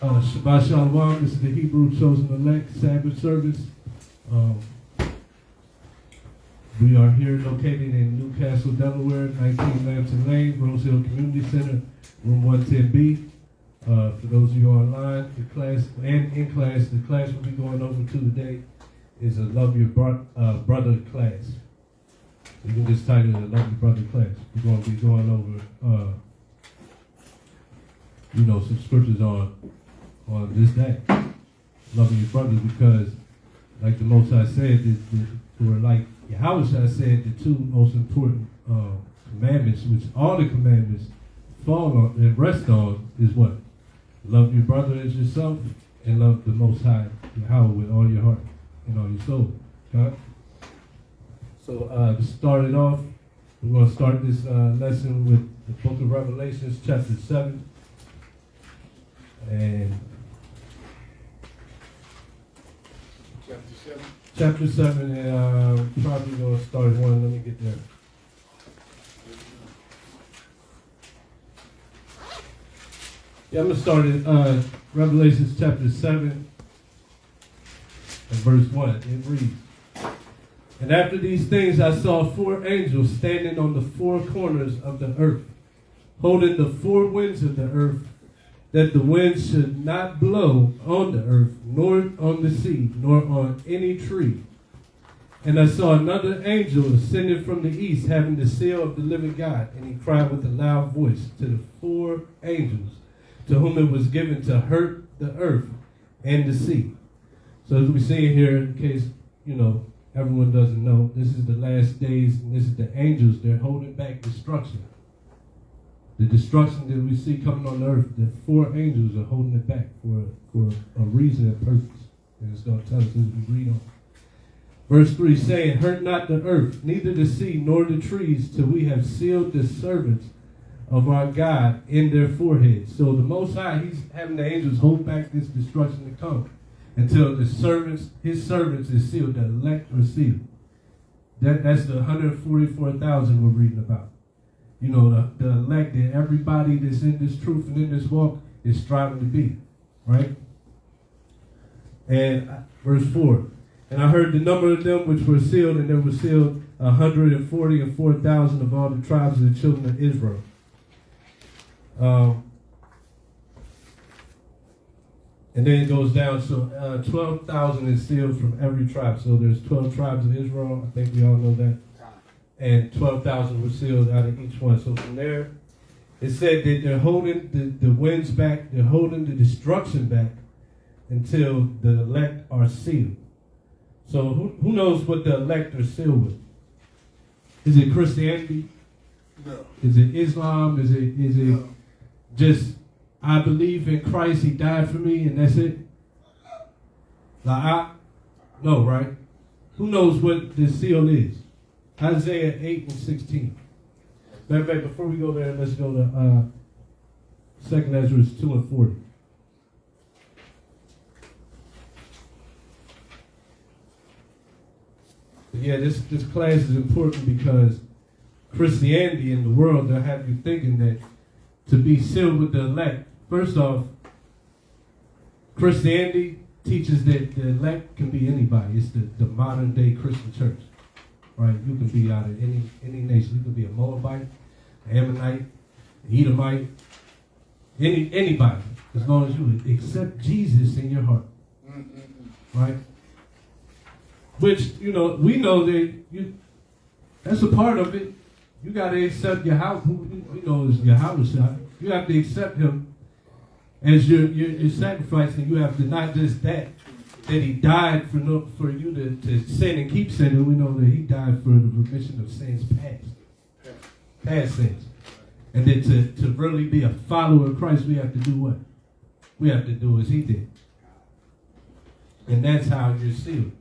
Shabbat Shalom. This is the Hebrew Chosen Elect Sabbath service. We are here located in Newcastle, Delaware, 19 Lambton Lane, Rose Hill Community Center, room 110B. For those of you online, the class and in class, the class we'll be going over to today is a Love Your Brother class. You can just title it a Love Your Brother class. We're going to be going over, some scriptures on this day, loving your brother, because like the Most High said, or like Yahweh said, the two most important commandments, which all the commandments fall on and rest on, is what? Love your brother as yourself, and love the Most High Yahweh with all your heart and all your soul. Okay? So to start it off, we're going to start this lesson with the book of Revelations, chapter 7. And Chapter 7, and probably going to start one. Let me get there. Yeah, I'm going to start at Revelations chapter 7 and verse 1. It reads, "And after these things I saw 4 angels standing on the 4 corners of the earth, holding the 4 winds of the earth, that the wind should not blow on the earth, nor on the sea, nor on any tree. And I saw another angel ascending from the east, having the seal of the living God. And he cried with a loud voice to the 4 angels, to whom it was given to hurt the earth and the sea." So as we see here, in case, everyone doesn't know, this is the last days, and this is the angels. They're holding back destruction. The destruction that we see coming on the earth, the 4 angels are holding it back for a reason and purpose. And it's going to tell us as we read on. Verse 3 saying, "Hurt not the earth, neither the sea, nor the trees, till we have sealed the servants of our God in their foreheads." So the Most High, he's having the angels hold back this destruction to come until his servants is sealed, the elect are sealed. That's the 144,000 we're reading about. The elect, that everybody that's in this truth and in this walk is striving to be, right? And verse 4, "And I heard the number of them which were sealed, and there were sealed 144,000 of all the tribes of the children of Israel." And then it goes down, so 12,000 is sealed from every tribe. So there's 12 tribes of Israel. I think we all know that. And 12,000 were sealed out of each one. So from there, it said that they're holding the winds back, they're holding the destruction back until the elect are sealed. So who knows what the elect are sealed with? Is it Christianity? No. Is it Islam? Is it No. just, I believe in Christ, he died for me, and that's it? No, right? Who knows what the seal is? Isaiah 8 and 16. Matter of fact, before we go there, let's go to 2 Ezra 2 and 40. But yeah, this class is important because Christianity in the world, they'll have you thinking that to be sealed with the elect, first off, Christianity teaches that the elect can be anybody. It's the modern day Christian church. Right, you can be out of any nation. You can be a Moabite, an Ammonite, an Edomite, anybody, as long as you accept Jesus in your heart. Right? Which, we know that that's a part of it. You got to accept Yahweh, who is Yahweh. You have to accept him as your sacrifice, and you have to not just that he died for you to sin and keep sinning. We know that he died for the remission of sins past sins. And then to really be a follower of Christ, we have to do what? We have to do as he did. And that's how you're sealed.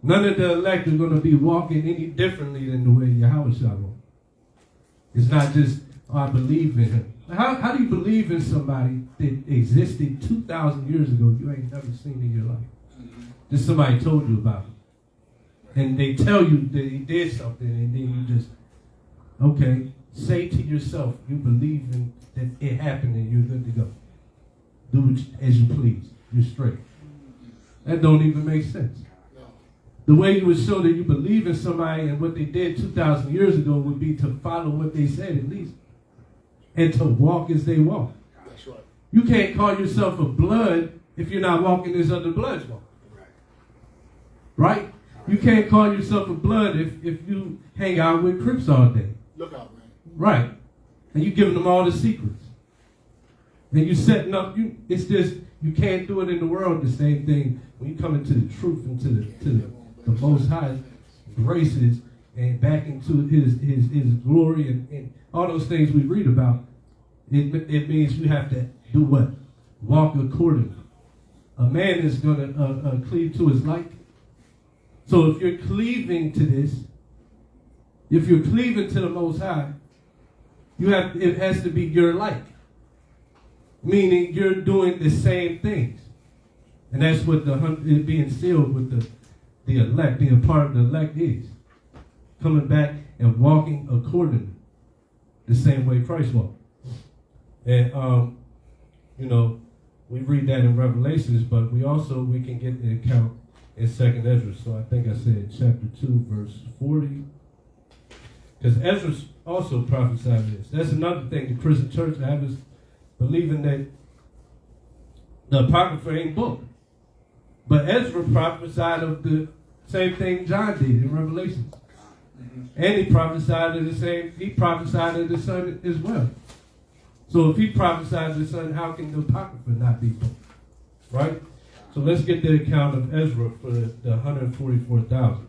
None of the elect are going to be walking any differently than the way Yahweh shall walk. It's not just, I believe in him. How do you believe in somebody that existed 2,000 years ago you ain't never seen in your life? Just somebody told you about him. And they tell you that he did something, and then you just, okay, say to yourself, you believe in that it happened and you're good to go. do as you please. You're straight. That don't even make sense. The way you would show that you believe in somebody and what they did 2,000 years ago would be to follow what they said at least. And to walk as they walk. That's right. You can't call yourself a blood if you're not walking as other bloods walk. Right? You can't call yourself a blood if you hang out with Crips all day. Look out, man. Right. And you giving them all the secrets. And you setting up, it's just, you can't do it in the world the same thing. When you come into the truth, into the Most High graces and back into his glory and all those things we read about, it means you have to do what? Walk accordingly. A man is going to cleave to his like. So if you're cleaving to this, if you're cleaving to the Most High, it has to be your like. Meaning you're doing the same things. And that's what it being sealed with the elect, being part of the elect is. Coming back and walking accordingly. The same way Christ walked. And, we read that in Revelations, but we can get the account in 2nd Ezra. So I think I said chapter 2, verse 40. Because Ezra also prophesied this. That's another thing the Christian church has, believing that the Apocrypha ain't book. But Ezra prophesied of the same thing John did in Revelation. Mm-hmm. And he prophesied of the Son as well. So if he prophesied of the Son, how can the Apocrypha not be book? Right? So let's get the account of Ezra for the 144,000.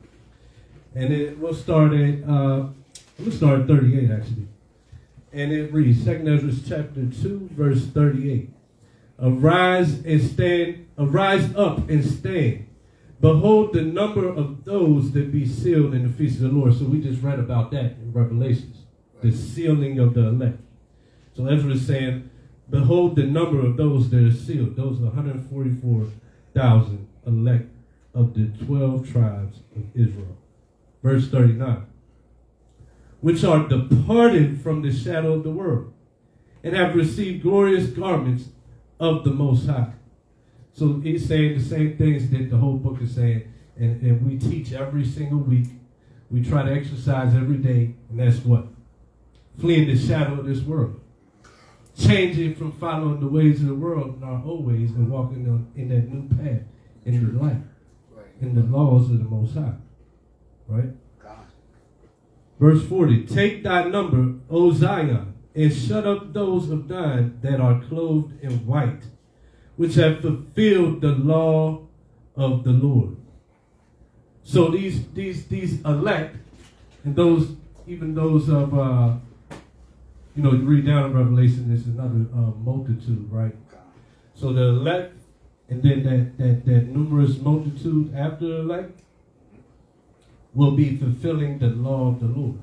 And we'll start at 38 actually. And it reads, 2nd Ezra chapter 2, verse 38. Arise up and stand. Behold the number of those that be sealed in the feast of the Lord. So we just read about that in Revelations. The sealing of the elect. So Ezra is saying, behold the number of those that are sealed. Those are 144,000 elect of the 12 tribes of Israel. Verse 39. Which are departed from the shadow of the world, and have received glorious garments of the Most High. So he's saying the same things that the whole book is saying, and we teach every single week. We try to exercise every day, and that's what? Fleeing the shadow of this world. Changing from following the ways of the world and our old ways and walking in that new path, in the light, in the laws of the Most High. Right? Verse 40, take thy number, O Zion, and shut up those of thine that are clothed in white, which have fulfilled the law of the Lord. So these elect, and even those of, you read down in Revelation, there's another multitude, right? So the elect, and then that numerous multitude after the elect, will be fulfilling the law of the Lord.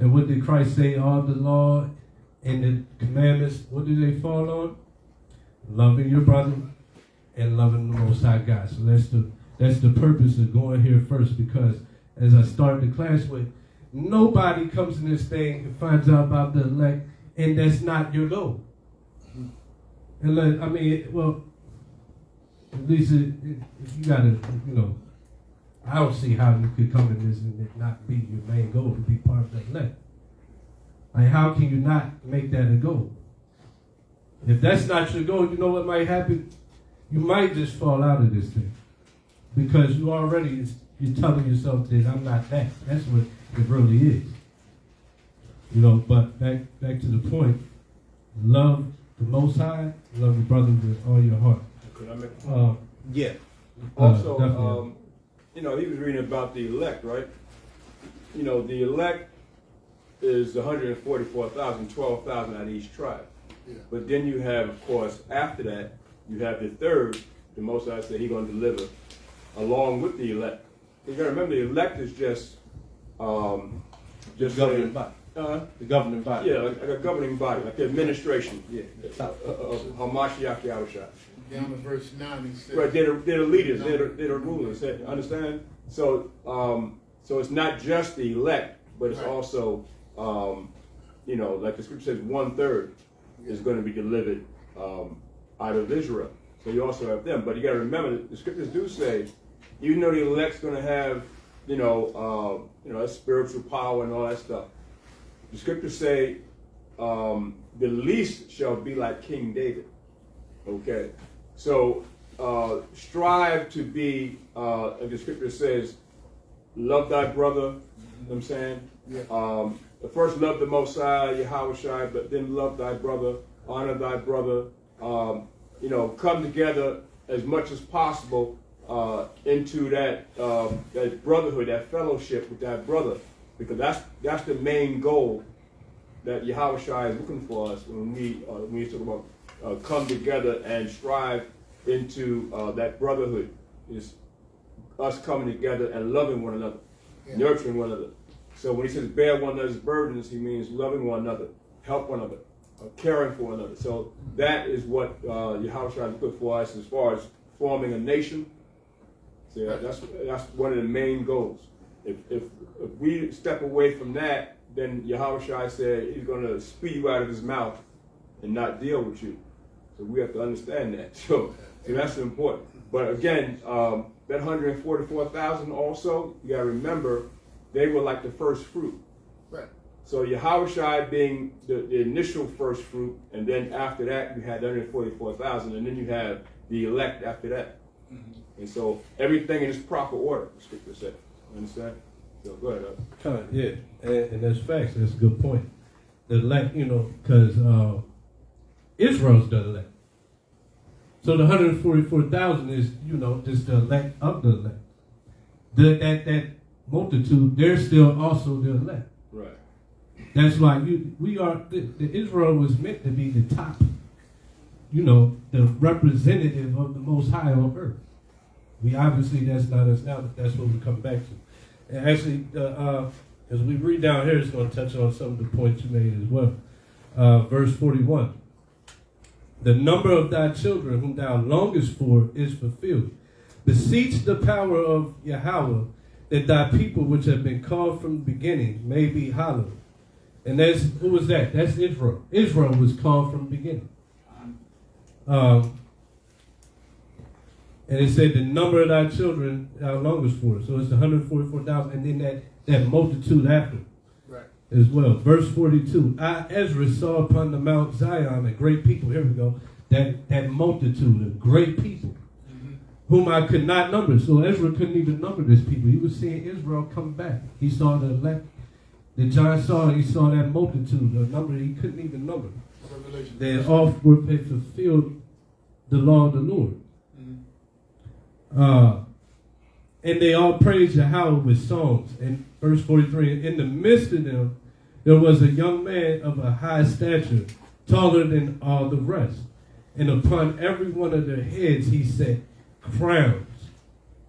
And what did Christ say? All the law and the commandments, what do they fall on? Loving your brother and loving the Most High God. So that's the purpose of going here first, because as I started the class with, nobody comes in this thing and finds out about the elect, and that's not your goal. And at least if you gotta, I don't see how you could come in this and it not be your main goal to be part of the elect. Like, how can you not make that a goal? If that's not your goal, you know what might happen? You might just fall out of this thing. Because you're telling yourself that I'm not that. That's what it really is. But back to the point. Love the Most High. Love your brother with all your heart. Could I make a point? Yeah. Also, he was reading about the elect, right? The elect is 144,000, 12,000 out of each tribe. Yeah. But then you have, of course, after that, you have the third, the Most High said he's going to deliver along with the elect. You got to remember, the elect is just governing body. The governing body. Yeah, like a governing body, like the administration. Yeah. Of Hamashiach Yahushua. Down to verse 9, he says. Right, they're the leaders, they're the rulers. Understand? So it's not just the elect, but it's also, like the scripture says, 1/3 is going to be delivered out of Israel. So you also have them. But you got to remember, the scriptures do say, even though the elect's going to have, that spiritual power and all that stuff, the scriptures say, the least shall be like King David. Okay, so strive to be, as the scripture says, love thy brother. You know what I'm saying? Yeah. First love the Most High, Yahweh, but then love thy brother, honor thy brother. Come together as much as possible into that brotherhood, that fellowship with that brother, because that's the main goal that Yahweh is looking for us when we talk about come together and strive into that brotherhood. Is us coming together and loving one another, nurturing one another. So when he says bear one another's burdens, he means loving one another, help one another, caring for one another. So that is what Yahweh is looking for us as far as forming a nation. So that's one of the main goals. If we step away from that, then Yahweh said he's going to spew you out of his mouth and not deal with you. So we have to understand that. So that's important. But again, that 144,000 also, you got to remember, they were like the first fruit. Right. So Yahweh being the initial first fruit, and then after that you had 144,000, and then you have the elect after that. Mm-hmm. And so everything in its proper order, the scripture said. Understand? So go ahead. Yeah, and that's facts. That's a good point. The elect, because Israel's the elect. So the 144,000 is, just the elect of the elect. That multitude, they're still also the elect. Right. That's why the Israel was meant to be the top, the representative of the Most High on earth. We obviously, that's not us now, but that's what we come back to. And actually, as we read down here, it's going to touch on some of the points you made as well. Verse 41. The number of thy children whom thou longest for is fulfilled. Beseech the power of Yahweh, that thy people which have been called from the beginning may be hallowed. And who was that? That's Israel. Israel was called from the beginning. And it said the number of thy children thou longest for. So it's 144,000, and then that multitude after. Right. As well. Verse 42. I, Ezra, saw upon the Mount Zion a great people. Here we go. That multitude of great people, whom I could not number. So Ezra couldn't even number this people. He was seeing Israel come back. He saw the elect that John saw. He saw that multitude, a number he couldn't even number. They all fulfilled the law of the Lord. And they all praised Yahweh with songs. And verse 43, in the midst of them, there was a young man of a high stature, taller than all the rest. And upon every one of their heads he set crowns.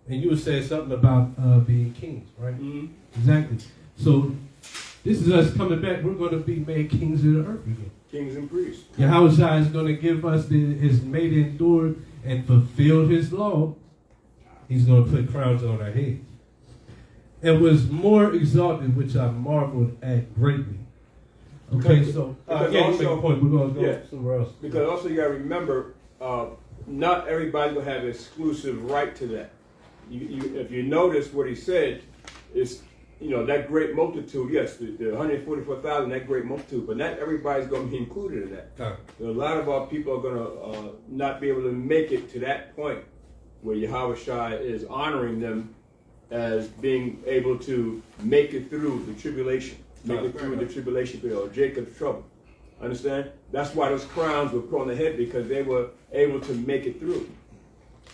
And you were saying something about being kings, right? Mm-hmm. Exactly. So this is us coming back. We're going to be made kings of the earth again. Kings and priests. Yahweh is going to give us his made endured and fulfilled his law. He's going to put crowns on our heads. And was more exalted, which I marveled at greatly. Okay, so again, you make a point. We're going to go somewhere else. Because also you got to remember, not everybody's going to have exclusive right to that. If you notice what he said, is that great multitude. Yes, the 144,000, that great multitude, but not everybody's going to be included in that. A lot of our people are going to not be able to make it to that point where Yahweh is honoring them as being able to make it through the tribulation, the tribulation period, or Jacob's trouble. Understand? That's why those crowns were put on the head, because they were able to make it through.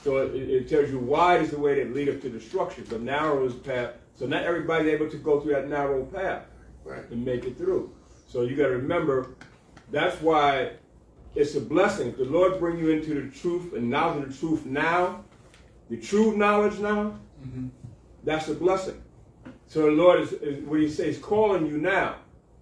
So it tells you wide is the way that lead up to destruction, but narrow is the path. So not everybody's able to go through that narrow path and make it through. So you got to remember, that's why it's a blessing. If the Lord bring you into the truth and knowledge of the truth now, the true knowledge now, that's a blessing. So the Lord is what he says, he's calling you now,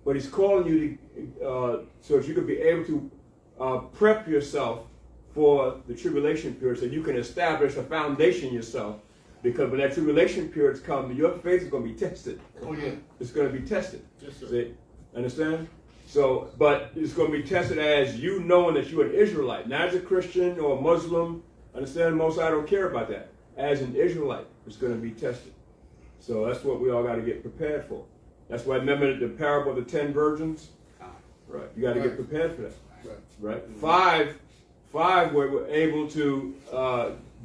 but he's calling you to, so that you could be able to prep yourself for the tribulation period, so you can establish a foundation yourself. Because when that tribulation period comes, your faith is going to be tested. Oh yeah, it's going to be tested. Yes, sir. See? Understand? So, but it's going to be tested as you knowing that you're an Israelite, not as a Christian or a Muslim. Understand, most I don't care about that. As an Israelite, it's going to be tested. So that's what we all got to get prepared for. That's why, remember the parable of the 10 virgins? Right. You got to get prepared for that. Right. Five were able to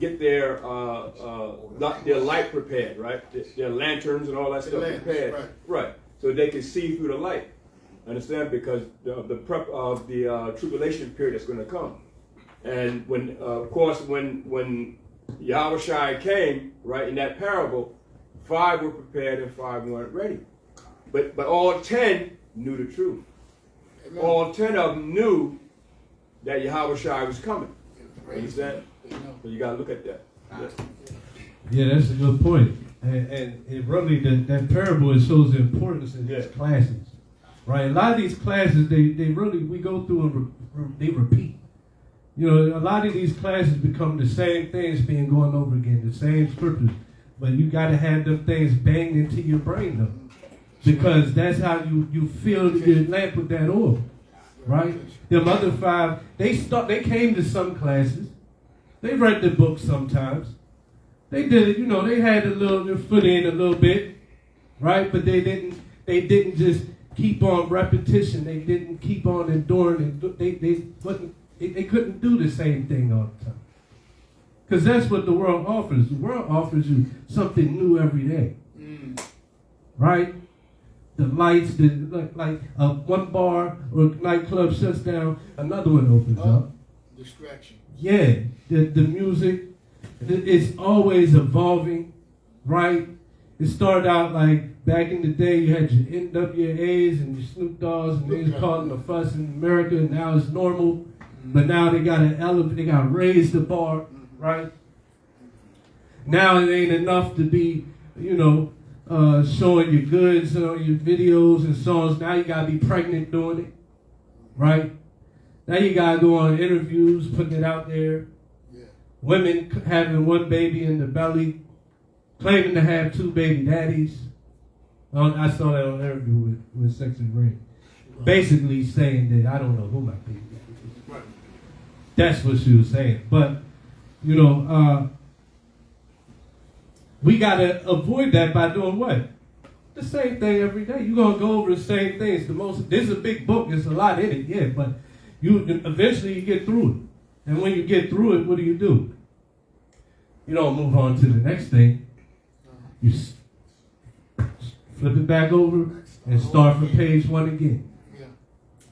get their light prepared, right? Their lanterns and all that stuff prepared. Right. So they could see through the light. Understand? Because the prep of the tribulation period that's going to come. And when, of course, when Yahushua came, right, in that parable, 5 were prepared and 5 weren't ready. But all 10 knew the truth. Amen. All 10 of them knew that Yahushua was coming. Understand? So you got to look at that. Yeah, that's a good point. And it really, that parable, it shows the importance of these classes. Right? A lot of these classes, they really, we go through and they repeat. You know, a lot of these classes become the same things being going over again, the same scriptures. But you got to have them things banged into your brain, though. Because that's how you fill your lamp with that oil. Right? Them other 5, they came to some classes. They read the book sometimes. They did it, you know, they had their foot in a little bit. Right? But they didn't just keep on repetition. They didn't keep on enduring. They couldn't do the same thing all the time. Because that's what the world offers. The world offers you something new every day. Right? The lights, like one bar or nightclub shuts down, another one opens up. Distraction. Yeah. The music, it's always evolving. Right? It started out like back in the day, you had your NWAs and your Snoop Dogs, and they was calling the fuss in America, and now it's normal. But now they got to elevate, they got to raise the bar, right? Now it ain't enough to be, you know, showing your goods on your videos and songs. Now you got to be pregnant doing it, right? Now you got to go on interviews, putting it out there. Yeah. Women having one baby in the belly, claiming to have 2 baby daddies. I saw that on an interview with Sex and Ring. Basically saying that I don't know who my baby daddy is. That's what she was saying. But, you know, we got to avoid that by doing what? The same thing every day. You're going to go over the same things. This is a big book. There's a lot in it, yeah. But eventually you get through it. And when you get through it, what do? You don't move on to the next thing. You flip it back over and start from page 1 again.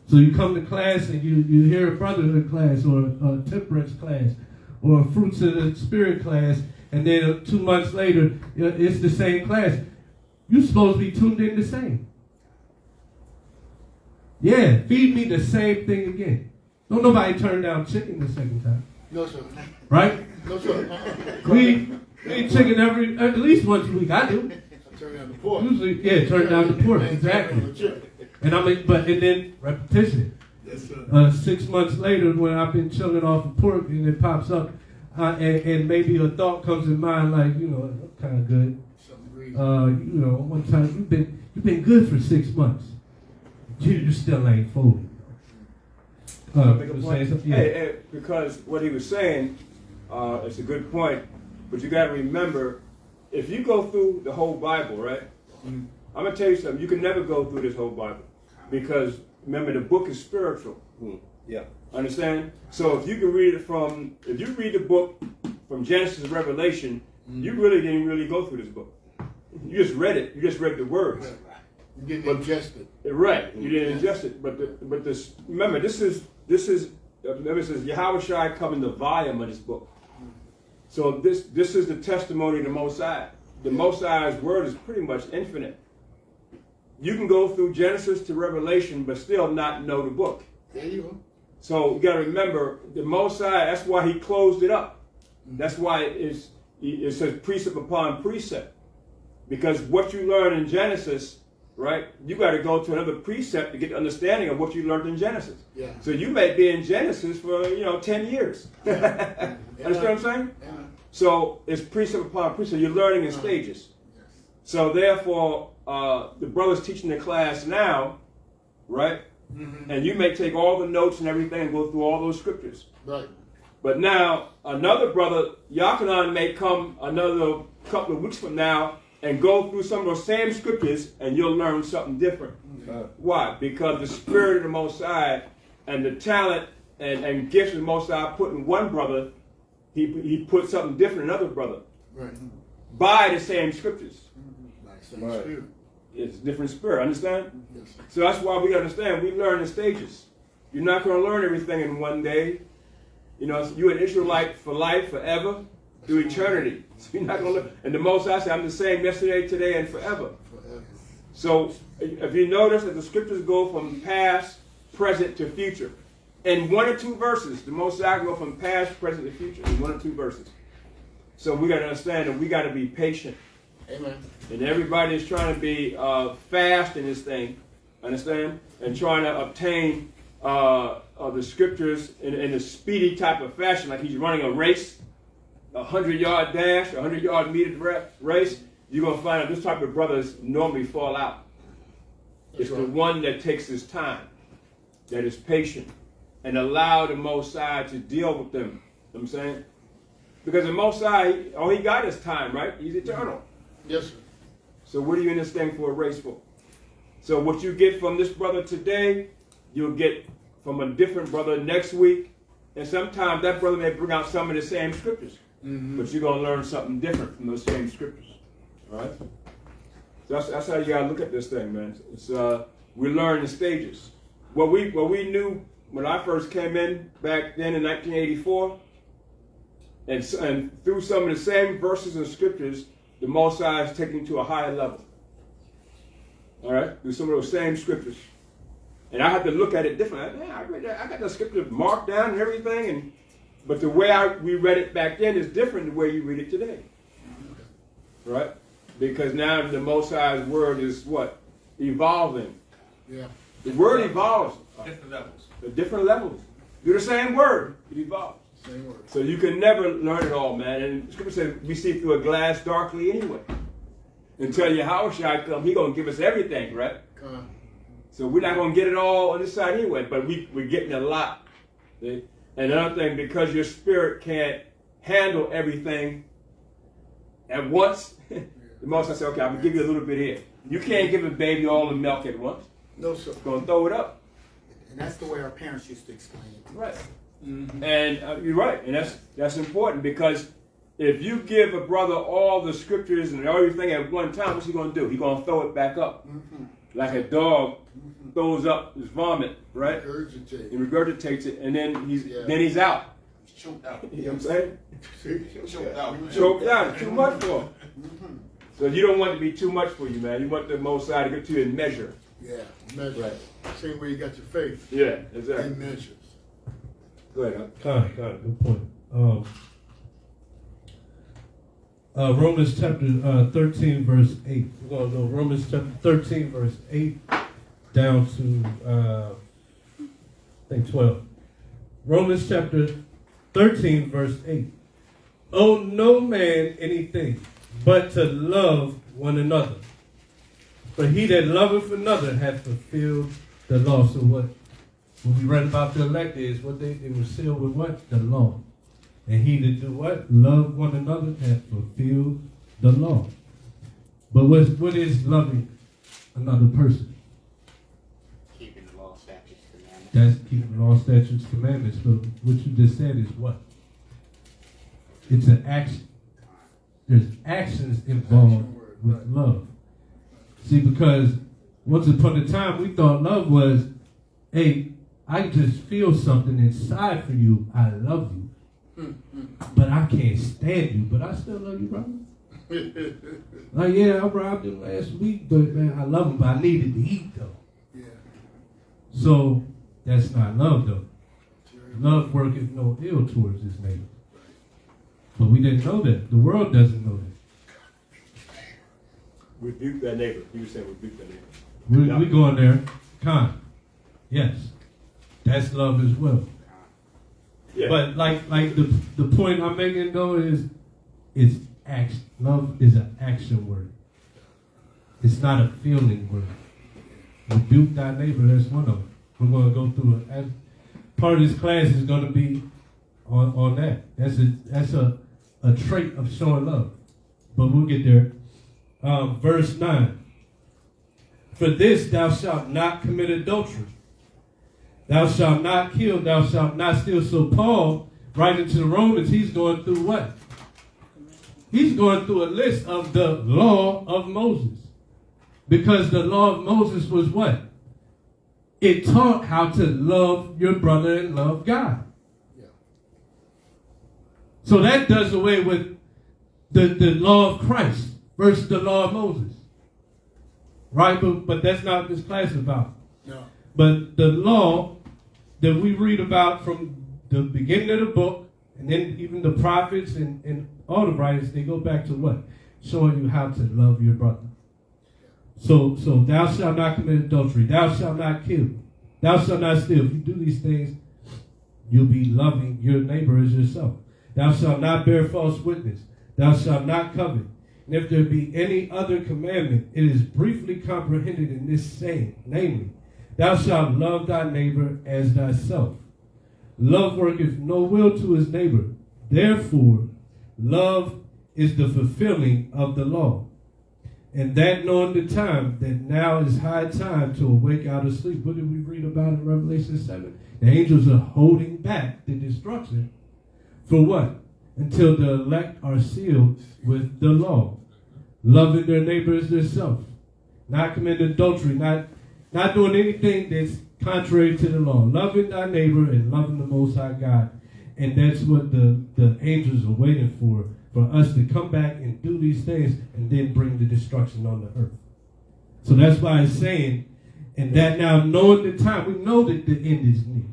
So you come to class and you hear a Brotherhood class or a temperance class or a fruits of the spirit class, and then 2 months later, it's the same class. You're supposed to be tuned in the same. Yeah, feed me the same thing again. Don't nobody turn down chicken the second time. No, sir. Right? No, sir. We eat chicken at least once a week. I do. I turn down the pork. Usually, yeah, turn down the pork. Exactly. And then repetition. Yes, sir. 6 months later, when I've been chilling off of pork and it pops up, and maybe a thought comes in mind like, you know, kind of good. You know, one time you've been good for 6 months. You still ain't folding. Hey, because what he was saying, it's a good point. But you got to remember, if you go through the whole Bible, right? I'm gonna tell you something. You can never go through this whole Bible. Because remember, the book is spiritual. Yeah. Understand? So if you can read it if you read the book from Genesis to Revelation, you really didn't really go through this book. You just read it. You just read the words. You didn't ingest it. Right. You didn't ingest it. But this, remember, this is remember it says Yahushua come in the volume of this book. So this is the testimony of the Most High. The Most High's word is pretty much infinite. You can go through Genesis to Revelation, but still not know the book. There you go. So you got to remember, the Most High, that's why he closed it up. That's why it says precept upon precept. Because what you learn in Genesis, right, you got to go to another precept to get understanding of what you learned in Genesis. Yeah. So you may be in Genesis for, 10 years. Yeah. Understand what I'm saying? Yeah. So it's precept upon precept. You're learning in stages. So therefore, the brothers teaching the class now, right? And you may take all the notes and everything and go through all those scriptures. Right. But now, another brother, Yakanan, may come another couple of weeks from now and go through some of those same scriptures, and you'll learn something different. Why? Because the Spirit of the Most High and the talent and gifts of the Most High put in one brother, he put something different in another brother. Right. By the same scriptures. By the same spirit. It's a different spirit, understand? Yes. So that's why we understand, we learn in stages. You're not going to learn everything in one day. You know, you're an Israelite for life, forever, through eternity. So you're not going to learn. And the Most High said, I'm the same yesterday, today, and forever. Forever. So if you notice that the scriptures go from past, present to future. In one or two verses, the Most High go from past, present to future in one or two verses. So we got to understand that we got to be patient. Amen. And everybody is trying to be fast in this thing, understand? And trying to obtain the scriptures in a speedy type of fashion, like he's running a race, a 100-yard dash, a 100-yard meter race. You're going to find out this type of brothers normally fall out. It's the one that takes his time, that is patient, and allow the Most High to deal with them. You know what I'm saying? Because the Most High, all he got is time, right? He's eternal. Yes, sir. So what are you in this thing for a race for? So what you get from this brother today, you'll get from a different brother next week. And sometimes that brother may bring out some of the same scriptures. But you're going to learn something different from those same scriptures. All right? So that's how you got to look at this thing, man. It's we learn in stages. What we knew when I first came in back then in 1984, and through some of the same verses and scriptures, the Most High is taking to a higher level. All right? Through some of those same scriptures. And I had to look at it differently. Man, I read that. I got the scripture marked down and everything. But the way we read it back then is different than the way you read it today. Right? Because now the Most High's word is what? Evolving. Yeah. The word evolves. Different levels. At different levels. Do the same word. It evolves. Same word. So you can never learn it all, man. And the scripture says we see through a glass darkly anyway. Until Yahushua come, he's going to give us everything, right? So we're not going to get it all on this side anyway, but we're getting a lot. See? And another thing, because your spirit can't handle everything at once, the Most High said, okay, I'm going to give you a little bit here. You can't give a baby all the milk at once. No, sir. It's going to throw it up. And that's the way our parents used to explain it. Right. And you're right. And that's important, because if you give a brother all the scriptures and everything at one time, what's he going to do? He's going to throw it back up. Like a dog throws up his vomit, right? Regurgitate. He regurgitates it, and then he's out. He's choked out. You know what I'm saying? Choked out. Choked out. It's too much for him. So you don't want it to be too much for you, man. You want the Most High to get to you in measure. Yeah, measure. Right. Same way you got your faith. Yeah, exactly. In measures. Go ahead, Good point. Romans chapter 13, verse 8. We're going to go Romans chapter 13, verse 8 down to, I think, 12. Romans chapter 13, verse 8. Owe no man anything but to love one another. For he that loveth another hath fulfilled the law. So what we read about the elect is what they were sealed with what? The law. And he that do what? Love one another hath fulfilled the law. But what is loving another person? Keeping the law, statutes, commandments. That's keeping the law, statutes, commandments. But what you just said is what? It's an action. There's actions involved with love. See, because once upon a time we thought love was, hey, I just feel something inside for you. I love you. But I can't stand you. But I still love you, brother. Like, yeah, I robbed him last week, but man, I love him, but I needed to eat, though. Yeah. So that's not love, though. Love worketh no ill towards his neighbor. But we didn't know that. The world doesn't know that. Rebuke that neighbor. You were saying rebuke that neighbor. We going there. Con. Yes. That's love as well. Yeah. But like the point I'm making though is it's action. Love is an action word. It's not a feeling word. Rebuke thy neighbor, that's one of them. We're going to go through it. And part of this class is going to be on that. That's a trait of showing love. But we'll get there. Verse 9. For this thou shalt not commit adultery. Thou shalt not kill. Thou shalt not steal. So Paul, writing to the Romans, he's going through what? He's going through a list of the law of Moses. Because the law of Moses was what? It taught how to love your brother and love God. Yeah. So that does away with the law of Christ versus the law of Moses. Right? But that's not what this class is about. No. But the law that we read about from the beginning of the book, and then even the prophets and all the writers, they go back to what? Showing you how to love your brother. So thou shalt not commit adultery. Thou shalt not kill. Thou shalt not steal. If you do these things, you'll be loving your neighbor as yourself. Thou shalt not bear false witness. Thou shalt not covet. And if there be any other commandment, it is briefly comprehended in this saying, namely, thou shalt love thy neighbor as thyself. Love worketh no will to his neighbor. Therefore, love is the fulfilling of the law. And that knowing the time, that now is high time to awake out of sleep. What did we read about in Revelation 7? The angels are holding back the destruction. For what? Until the elect are sealed with the law. Loving their neighbor as themselves. Not committing adultery. Not doing anything that's contrary to the law. Loving thy neighbor and loving the Most High God. And that's what the angels are waiting for us to come back and do these things and then bring the destruction on the earth. So that's why it's saying, and that now knowing the time, we know that the end is near.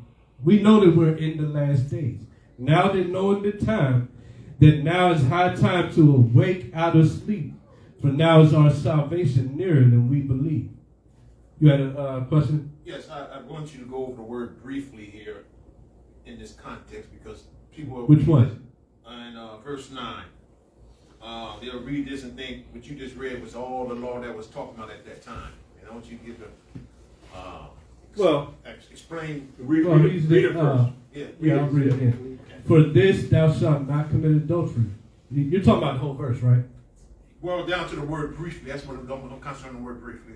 We know that we're in the last days. Now that knowing the time, that now is high time to awake out of sleep. For now is our salvation nearer than we believe. You had a question? Yes, I want you to go over the word briefly here in this context because people are... Which one? In verse 9. They'll read this and think what you just read was all the law that was talking about at that time. And I want you to give explain. Read it first. Yeah, I'll read it again. For this thou shalt not commit adultery. You're talking about the whole verse, right? Well, down to the word briefly. That's what I'm concentrating on the word briefly.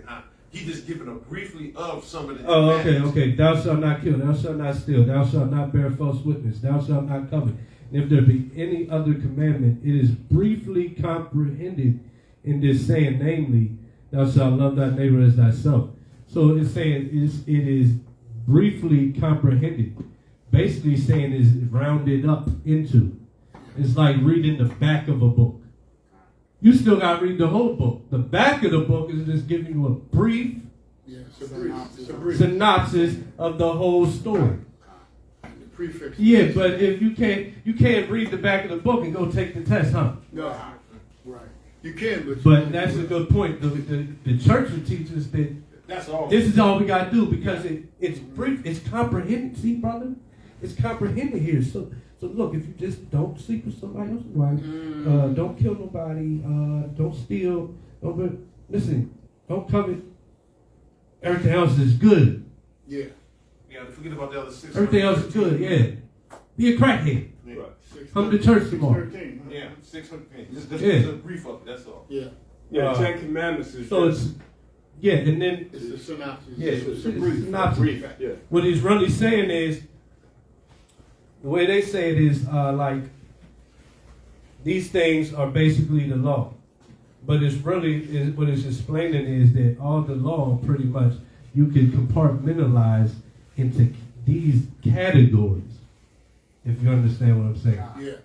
He just given a briefly of some of the... Oh, okay. Thou shalt not kill. Thou shalt not steal. Thou shalt not bear false witness. Thou shalt not covet. And if there be any other commandment, it is briefly comprehended in this saying, namely, thou shalt love thy neighbor as thyself. So it's saying it is briefly comprehended. Basically saying is rounded up into. It's like reading the back of a book. You still got to read the whole book. The back of the book is just giving you a brief synopsis of the whole story. The prefix. Yeah, but if you can't read the back of the book and go take the test, huh? No. Right. You can, But that's a good point. The church will teach us that that's all. this is all we got to do because it's brief. It's comprehended. See, brother? It's comprehended here. So look, if you just don't sleep with somebody else's wife, don't kill nobody, don't steal, don't covet. Everything else is good. Yeah. Yeah, forget about the other 6. Everything else is good, yeah. Be a crackhead. Yeah. Come to church tomorrow. 13. Yeah, 600. Just Yeah. a brief of it, that's all. Yeah. Yeah, the Ten Commandments is So just, it's, yeah, and then It's a synopsis. Yeah, It's a it's brief. synopsis. brief. Yeah. what he's really saying is, the way they say it is like these things are basically the law. But it's really, what it's explaining is that all the law pretty much you can compartmentalize into these categories, if you understand what I'm saying. Yeah.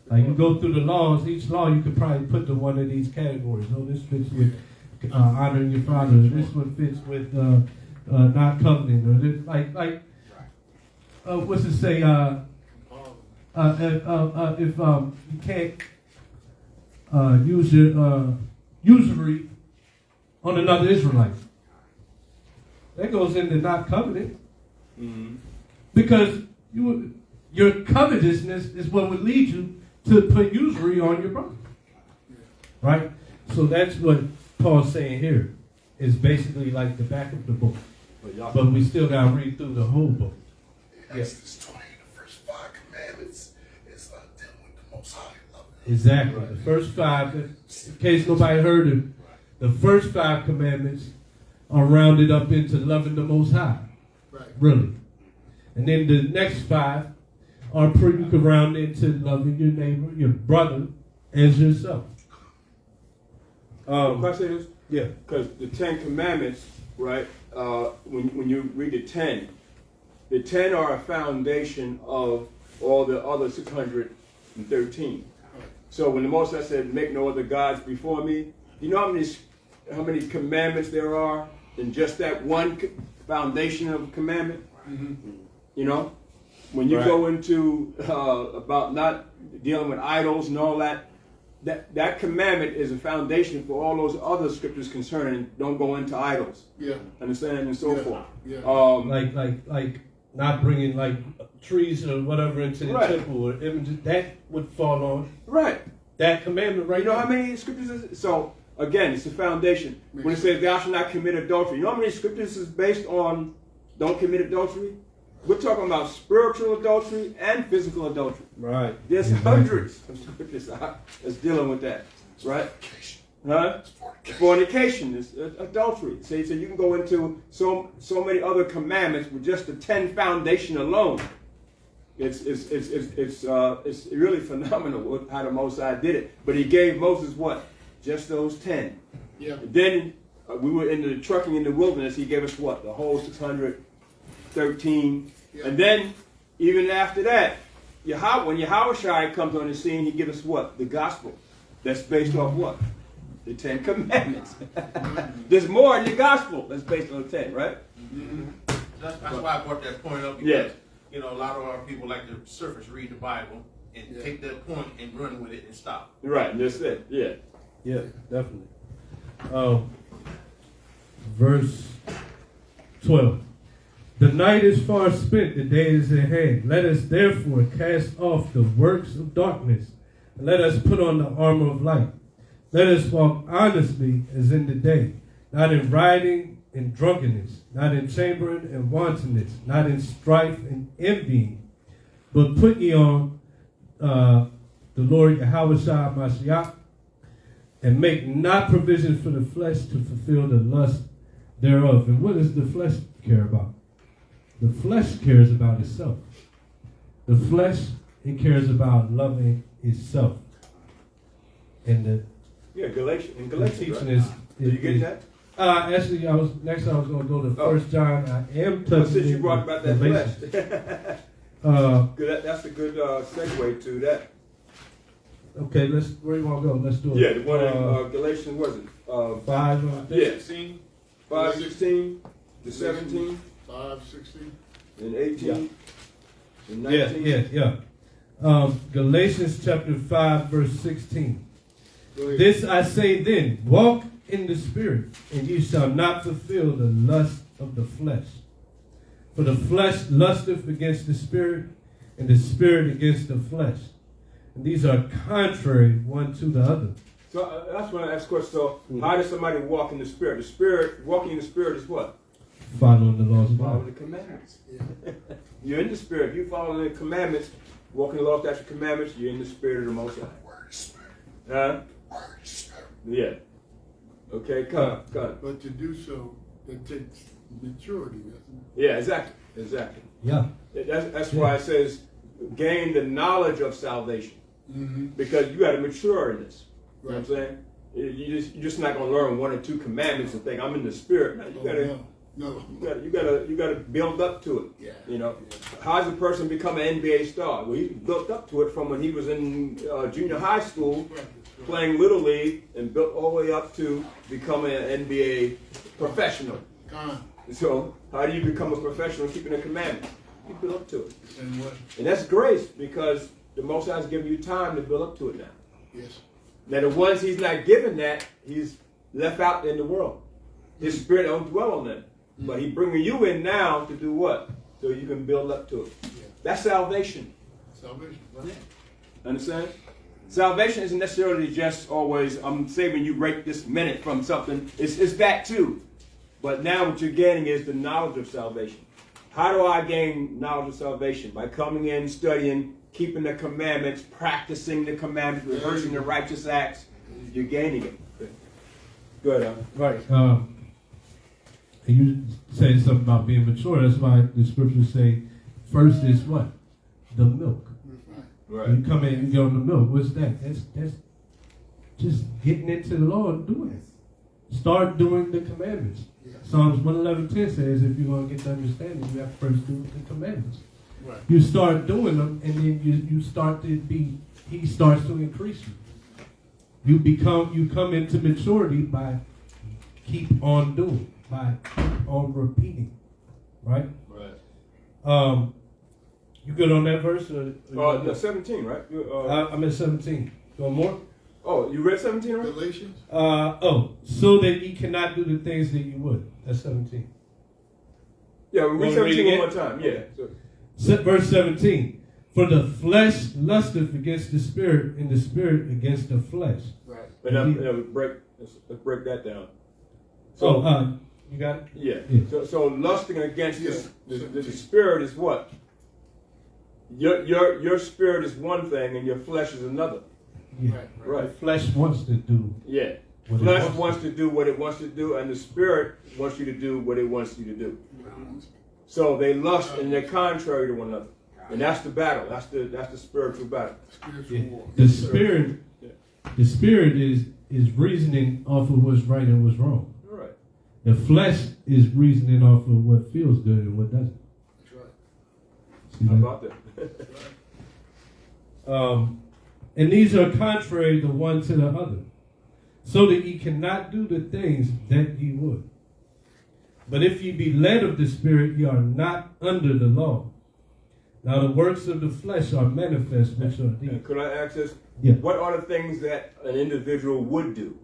Like you go through the laws, each law you could probably put to one of these categories. Oh, this fits with honoring your father. This one fits with not coveting. Or this, what's it say? If you can't use your usury on another Israelite, that goes into not coveting. Mm-hmm. Because your covetousness is what would lead you to put usury on your brother. Right? So that's what Paul's saying here. Is basically like the back of the book. but we still got to read through the whole book. Exodus 20, the first 5 commandments is dealing with the Most High. Exactly. The first 5, in case nobody heard it, the first 5 commandments are rounded up into loving the Most High. Right. Really. And then the next 5 are pretty round into loving your neighbor, your brother, as yourself. Can I say this? Yeah. Because the 10 commandments, right? When you read the 10 are a foundation of all the other 613. So when the Most High said, "Make no other gods before me," you know how many commandments there are in just that one foundation of a commandment? Mm-hmm. You know, when you go into about not dealing with idols and all that, that commandment is a foundation for all those other scriptures concerning don't go into idols. Yeah. Understand, and so forth. Yeah. Like not bringing like trees or whatever into the temple or images, that would fall on that commandment right You know now. how many scriptures is so again it's a foundation. When it says thou shalt not commit adultery, you know how many scriptures is based on don't commit adultery? We're talking about spiritual adultery and physical adultery. Right. There's hundreds of scriptures that's dealing with that. Right? Huh? Fornication is adultery. So you can go into so many other commandments with just the 10 foundation alone. It's really phenomenal how the Most High did it. But he gave Moses what? Just those 10. Yeah. And then we were in the trucking in the wilderness. He gave us what? The whole 613. Yeah. And then even after that, when Yahushua comes on the scene, he gives us what? The gospel. That's based off what? The 10 commandments. There's more in the gospel that's based on the 10, right? Mm-hmm. That's why I brought that point up, because Yeah. you know, a lot of our people like to surface read the Bible and take that point and run with it and stop. Right, that's it. Yeah. Yeah, definitely. Verse 12. The night is far spent, the day is at hand. Let us therefore cast off the works of darkness, and let us put on the armor of light. Let us walk honestly as in the day, not in rioting and drunkenness, not in chambering and wantonness, not in strife and envying, but put ye on the Lord Yahushua Mashiach, and make not provision for the flesh to fulfill the lust thereof. And what does the flesh care about? The flesh cares about itself. The flesh, it cares about loving itself. And the Galatians. teaching Right? is Are you getting that? actually, I was going to go to 1 John. I am touching. Since you brought about that Galatians. flesh. Good, that's a good segue to that. Okay, where you want to go? Let's do it. Yeah, the one in Galatians, was it? 5. Yeah. 16? 5, 16 to 17 5, 16. and 18 and 19. Yeah. Galatians chapter 5, verse 16. Go ahead. This I say then, walk in the Spirit, and ye shall not fulfill the lust of the flesh. For the flesh lusteth against the Spirit, and the Spirit against the flesh. And these are contrary one to the other. So that's when I ask the question. So how does somebody walk in the Spirit? The Spirit, walking in the Spirit is what? Following the laws of Following God. the commandments. You're in the Spirit. If you follow the commandments, walking the law, statutes, commandments, you're in the Spirit of the Most High. Word is Spirit. Huh? Word is Spirit. Yeah. Okay, come. But to do so, it takes maturity, doesn't it? Yeah, exactly. Yeah. That's why it says gain the knowledge of salvation. Mm-hmm. Because you got to mature in this. You know Right. what I'm saying? You're just not going to learn 1 or 2 commandments and think I'm in the Spirit. No, No. you gotta build up to it. Yeah. You know, how does a person become an NBA star? Well, he built up to it from when he was in junior high school, playing Little League, and built all the way up to becoming an NBA professional. So, how do you become a professional keeping the commandments? You build up to it. And what? And that's grace, because the Most High is giving you time to build up to it now. Yes. Now, the ones he's not giving that, he's left out in the world. His Spirit don't dwell on them. But he's bringing you in now to do what? So you can build up to it. Yeah. That's salvation. Salvation. Right. Understand? Salvation isn't necessarily just always, I'm saving you right this minute from something. It's that too. But now what you're gaining is the knowledge of salvation. How do I gain knowledge of salvation? By coming in, studying, keeping the commandments, practicing the commandments, rehearsing the righteous acts. You're gaining it. Go ahead, Right. And you say something about being mature. That's why the scriptures say, first is what? The milk. Right. You come in, you get on the milk. What's that? That's just getting into the law and doing it. Start doing the commandments. Psalms 111:10 says, if you're going to get the understanding, you have to first do the commandments. Right. You start doing them, and then you start to be. He starts to increase you. You come into maturity by keep on doing, by keep on repeating, right? Right. You good on that verse? No, 17, right? I'm at 17. You want more? Oh, you read 17 already? Galatians? So that ye cannot do the things that you would. That's 17. Yeah, we read Wanna read 17 one again? more time. Yeah. So, Verse 17. For the flesh lusteth against the spirit, and the spirit against the flesh. Right. and let's break that down. So, You got it? yeah. So lusting against the spirit is what? Your spirit is one thing, and your flesh is another. Yeah. Right. The flesh wants to do. Yeah. What it Flesh wants wants to do what it wants to do, and the spirit wants you to do what it wants you to do. So they lust and they're contrary to one another. And that's the battle. That's the spiritual battle. Spiritual war. The spirit is reasoning off of what's right and what's wrong. All right. The flesh is reasoning off of what feels good and what doesn't. That's right. See How that? about that? And these are contrary the one to the other, so that ye cannot do the things that ye would. But if ye be led of the Spirit, ye are not under the law. Now the works of the flesh are manifest, which are these. Could I ask this? Yeah. What are the things that an individual would do?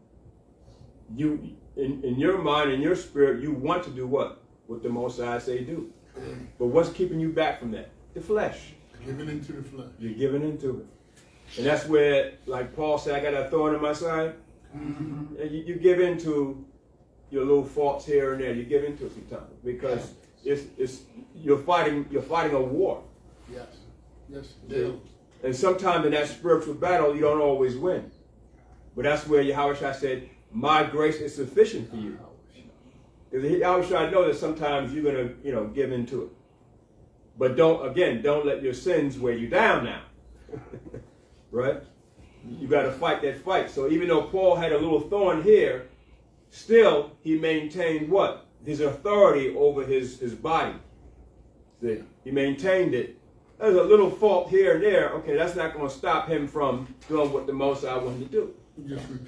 You, in your mind, in your spirit, you want to do what? What the Most High say do. But what's keeping you back from that? The flesh. Giving into the flesh. You're giving into it. And that's where, like Paul said, I got a thorn in my side. Mm-hmm. And you give into your little faults here and there. You give into it sometimes because you're fighting a war. Yes. Yes. Daily. And sometimes in that spiritual battle, you don't always win. But that's where Yahushua said, my grace is sufficient for you. Because Yahushua knows that sometimes you're going to, give into it. But don't let your sins weigh you down now. Right? You got to fight that fight. So even though Paul had a little thorn here, still he maintained what? His authority over his body. See? He maintained it. There's a little fault here and there. Okay, that's not going to stop him from doing what the Most High wanted to do.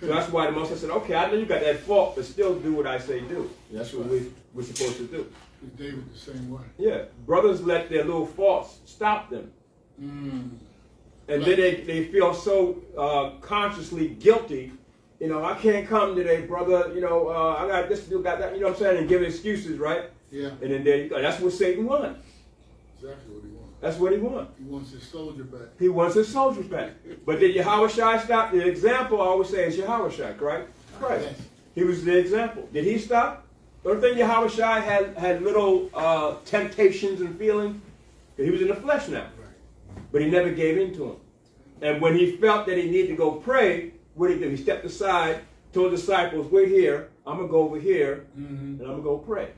So that's why the Most High said, okay, I know you got that fault, but still do what I say do. And that's what we're supposed to do. Is David the same way? Yeah. Brothers let their little faults stop them. And then they feel so consciously guilty. I can't come today, brother. I got this to do, got that. You know what I'm saying? And give excuses, right? Yeah. And then there you go. That's what Satan wants. Exactly what he wants. That's what he wants. He wants his soldier back. He wants his soldiers back. But did Yahushua stop? The example I always say is Yahushua, right? Christ. Yes. He was the example. Did he stop? Don't think Yahushua had little temptations and feelings? He was in the flesh now. But he never gave in to him. And when he felt that he needed to go pray, what did he do? He stepped aside, told the disciples, wait here, I'm going to go over here, and I'm going to go pray.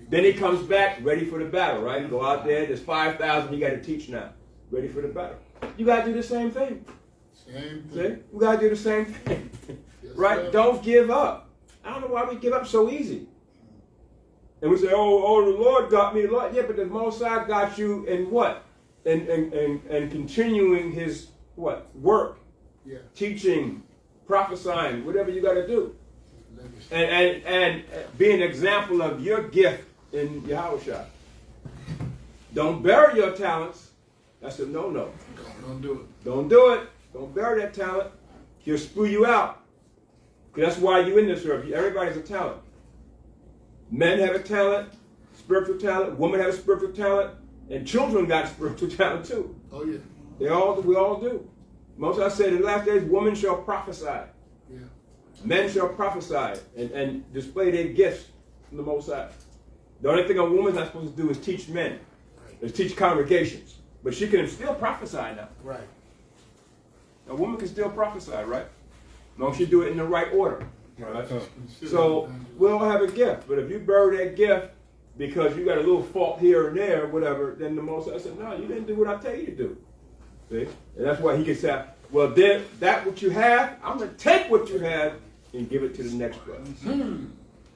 Then he comes back, ready for the battle, right? Go out there, there's 5,000 you got to teach now. Ready for the battle. You got to do the same thing. Same thing. See? We got to do the same thing. Yes, Right? sir. Don't give up. I don't know why we give up so easy. And we say, oh, the Lord got me. Lord, yeah, but the Most High got you in what? And continuing his what? Work. Yeah. Teaching, prophesying, whatever you got to do. Legacy. And be an example of your gift in Yahushua. Don't bury your talents. That's a no-no. Don't do it. Don't do it. Don't bury that talent. He'll spew you out. That's why you're in this earth. Everybody's a talent. Men have a talent, spiritual talent. Women have a spiritual talent. And children got a spiritual talent too. Oh, yeah. We all do. Most I said in the last days, women shall prophesy. Yeah. Men shall prophesy and display their gifts, from the Most High. The only thing a woman's not supposed to do is teach men, is teach congregations. But she can still prophesy now. Right. A woman can still prophesy, right? As long as she do it in the right order. Right? So we all have a gift, but if you bury that gift because you got a little fault here and there, or whatever, then the Most High said, no, you didn't do what I tell you to do. See? And that's why he can say, well, then that what you have, I'm going to take what you have and give it to the next brother.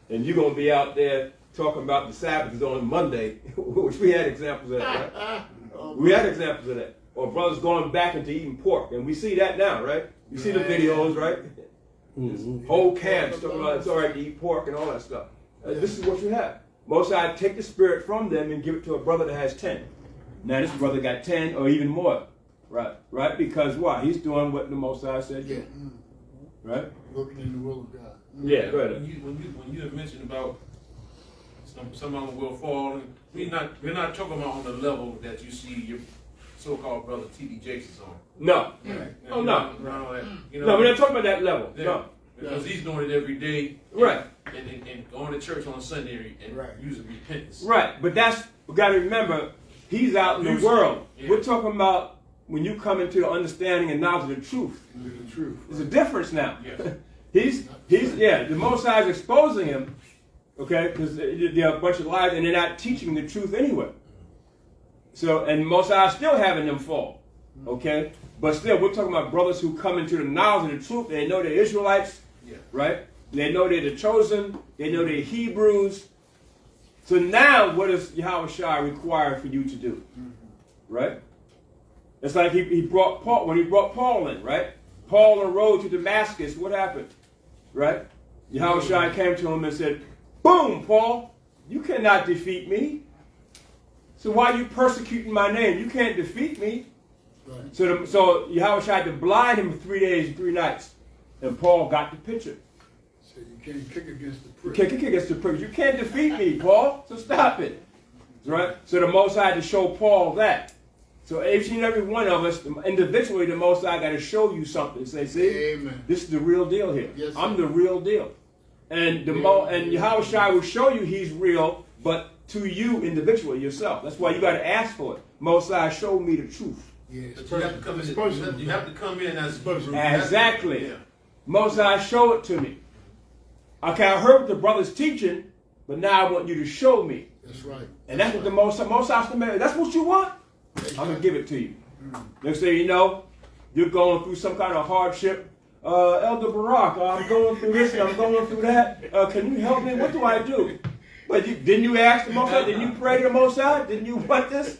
And you're going to be out there talking about the Sabbath is on Monday, which we had examples of that, right? We had examples of that. Or brothers going back into eating pork, and we see that now, right? You see the videos, right? Whole camps talking about it's all right to eat pork and all that stuff. This is what you have. Most I take the spirit from them and give it to a brother that has 10. Now this brother got 10 or even more. Right? Because why? He's doing what the Most High said. Yeah. Right? Looking in the will of God. Yeah, go ahead. When you had mentioned about some of them will fall, and we're not talking about on the level that you see your so-called brother T.D. Jakes is on. No. Right. Oh, no. No, We're not talking about that level. Yeah. No. Because he's doing it every day. Right. And going to church on Sunday and using repentance. Right. But we got to remember, he's out in the world. Yeah. We're talking about when you come into the understanding and knowledge of the truth. The truth. There's a difference now. Yes. The Most High is exposing him, okay, because there are a bunch of lies and they're not teaching the truth anyway. So, and Most High is still having them fall, okay? But still, we're talking about brothers who come into the knowledge of the truth. They know they're Israelites, right? They know they're the chosen. They know they're Hebrews. So now, what does Yahweh Shai require for you to do, right? It's like he brought Paul, when he brought Paul in, right? Paul on the road to Damascus, what happened? Right? Yahweh Shai came to him and said, boom, Paul, you cannot defeat me. So why are you persecuting my name? You can't defeat me. Right. So Yahweh Shai had to blind him for 3 days and 3 nights. And Paul got the picture. So you can't kick against the prick. You can't kick against the prick. You can't defeat me, Paul. So stop it. Right? So the Most High had to show Paul that. So each and every one of us, individually, the Most High got to show you something. Say, see, Amen. This is the real deal here. Yes, I'm the real deal. And and Yahweh Shai will show you he's real, but to you individually, yourself. That's why you got to ask for it. Most High, show me the truth. Yeah, But you have to come in. You have to come in as Exactly. Yeah. Most High, show it to me. Okay, I heard what the brother's teaching, but now I want you to show me. That's right. And that's what the Most High commanded. That's what you want? I'm going to give it to you. Next thing you know, you're going through some kind of hardship. Elder Barak, I'm going through this and I'm going through that. Can you help me? What do I do? But didn't you ask the Most High? Didn't you pray to the Most High? Didn't you want this?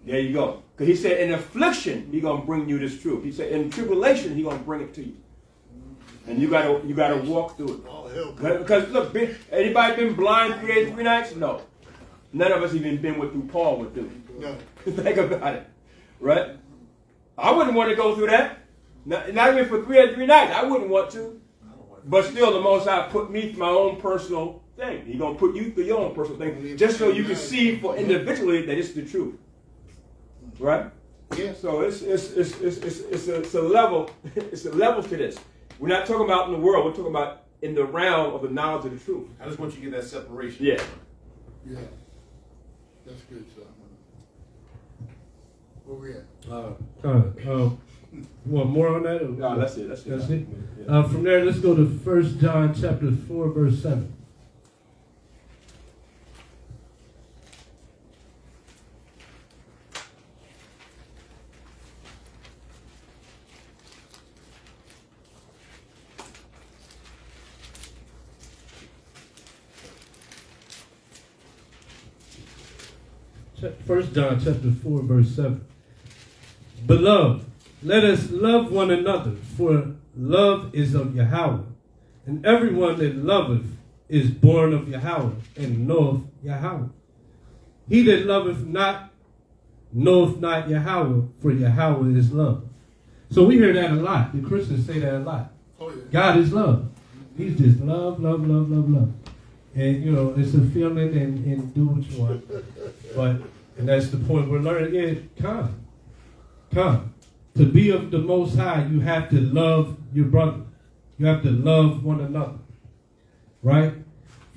There you go. Because he said in affliction, he's going to bring you this truth. He said in tribulation, he's going to bring it to you. And you gotta walk through it. Because look, anybody been blind 3 days, 3 nights? No. None of us even been what through Paul would do. No. Think about it. Right? I wouldn't want to go through that. Not even for 3 or 3 nights. I wouldn't want to. But still, the Most High put me through my own personal thing. He's going to put you through your own personal thing. Just so you can see for individually that it's the truth. Right? Yeah. So it's a level. It's a level to this. We're not talking about in the world. We're talking about in the realm of the knowledge of the truth. I just want you to get that separation. Yeah. Yeah. That's good stuff. Where we at? You want more on that? No, that's it. That's it. Yeah. From there, let's go to 1 John chapter 4, verse 7. First John chapter 4, verse 7. Beloved, let us love one another, for love is of Yahweh. And everyone that loveth is born of Yahweh, and knoweth Yahweh. He that loveth not, knoweth not Yahweh, for Yahweh is love. So we hear that a lot. The Christians say that a lot. Oh, yeah. God is love. He's just love, love, love, love, love. And, you know, it's a feeling and do what you want. And that's the point we're learning. Yeah, come. To be of the Most High, you have to love your brother. You have to love one another. Right?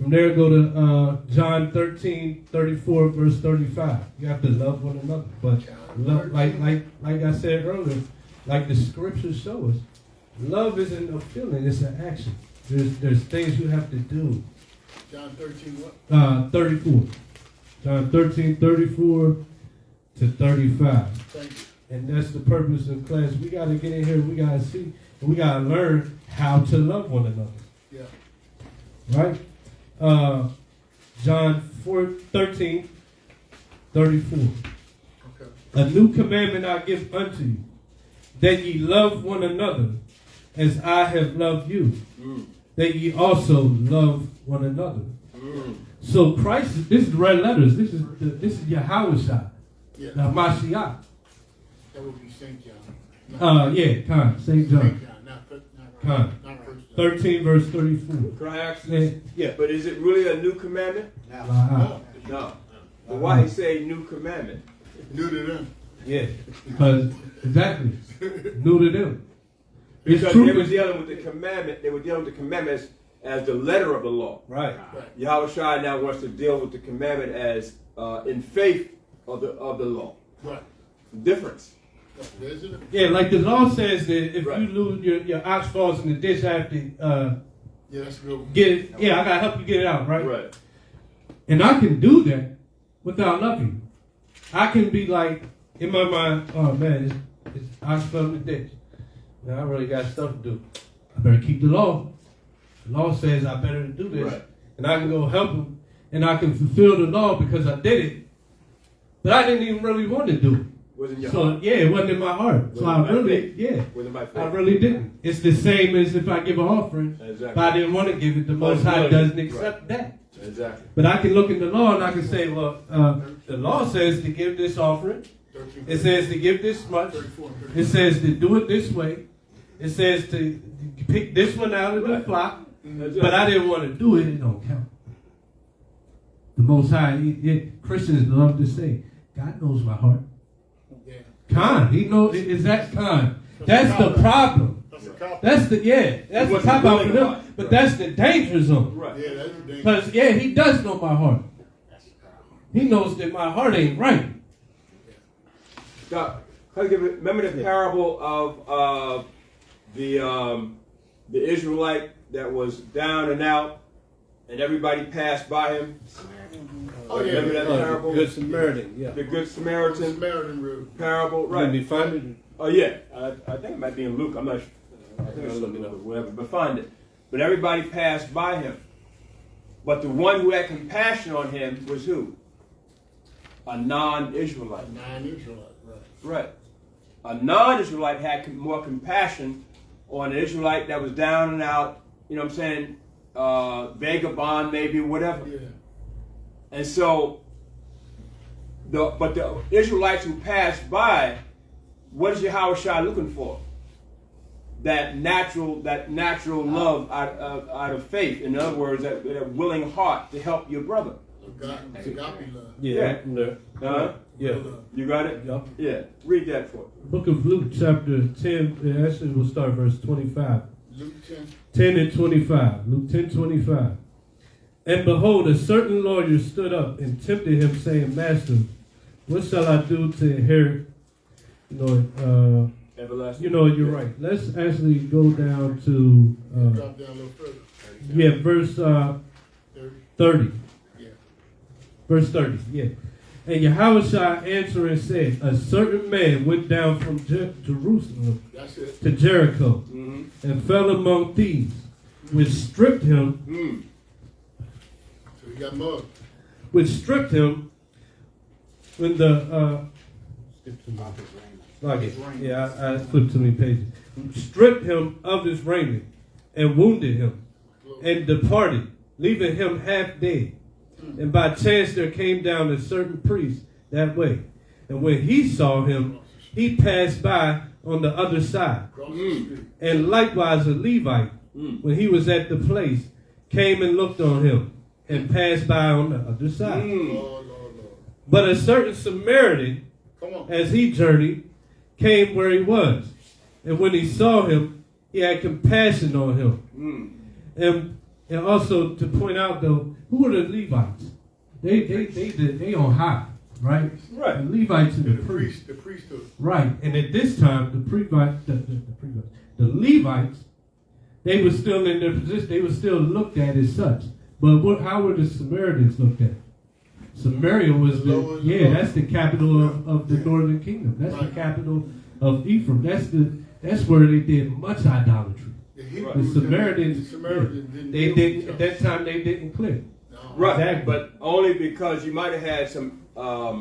From there, go to John 13:34, verse 35. You have to love one another. But love, like I said earlier, like the scriptures show us, love isn't a feeling, it's an action. There's things you have to do. John 13 what? 34. John 13:34 to 35. Thank you. And that's the purpose of class. We got to get in here, we got to see, and we got to learn how to love one another. Yeah. Right? John 13:34. Okay. A new commandment I give unto you, that ye love one another as I have loved you, that ye also love one another. So Christ, this is red letters. This is Yahweh, Yeah. Mashiach. That would be St. John. St. John. St. John, not Con. not First John. 13 verse 34. Can I ask this? Yeah. But is it really a new commandment? Uh-huh. No. But why he say new commandment? New to them. Yeah. Because exactly. New to them. It's Because true. they were dealing with the commandment. They were dealing with the commandments as the letter of the law. Right. Yahweh Shai now wants to deal with the commandment as in faith of the law. Right. Difference. Isn't it? Yeah, like the law says that if Right. you lose your ox falls in the ditch, I have to Yeah, that's a good one. get it. Yeah, I gotta help you get it out, right? Right. And I can do that without loving. I can be like in my mind, oh man, it's ox fell in the ditch. Now I really got stuff to do. I better keep the law. The law says I better do this, Right. and I can go help him, and I can fulfill the law because I did it. But I didn't even really want to do it. Wasn't your So heart? yeah, it wasn't in my heart. So Wasn't I by really, faith. yeah, Wasn't by faith. I really didn't. It's the same as if I give an offering. Exactly. But I didn't want to give it. The Most High doesn't accept that. Exactly. But I can look in the law and I can say, well, the law says to give this offering. 13, It says to give this much. 34, It says to do it this way. It says to pick this one out of the flock. But I didn't want to do it. It don't count. The Most High, Christians love to say, God knows my heart. Yeah. Con, he knows. Is that con? That's the problem. That's a cop. That's the top out for them. But that's the danger zone. Right. Yeah, that's a danger. Because he does know my heart. He knows that my heart ain't right. Now, remember the parable of the Israelite that was down and out, and everybody passed by him. Oh, yeah. Remember that parable? Good Samaritan, yeah. The Good Samaritan Samaritan road. parable, Right. right? You find it? Oh yeah, I think it might be in Luke. I'm not sure. I think it's in Luke, whatever. But find it. But everybody passed by him. But the one who had compassion on him was who? A non-Israelite. Non-Israelite, right. Right. A non-Israelite had more compassion on an Israelite that was down and out. You know what I'm saying? Vagabond, maybe, whatever. Yeah. And so, but the Israelites who passed by, what is Yahweh Shai looking for? That natural love out of faith. In other words, that willing heart to help your brother. Agape love. Yeah. Yeah. You got it? Yup. Yeah. Read that for me. Book of Luke, chapter 10. Actually, we'll start verse 25. Luke 10. 10 and 25. Luke 10:25. And behold, a certain lawyer stood up and tempted him, saying, Master, what shall I do to inherit? Everlasting. You're right. Let's actually go down to Drop down a little further. verse 30. 30. Yeah. Verse 30, yeah. And Yahushua answering said, a certain man went down from Jerusalem That's it. to Jericho Mm-hmm. and fell among thieves, which stripped him, So you got mugged. when the I flipped too many pages. Stripped him of his raiment and wounded him and departed, leaving him half dead. And by chance there came down a certain priest that way. And when he saw him, he passed by on the other side. Across the street. And likewise a Levite, when he was at the place, came and looked on him and passed by on the other side. Lord. But a certain Samaritan, Come on. as he journeyed, came where he was. And when he saw him, he had compassion on him. And also to point out though, who are the Levites? They on high, right? Right. The Levites and The the priests. priesthood. Right. And at this time, the Levites, they were still in their position. They were still looked at as such. But how were the Samaritans looked at? Samaria was that's the capital of the northern kingdom. That's the capital of Ephraim. That's where they did much idolatry. The Samaritans didn't at that time they didn't click. Right, Exactly. but only because you might have had some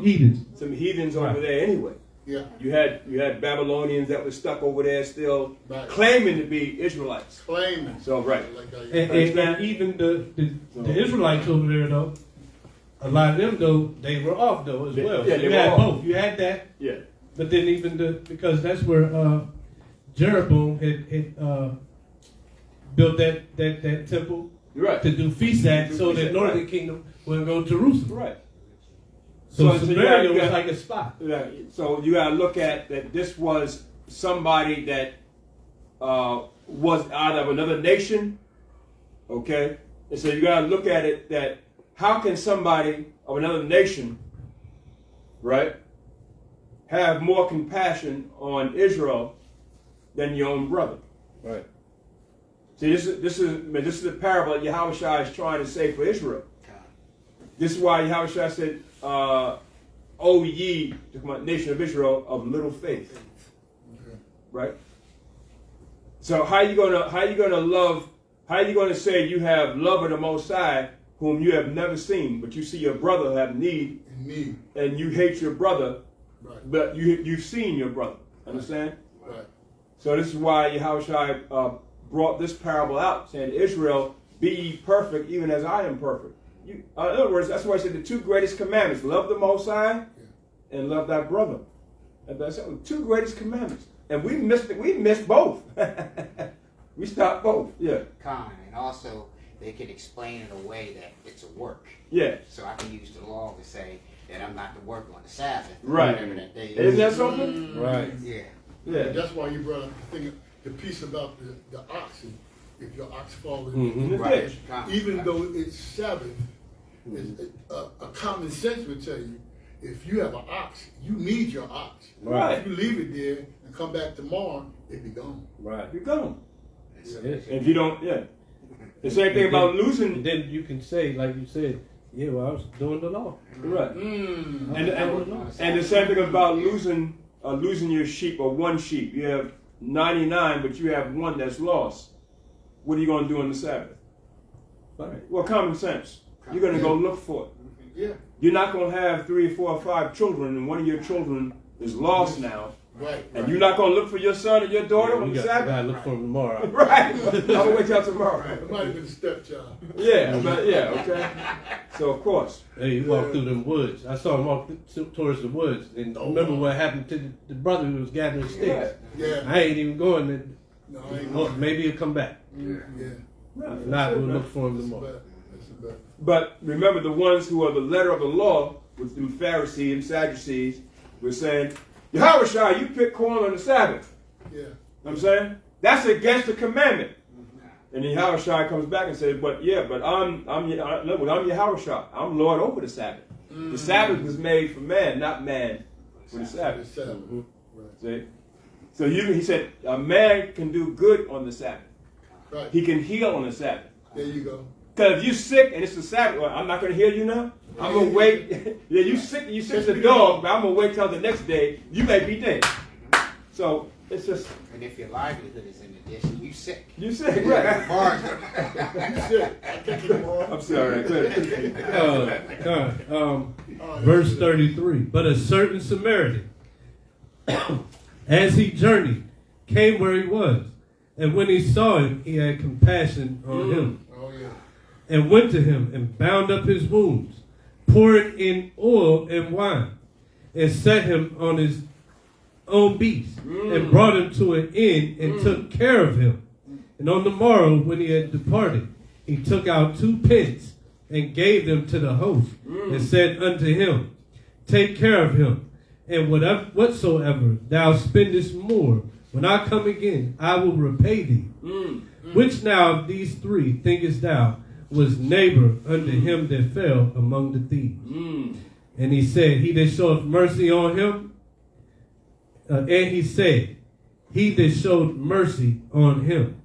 Heathens. over there anyway. Yeah. You had Babylonians that were stuck over there still Right. claiming to be Israelites. Claiming. So right. Like how you- And even the Israelites over there though, a lot of them though, they were off though as well. Yeah, So they you were had off. both. You had that, Yeah. but then even because that's where Jeroboam had built that temple You're right. to do feast at, so feast the at, northern right. kingdom wouldn't go to Jerusalem. Right. So So Samaria you was got- like a spot. Yeah, so you got to look at that. This was somebody that was out of another nation, okay? And so you got to look at it that how can somebody of another nation, right, have more compassion on Israel than your own brother? Right. See, this is the parable that Yahushua is trying to say for Israel. This is why Yahushua said, "O ye, the nation of Israel, of little faith." Right. So how you gonna say you have love of the Most High, whom you have never seen, but you see your brother have need, In me. and you hate your brother, Right. but you've seen your brother. Understand? Right. So this is why Yahushua brought this parable out, saying, "Israel, be ye perfect, even as I am perfect." In other words, that's why I said the two greatest commandments: love the Most High and love thy brother. And that's the two greatest commandments. And we missed it. We missed both. We stopped both. Yeah. And also they can explain in a way that it's a work. Yeah. So I can use the law to say that I'm not to work on the Sabbath. Right. Whatever that day Isn't that something? Right. Yeah. Yeah. That's why you brought up the piece about the oxen. If your ox falls In the Right. ditch. even though it's Sabbath, a common sense would tell you, if you have an ox, you need your ox. Right. If you leave it there and come back tomorrow, it be gone. Right. You go. Yes. If you don't, yeah. The same thing about And losing. then you can say, like you said, yeah, well, I was doing the law. Right. Mm. And the same thing about losing your sheep or one sheep. You have 99, but you have one that's lost. What are you going to do on the Sabbath? Right. Well, common sense. You're going to go look for it. Yeah. You're not going to have 3, 4, or 5 children, and one of your children is lost now, Right. and you're not going to look for your son or your daughter on You the gotta Sabbath. look for him tomorrow. Right. I'm gonna wait till tomorrow. It might have been a stepchild. Yeah, okay. So of course. Hey, he walked through them woods. I saw him walk towards the woods, and remember what happened to the brother who was gathering sticks. Yeah. I ain't even going. No, I ain't Well, maybe he'll come back. Yeah. If not, we'll look for him tomorrow. That's a bet. But remember, the ones who are the letter of the law, with the Pharisees and Sadducees, were saying, Yahushua, you pick corn on the Sabbath. Yeah. You know what I'm saying? That's against the commandment. And then Yahushua comes back and says, but I'm Yahushua. I'm Lord over the Sabbath. The Sabbath was made for man, not man for the Sabbath. The Sabbath. Right. See? So he said, a man can do good on the Sabbath. Right. He can heal on the Sabbath. There you go. Because if you're sick and it's the Sabbath, well, I'm not going to heal you now. I'm going to wait. Yeah, you sick as a dog, but I'm going to wait till the next day. You may be dead. So it's just, And if your livelihood is in addition, you sick. you sick, right? You said, I take it tomorrow. I'm sorry. Verse 33. But a certain Samaritan, as he journeyed, came where he was. And when he saw him, he had compassion on him. Oh, yeah. And went to him and bound up his wounds, poured in oil and wine, and set him on his own beast, and brought him to an inn, and took care of him. And on the morrow, when he had departed, he took out 2 pence, and gave them to the host, and said unto him, take care of him, and whatsoever thou spendest more, When I come again, I will repay thee. Which now of these three thinkest thou was neighbor unto him that fell among the thieves? And he said, he that showeth mercy on him. And he said, he that showed mercy on him.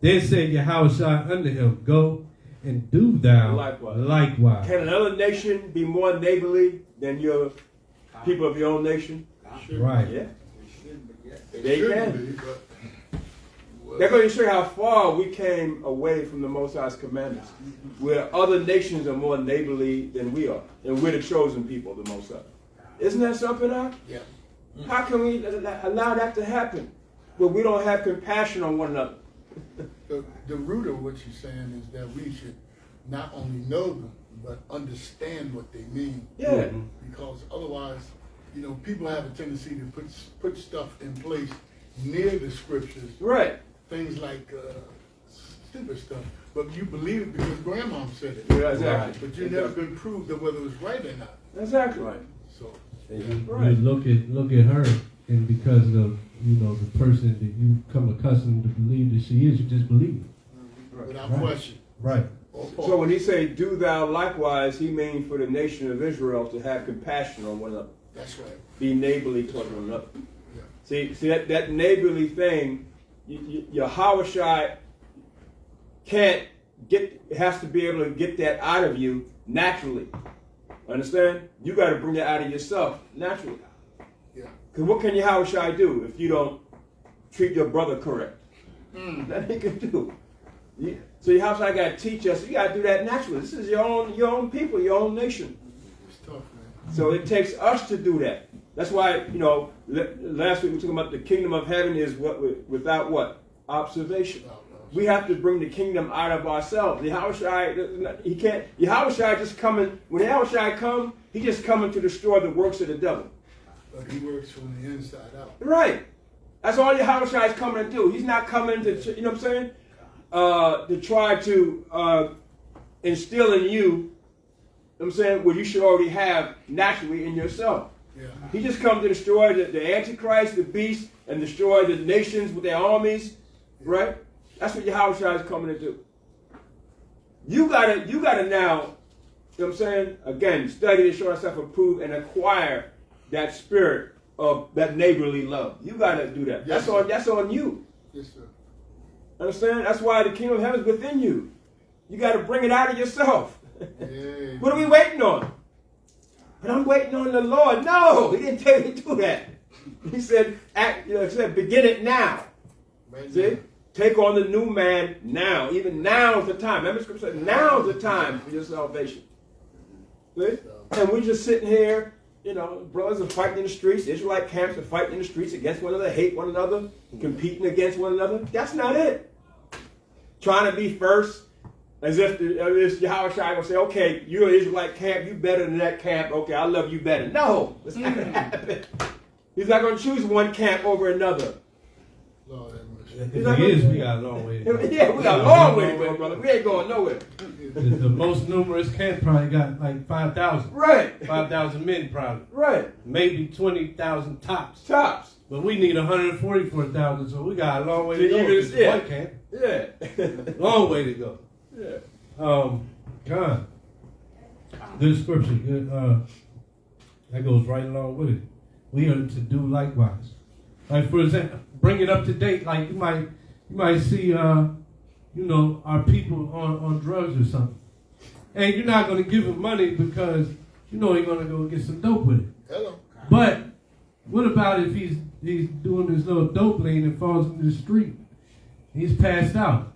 Then said Yahushua unto him, go and do thou likewise. Can another nation be more neighborly than your people of your own nation? Right. Yeah. It They should can. be, but They're going to show you how far we came away from the Most High's commandments, where other nations are more neighborly than we are, and we're the chosen people of the Most High. Isn't that something, Al? yeah. How can we allow that to happen, where we don't have compassion on one another? The root of what you're saying is that we should not only know them, but understand what they mean. Yeah. Because otherwise, you know, people have a tendency to put stuff in place near the scriptures. Right. Things like stupid stuff. But you believe it because grandma said it. Yeah, exactly. But you've never been proved of whether it was right or not. Exactly. Right. So You look at her, and because of the person that you come accustomed to believe that she is, you just believe it. without question. Right. So when he say, do thou likewise, he means for the nation of Israel to have compassion on one another. That's right. Be neighborly toward one another. Yeah. See that neighborly thing, your Hawashai has to be able to get that out of you naturally. Understand? You got to bring that out of yourself naturally. Yeah. Because what can your Hawashai do if you don't treat your brother correct? That he can do. So your Hawashai got to teach us. You got to do that naturally. This is your own people, your own nation. It's tough, man. So it takes us to do that. That's why, last week we were talking about the kingdom of heaven is without what? Observation. We have to bring the kingdom out of ourselves. Yahushua, he can't. Yahushua just coming. When Yahushua come, he just coming to destroy the works of the devil. But he works from the inside out. Right. That's all Yahushua is coming to do. He's not coming to, you know what I'm saying? To try to instill in you, you know what I'm saying, what you should already have naturally in yourself. Yeah. He just come to destroy the Antichrist, the beast, and destroy the nations with their armies, right? That's what Yahushua is coming to do. You gotta now, you know what I'm saying? Again, study to show yourself approved and acquire that spirit of that neighborly love. You gotta do that. Yes, That's on you. Yes, sir. Understand? That's why the kingdom of heaven is within you. You gotta bring it out of yourself. Yeah. What are we waiting on? But I'm waiting on the Lord. No, he didn't tell you to do that. He said, begin it now. Right. See? Take on the new man now. Even now is the time. Remember the scripture said, now is the time for your salvation. See? And we're just sitting here, brothers are fighting in the streets. Israelite camps are fighting in the streets against one another, hate one another, competing against one another. That's not it. Trying to be first, as if Yahushua going to say, okay, you're an Israelite camp, you better than that camp, okay, I love you better. No, that's not going to happen. He's not going to choose one camp over another. Lord have mercy. If it is, we got a long way to go. Yeah, we got a long way to go, brother. We ain't going nowhere. The most numerous camp probably got like 5,000. Right. 5,000 men probably. Right. Maybe 20,000 tops. Tops. But we need 144,000, so we got a long way to go. Even, yeah. One camp. Yeah. Long way to go. Yeah. God. Good scripture. Good. That goes right along with it. We are to do likewise. Like, for example, bring it up to date. Like you might see, our people on drugs or something, and you're not going to give him money because he's going to go get some dope with it. Hello. But what about if he's doing his little dope lane and falls into the street? He's passed out.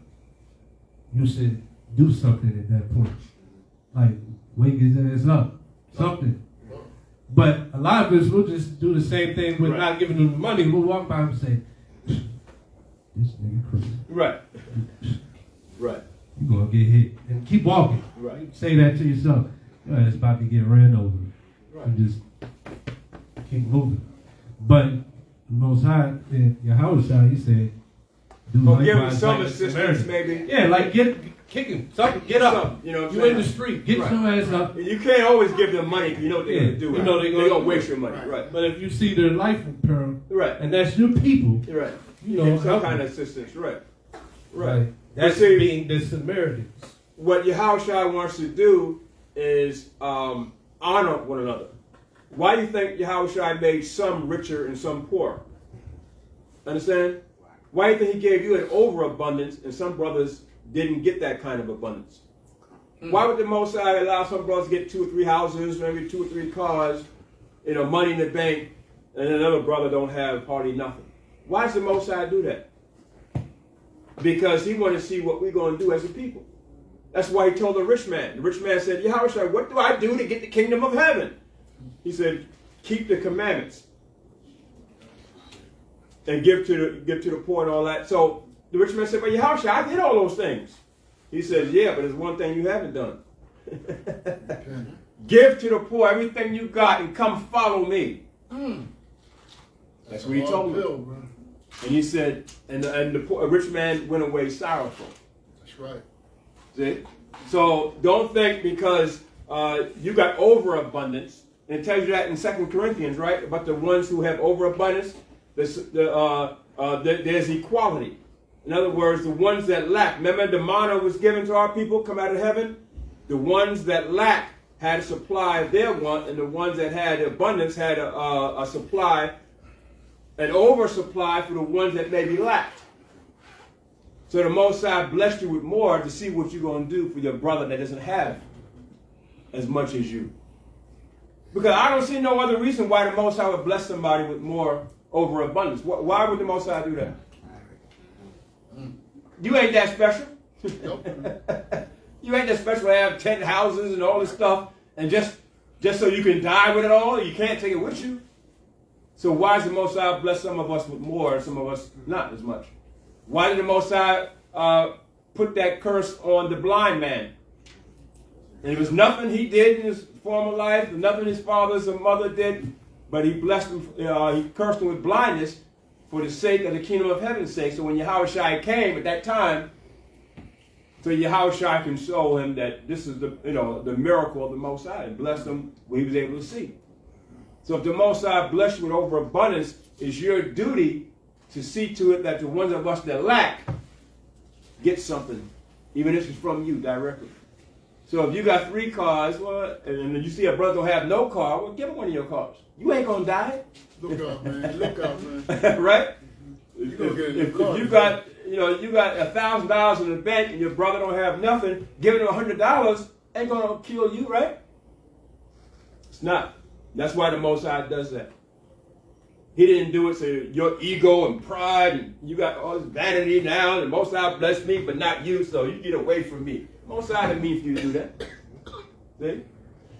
You should do something at that point, like wake his ass up, something. But a lot of us will just do the same thing with not giving them the money. We'll walk by and say, this nigga crazy. Right. Right. You're going to get hit. And keep walking. Right. Say that to yourself. It's about to get ran over. Right. And just keep moving. But the Most High, Yahushua, he said, do likewise. Give him some like assistance, maybe. Yeah, like kick him. Something. Get up. Something, you know what I'm You saying? in the street. Get your ass up. You can't always give them money if you know what they're going to do. You know they're gonna gonna waste your money. Right. But if you see their life in peril, Right. and that's your people. You're right. You know, Give some help kind them. of assistance. Right. Right. That's But see, being the Samaritans. what Yahushua wants to do is honor one another. Why do you think Yahushua made some richer and some poor? Understand? Why do you think he gave you an overabundance and some brothers didn't get that kind of abundance? Why would the Most High allow some brothers to get 2 or 3 houses, maybe 2 or 3 cars, money in the bank, and another brother don't have hardly nothing? Why does the Most High do that? Because he wanted to see what we're going to do as a people. That's why he told the rich man. The rich man said, Yahushua, what do I do to get the kingdom of heaven? He said, keep the commandments and give to the poor and all that. So the rich man said, but Yahushua, I did all those things. He says, yeah, but there's one thing you haven't done. Give to the poor everything you got and come follow me. That's what he told him. And he said, and the poor, a rich man went away sorrowful. That's right. See? So don't think because you got overabundance, and it tells you that in 2 Corinthians, right? About the ones who have overabundance, there's equality. In other words, the ones that lack. Remember the manna was given to our people, come out of heaven? The ones that lack had a supply of their want, and the ones that had abundance had a supply, an oversupply for the ones that maybe lacked. So the Most High blessed you with more to see what you're going to do for your brother that doesn't have as much as you. Because I don't see no other reason why the Most High would bless somebody with more overabundance. Why would the Most High do that? You ain't that special. Nope. You ain't that special to have 10 houses and all this stuff, and just so you can die with it all, you can't take it with you. So why does the Most High bless some of us with more and some of us not as much? Why did the Most High put that curse on the blind man? And it was nothing he did in his former life, nothing his father or mother did, but he blessed him, he cursed him with blindness for the sake of the kingdom of heaven's sake. So when Yahushua came at that time, so Yahushua can show him that this is the miracle of the Most High, and blessed him when he was able to see. So if the Most High bless you with overabundance, it's your duty to see to it that the ones of us that lack get something, even if it's from you directly. So if you got 3 cars, well, and you see a brother don't have no car, well, give him one of your cars. You ain't gonna die. Look out, man. Look out, man. Right? You gonna get a new If car, you got, you got $1,000 in the bank and your brother don't have nothing, giving him $100 ain't gonna kill you, right? It's not. That's why the Most High does that. He didn't do it so your ego and pride and you got all this vanity now, and the Most High blessed me, but not you, so you get away from me. Most High didn't mean for you to do that. See?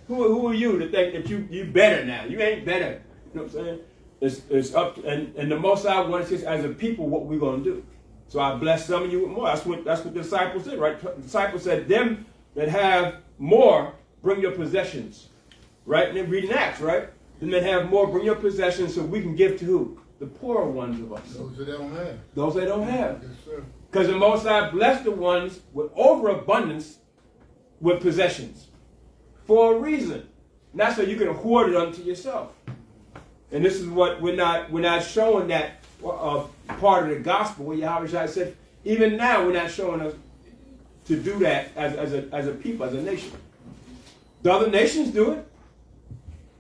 Who are you to think that you better now? You ain't better. You know what I'm saying? It's up to, and the Most High wants us as a people what we're going to do. So I bless some of you with more. That's what the disciples did, right? The disciples said, them that have more, bring your possessions. Right? And then reading Acts, right? Them that have more, bring your possessions so we can give to who? The poorer ones of us. Those that don't have. Those that don't have. Yes, sir. Because the Most High blessed the ones with overabundance with possessions. For a reason. Not so you can hoard it unto yourself. And this is what we're not showing that part of the gospel where Yahweh said, even now we're not showing us to do that as a people, as a nation. The other nations do it.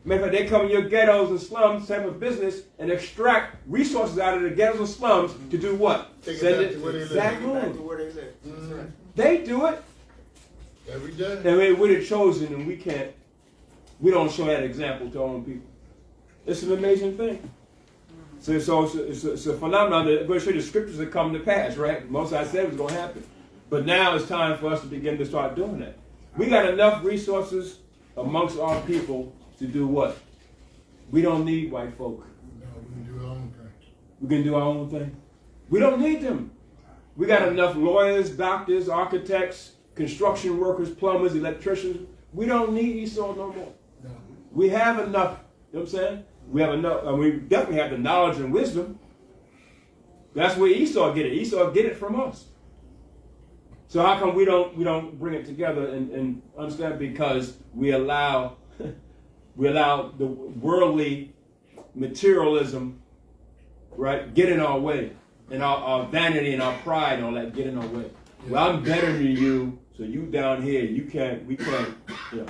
Matter of fact, they come in your ghettos and slums, have a business, and extract resources out of the ghettos and slums to do what? Take it Send back it to where they live. back Back to home. where they live. That's right. They do it. Every day. And we're the chosen, and we don't show that example to our own people. It's an amazing thing. So it's a phenomenon that going to show you the scriptures that come to pass, right? Most I said was going to happen. But now it's time for us to begin to start doing that. We got enough resources amongst our people to do what? We don't need white folk. No, we can do our own thing. We can do our own thing. We don't need them. We got enough lawyers, doctors, architects, construction workers, plumbers, electricians. We don't need Esau no more. No. We have enough. You know what I'm saying? We have enough, and we definitely have the knowledge and wisdom. That's where Esau get it. Esau get it from us. So how come we don't bring it together and understand? Because we allow the worldly materialism right, get in our way. And our vanity and our pride and all that get in our way. Well, I'm better than you, so you down here,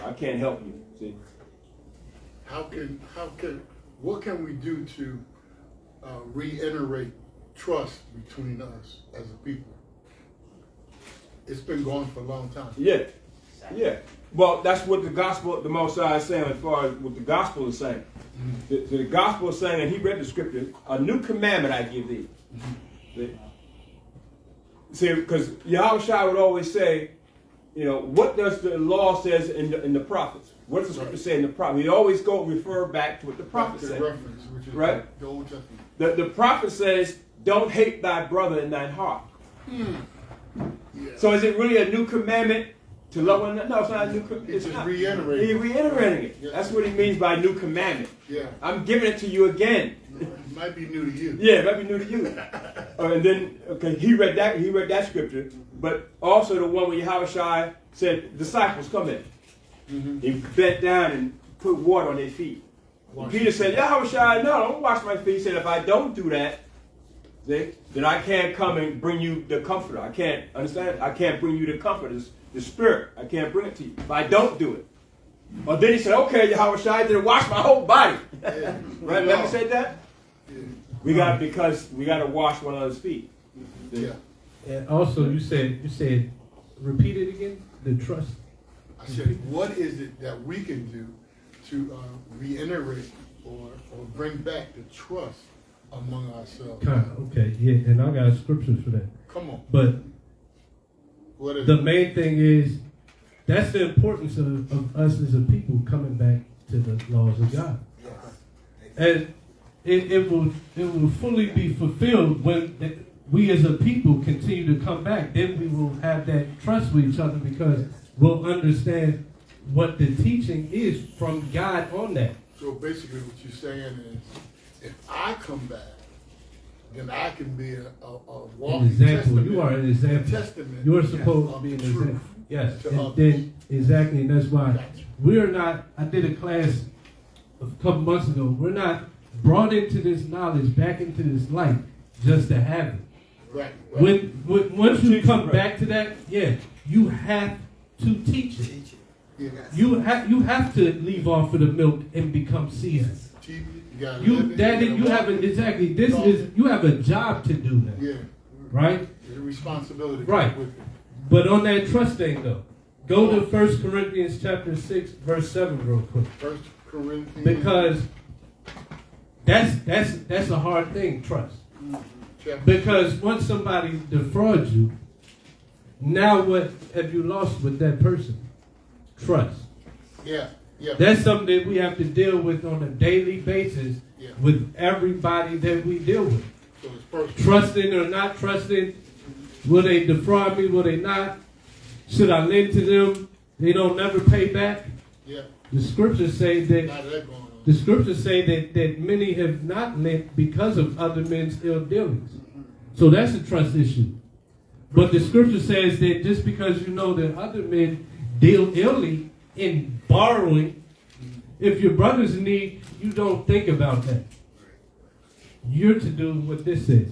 I can't help you. See? What can we do to reiterate trust between us as a people? It's been going for a long time. Yeah. Yeah. Well, that's what the gospel, the Messiah is saying as far as what the gospel is saying. Mm-hmm. The gospel is saying, and he read the scripture, a new commandment I give thee. Mm-hmm. See, because Yahushua would always say, what does the law says in the prophets? What does the scripture say in the prophets? We always refer back to what the prophet said. Reference, which is right? The Old Testament. The prophet says, don't hate thy brother in thine heart. Yeah. So is it really a new commandment to love one another? No, it's not a new commandment. It's just reiterating. He's reiterating it. Yeah. That's what he means by new commandment. Yeah. I'm giving it to you again. It might be new to you. Yeah, it might be new to you. And then, he read that scripture, but also the one where Yahushua said, disciples, come in. Mm-hmm. He bent down and put water on their feet. Peter said, Yahushua, no, don't wash my feet. He said, if I don't do that, then I can't come and bring you the comforter. I can't, understand? I can't bring you the comforter, the spirit. I can't bring it to you if I don't do it. Or then he said, okay, Yahushua, then wash my whole body. Yeah. Right? Let me say that? Yeah. Because we got to wash one another's feet. Yeah. And also, you said, repeat it again. The trust. I said, what is it that we can do to reiterate or bring back the trust among ourselves? Okay, yeah, and I got scriptures for that. Come on. But what is the main thing is that's the importance of us as a people coming back to the laws of God. And it will fully be fulfilled when we as a people continue to come back. Then we will have that trust with each other because we'll understand what the teaching is from God on that. So basically what you're saying is, if I come back, then I can be a walking example. testament. You are an example. Testament. You're supposed to be an truth example. Yes. to And others. then exactly, and that's why Gotcha. we're not. I did a class a couple months ago. We're not brought into this knowledge, back into this light, just to have it. Right. Once you come back to that, you have to teach it. Yeah. You have to leave off of the milk and become seasoned. TV, you gotta You live it, that you you gotta have walk it. exactly. This is you have a job to do that. Yeah. Right. There's a responsibility. Right. With it. But on that trust thing though, go to 1 Corinthians chapter 6, verse 7 real quick. 1 Corinthians. Because that's a hard thing, trust. Chapter Because once somebody defrauds you, now what have you lost with that person? Trust. Yeah. That's something that we have to deal with on a daily basis with everybody that we deal with. So it's first. Trusting or not trusting. Will they defraud me? Will they not? Should I lend to them? They don't never pay back. Yeah. The scriptures say Not that that going on. the scriptures say that many have not lent because of other men's ill dealings. So that's a trust issue. But the scripture says that just because you know that other men deal illy in borrowing, if your brother's in need, you don't think about that. You're to do what this says.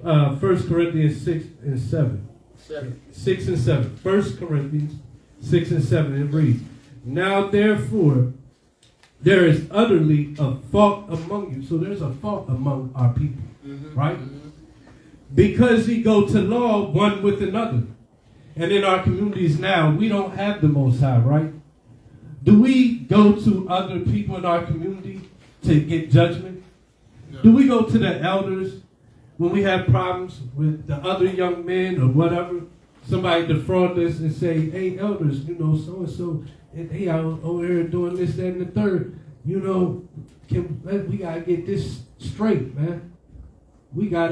1 Corinthians 6 and 7. 6 and 7. 1 Corinthians 6 and 7. It reads, now therefore, there is utterly a fault among you. So there's a fault among our people. Right? Because ye go to law one with another. And in our communities now, we don't have the Most High, right? Do we go to other people in our community to get judgment? No. Do we go to the elders when we have problems with the other young men or whatever? Somebody defraud us and say, hey, elders, so-and-so, hey, I'm over here doing this, that, and the third. We got to get this straight, man. We got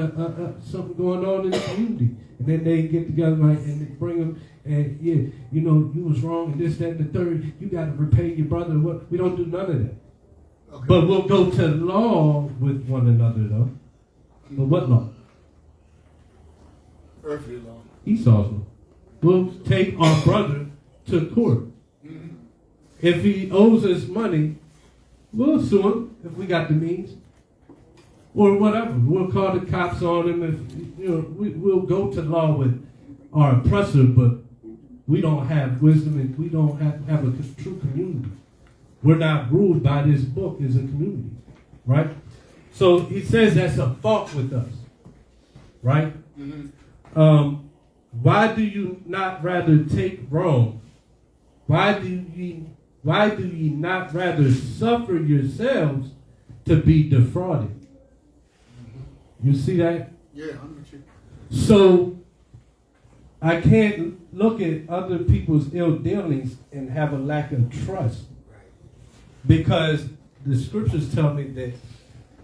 something going on in the community. And then they get together and they bring them, and you was wrong, and this, that, and the third. You got to repay your brother. What? We don't do none of that. Okay. But we'll go to law with one another, though. But what law? Earthly law. Esau's law. We'll take our brother to court. Mm-hmm. If he owes us money, we'll sue him if we got the means. or whatever. We'll call the cops on them. If we'll go to law with our oppressor, but we don't have wisdom and we don't have a true community. We're not ruled by this book as a community, right? So he says that's a fault with us, right? Why do you not rather take wrong? Why do ye not rather suffer yourselves to be defrauded? You see that? Yeah, I'm with you. So I can't look at other people's ill dealings and have a lack of trust, because the scriptures tell me that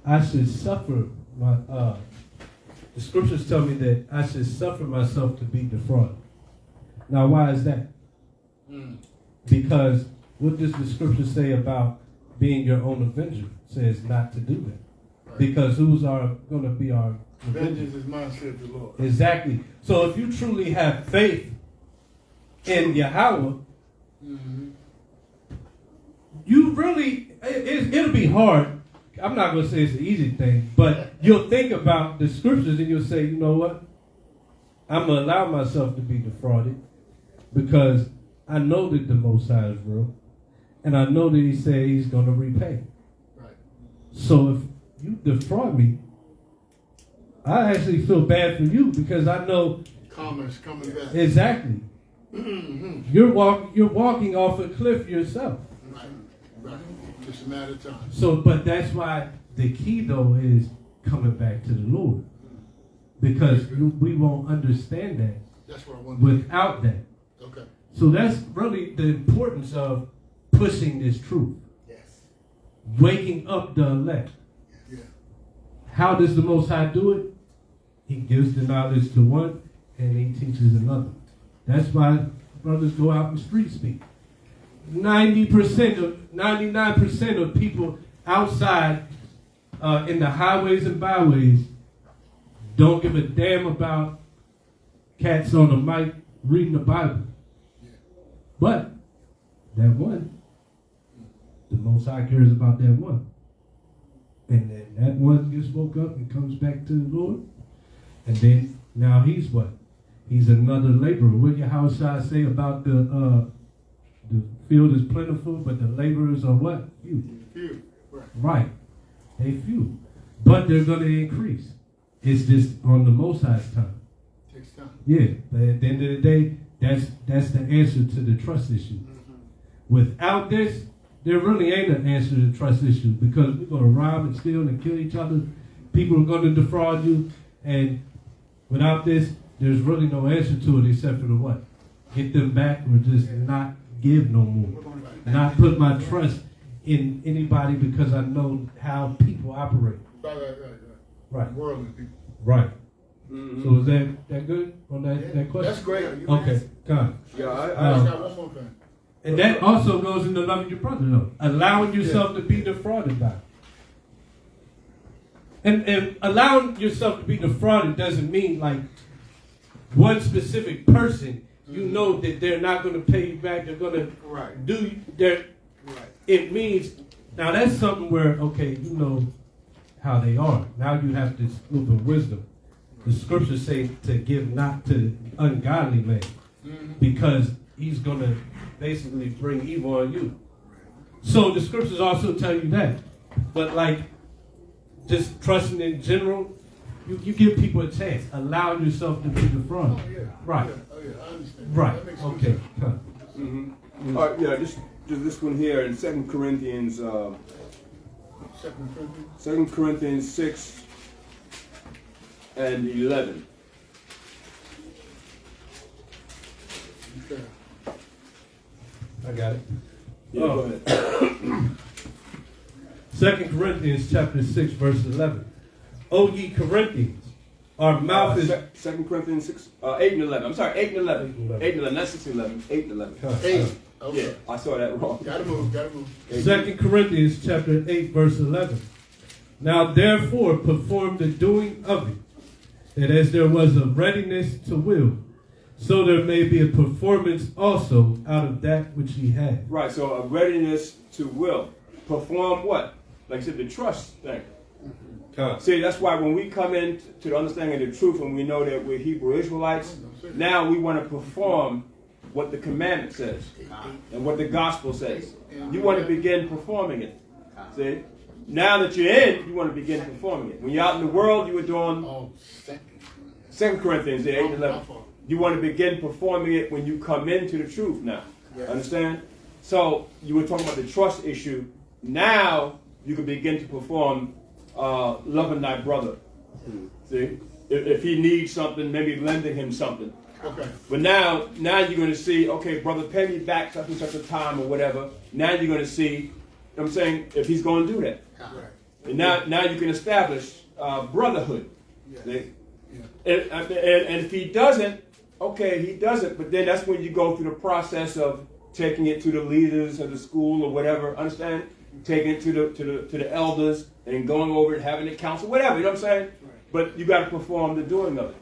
I should suffer the scriptures tell me that I should suffer myself to be defrauded. Now, why is that? Because what does the scripture say about being your own avenger? It says not to do that. Right. Because who's going to be our vengeance is mine, said the Lord. Exactly. So if you truly have faith in Yahweh, you really, it'll be hard. I'm not going to say it's an easy thing, but you'll think about the scriptures and you'll say, you know what? I'm going to allow myself to be defrauded because I know that the Most High is real, and I know that he said he's going to repay. Right. So if you defraud me, I actually feel bad for you because I know karma's coming back. Exactly. You're walking off a cliff yourself. Right. Just a matter of time. So, but that's why the key though is coming back to the Lord, because we won't understand that. That's what I want. Without that. Okay. So that's really the importance of pushing this truth. Yes. Waking up the elect. Yeah. How does the Most High do it? He gives the knowledge to one and he teaches another. That's why brothers go out and street speak. 99% of people outside in the highways and byways don't give a damn about cats on the mic reading the Bible. Yeah. But that one, the Most High cares about that one. And then that one gets woke up and comes back to the Lord. And then now he's what? He's another laborer. What did Yahushua say about the field is plentiful, but the laborers are what? Few. Few. Right. They few. But they're going to increase. It's just on the Most High's time. Takes time. Yeah. But at the end of the day, that's the answer to the trust issue. Without this, there really ain't an answer to the trust issue, because we're going to rob and steal and kill each other. People are going to defraud you. And without this, there's really no answer to it except for the what? Get them back or just not give no more. Not put my trust in anybody because I know how people operate. Right. Worldly people. Right. So is that good on that question? That's great. Okay, come. Yeah, I got one more thing. And that also goes into loving your brother, though. Allowing yourself to be defrauded by. And allowing yourself to be defrauded doesn't mean like one specific person, you know that they're not going to pay you back. They're going to do their. Right. It means, now that's something where, okay, you know how they are. Now you have this group of wisdom. The scriptures say to give not to ungodly man, because he's going to basically bring evil on you. So the scriptures also tell you that. But like, just trusting in general, you give people a chance. Allow yourself to be defrauded. Oh, yeah. Right. Yeah. Oh, yeah. I understand. Right. Okay. All right, yeah, just this one here in 2 Corinthians, 2 Corinthians 6 and 11. Okay. I got it. Yeah, go ahead. 2 Corinthians chapter 6, verse 11. O ye Corinthians, our mouth is... 2 Corinthians 6, 8 and 11. I'm sorry, 8 and 11. 8 and 11, not 6 and 11. 8 and 11. 8. Okay. Yeah, I saw that wrong. Gotta move. 2 Corinthians chapter 8, verse 11. Now therefore perform the doing of it, that as there was a readiness to will, so there may be a performance also out of that which ye had. Right, so a readiness to will. Perform what? Like I said, the trust thing. See, that's why when we come in to the understanding of the truth and we know that we're Hebrew Israelites, now we want to perform what the commandment says and what the gospel says. You want to begin performing it. See? Now that you're in, you want to begin performing it. When you're out in the world, you were doing 2 Corinthians 8 and 11. You want to begin performing it when you come into the truth now. Understand? So you were talking about the trust issue. Now you can begin to perform loving thy brother. See? If he needs something, maybe lending him something. Okay. But now you're going to see, okay, brother, pay me back such and such a time or whatever. Now you're going to see, you know what I'm saying, if he's going to do that. Right. And now you can establish brotherhood. See? And if he doesn't, okay, he doesn't. But then that's when you go through the process of taking it to the leaders of the school or whatever. Understand? Taking it to the elders and going over it, having a council, whatever. You know what I'm saying? Right. But you got to perform the doing of it.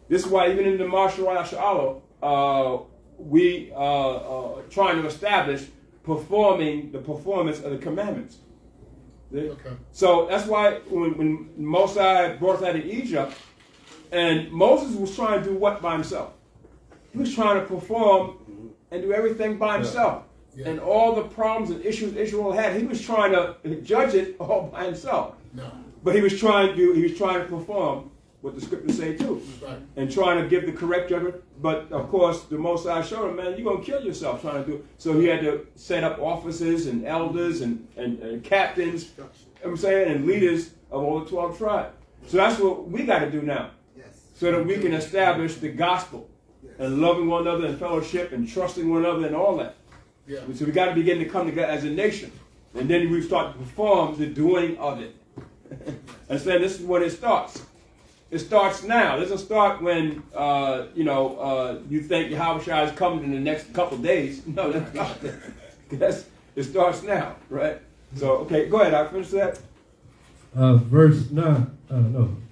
This is why even in the martial arts, we trying to establish performing the performance of the commandments. Okay. So that's why when Moses brought us out of Egypt, and Moses was trying to do what by himself? He was trying to perform and do everything by himself. Yeah. And all the problems and issues Israel had, he was trying to judge it all by himself. No. But he was trying to perform what the scriptures say too. Right. And trying to give the correct judgment. But of course, the Most High showed him, man, you're going to kill yourself trying to do it. So he had to set up officers and elders and captains, you know what I'm saying, and leaders of all the 12 tribes. So that's what we got to do now. Yes. So that we can establish the gospel and loving one another and fellowship and trusting one another and all that. Yeah. So we got to begin to come together as a nation. And then we start to perform the doing of it. Understand? This is when it starts. It starts now. It doesn't start when, you think Yahushua is coming in the next couple of days. No, that's not that. It starts now, right? So, okay, go ahead. I'll finish that. Verse 9.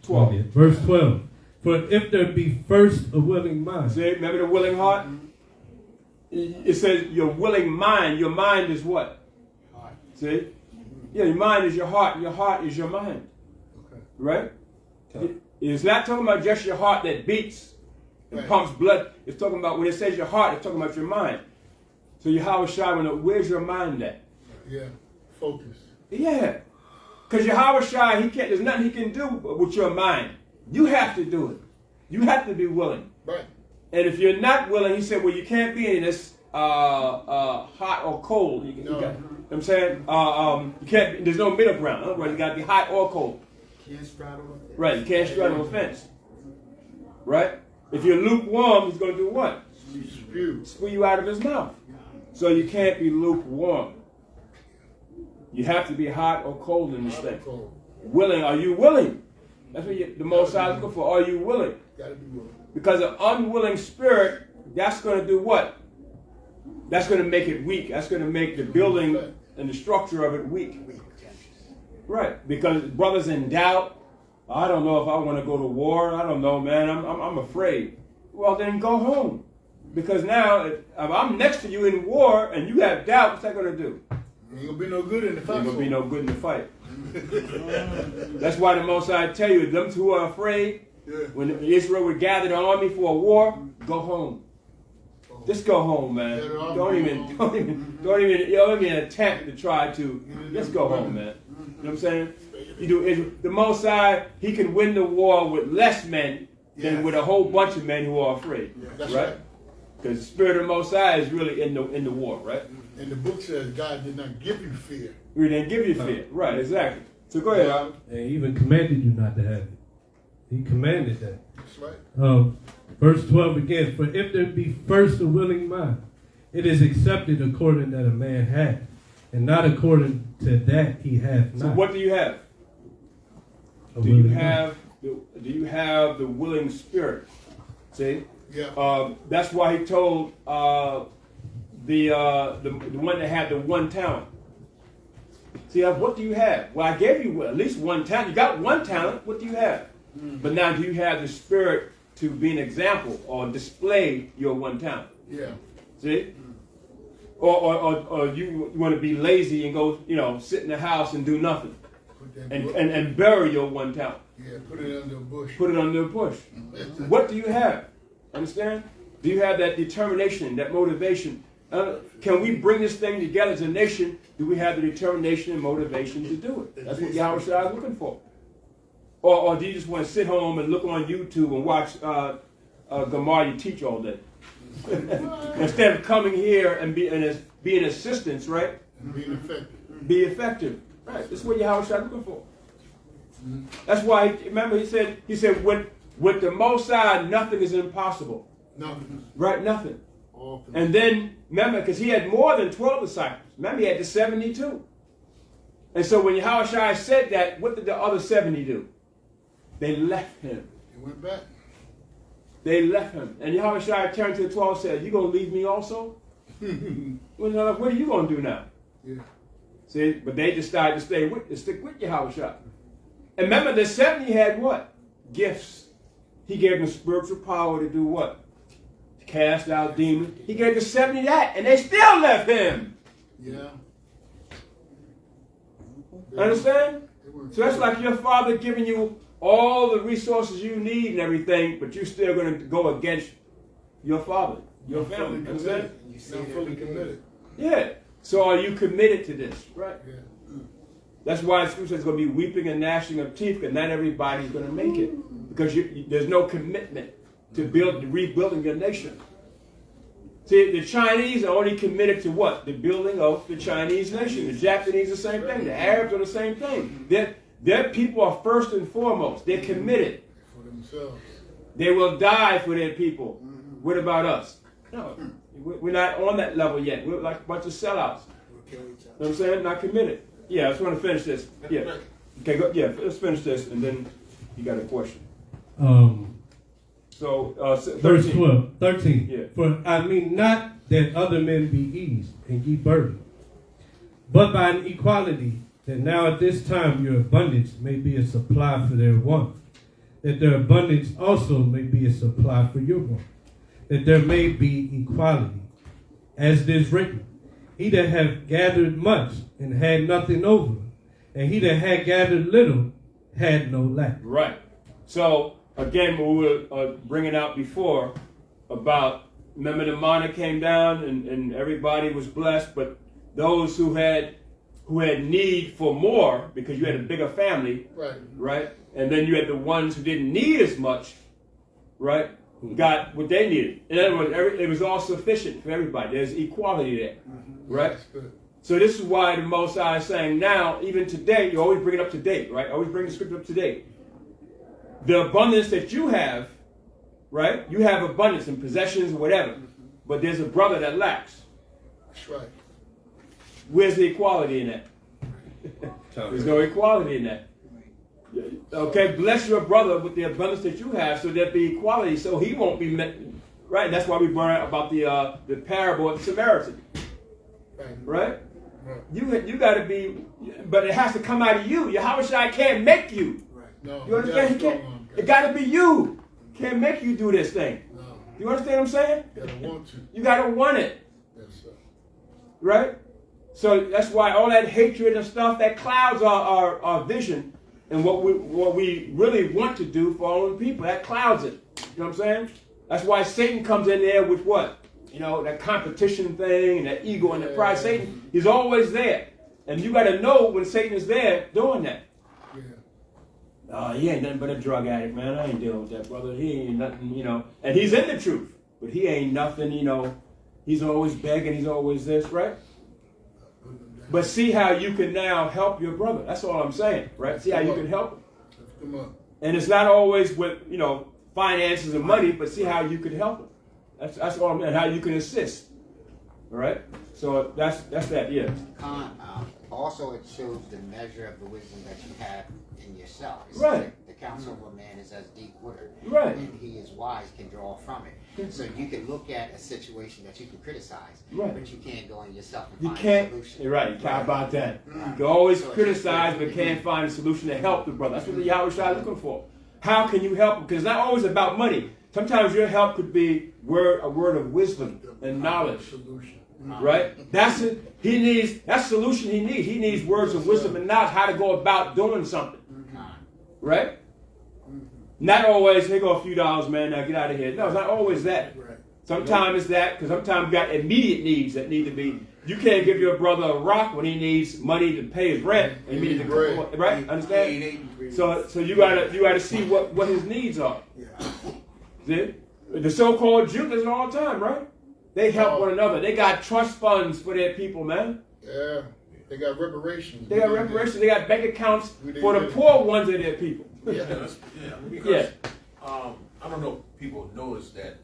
12. Verse 12. For if there be first a willing mind. See, remember the willing heart? It says your willing mind. Your mind is what? Heart. See? Yeah, your mind is your heart, and your heart is your mind. Okay. Right? It's not talking about just your heart that beats and pumps blood. It's talking about, when it says your heart, it's talking about your mind. So Yahushua, where's your mind at? Yeah, focus. Yeah. Because Yahushua, there's nothing he can do with your mind. You have to do it. You have to be willing. Right. And if you're not willing, he said, well, you can't be in this hot or cold. You know what I'm saying? You can't. There's no middle ground. Otherwise, you got to be hot or cold. Can't straddle a fence. Right, you can't straddle a fence. Right? If you're lukewarm, he's going to do what? Spew you out of his mouth. So you can't be lukewarm. You have to be hot or cold in this thing. Willing, are you willing? That's what the Most High is looking for. Are you willing? Gotta be willing. Because an unwilling spirit, that's going to do what? That's going to make it weak. That's going to make the building and the structure of it weak. Right. Because brothers in doubt, I don't know if I want to go to war. I don't know, man. I'm afraid. Well, then go home. Because now, if I'm next to you in war and you have doubt, what's that going to do? Ain't going to be no good in the fight. Ain't going to be no good in the fight. That's why the Most High tell you, them who are afraid, when Israel would gather the army for a war, go home. Just go home, man. Don't even attempt to try to. Just go home, man. You know what I'm saying? You do Israel. The Most High, he can win the war with less men than with a whole bunch of men who are afraid. Right? Because the spirit of the Most High is really in the war, right? And the book says God did not give you fear. He didn't give you fear. Right, exactly. So go ahead, Al. And he even commanded you not to have it. He commanded that. That's right. Verse 12 again. For if there be first a willing mind, it is accepted according that a man hath, and not according to that he hath not. So what do you have? Do you have the willing spirit? See? Yeah. That's why he told the one that had the one talent. See, what do you have? Well, I gave you at least one talent. You got one talent. What do you have? But now, do you have the spirit to be an example or display your one talent? Yeah. See? Or you want to be lazy and go, sit in the house and do nothing. and bury your 1 talent. Yeah, put it under a bush. Put it under a bush. What do you have? Understand? Do you have that determination, that motivation? Can we bring this thing together as a nation? Do we have the determination and motivation to do it? That's what Yahweh Shai is looking for. Or do you just want to sit home and look on YouTube and watch Gamaliel teach all day? Instead of coming here and being assistants, right? And being effective. Be effective. Right. This is what Yahweh Shai is looking for. That's why, remember, he said, with the Most High, nothing is impossible. Nothing. Right, nothing. And then, remember, because he had more than 12 disciples. Remember, he had the 72. And so when Yahweh Shai said that, what did the other 70 do? They left him. He went back. They left him. And Yahweh Shai turned to the 12 and said, you going to leave me also? Well, what are you going to do now? Yeah. See, but they decided to stick with Yahweh Shai. And remember, the 70 had what? Gifts. He gave them spiritual power to do what? To cast out demons. He gave the 70 that, and they still left him. Yeah. Understand? So that's like your father giving you all the resources you need and everything, but you're still going to go against your father, your family. Understand? You're fully committed. Yeah. So are you committed to this? Right. Yeah. That's why the scripture says it's going to be weeping and gnashing of teeth, because not everybody's going to make it. Because there's no commitment to rebuilding your nation. See, the Chinese are only committed to what? The building of the Chinese nation. The Japanese the same thing. The Arabs are the same thing. Their people are first and foremost. They're committed. For themselves. They will die for their people. What about us? No, we're not on that level yet. We're like a bunch of sellouts. You know what I'm saying? Not committed. Yeah, I just want to finish this. Yeah. Okay, go. Yeah, let's finish this, and then you got a question. So, verse 13. Yeah. For I mean not that other men be eased and ye burdened, but by an equality, that now at this time your abundance may be a supply for their want, that their abundance also may be a supply for your want, that there may be equality. As it is written, he that hath gathered much and had nothing over, and he that had gathered little had no lack. Right. So, again, what we were bringing out before about, remember the manna came down and everybody was blessed, but those who had need for more, because you had a bigger family, right? And then you had the ones who didn't need as much, right? Got what they needed. In other words, it was all sufficient for everybody. There's equality there, right? So this is why the Most High is saying now, even today, you always bring it up to date, right? Always bring the scripture up to date. The abundance that you have, right? You have abundance in possessions or whatever, but there's a brother that lacks. That's right. Where's the equality in that? There's no equality in that. Okay, bless your brother with the abundance that you have, so there be equality, so he won't be met. Right, that's why we brought out about the parable of the Samaritan. Right? You got to be, but it has to come out of you. Yahweh Shai can't make you. No, You understand? He can't. It got to be you. Can't make you do this thing. No. You understand what I'm saying? You gotta want to. You got to want it. Yes, sir. Right? So that's why all that hatred and stuff, that clouds our vision and what we really want to do for our own people. That clouds it. You know what I'm saying? That's why Satan comes in there with what? You know, that competition thing and that ego and that pride. Satan, he's always there. And you got to know when Satan is there doing that. Yeah. He ain't nothing but a drug addict, man. I ain't dealing with that, brother. He ain't nothing, you know. And he's in the truth. But he ain't nothing, you know. He's always begging. He's always this, right? But see how you can now help your brother. That's all I'm saying, right? See how you can help him. Come on. And it's not always with, you know, finances and money, but see how you can help him. That's all I'm saying. How you can assist. All right? So that's that, yeah. Also, it shows the measure of the wisdom that you have in yourself. It's Right. like the counsel of a man is as deep water. Right. And he is wise, can draw from it. So you can look at a situation that you can criticize, Right. but you can't go in yourself and You find a can't. solution. You're right. You can't about that. You can always So it's criticize, just- but can't find a solution to help the brother. That's what the Yahweh Shai is looking for. How can you help him? Because it's not always about money. Sometimes your help could be a word of wisdom and knowledge. Solution. right? That's it. He needs, that's the solution he needs. He needs words of wisdom and knowledge how to go about doing something, right? Not always, here go a few dollars, man, now get out of here. No, it's not always that. Sometimes it's that, because sometimes you got immediate needs that need to be. You can't give your brother a rock when he needs money to pay his rent. And he needs to, right? Understand? So you gotta see what his needs are. See? The so-called Jews does it all the time, right? They help one another. They got trust funds for their people, man. Yeah, they got reparations. They got reparations. They got bank accounts for the poor ones of their people. Because I don't know if people notice that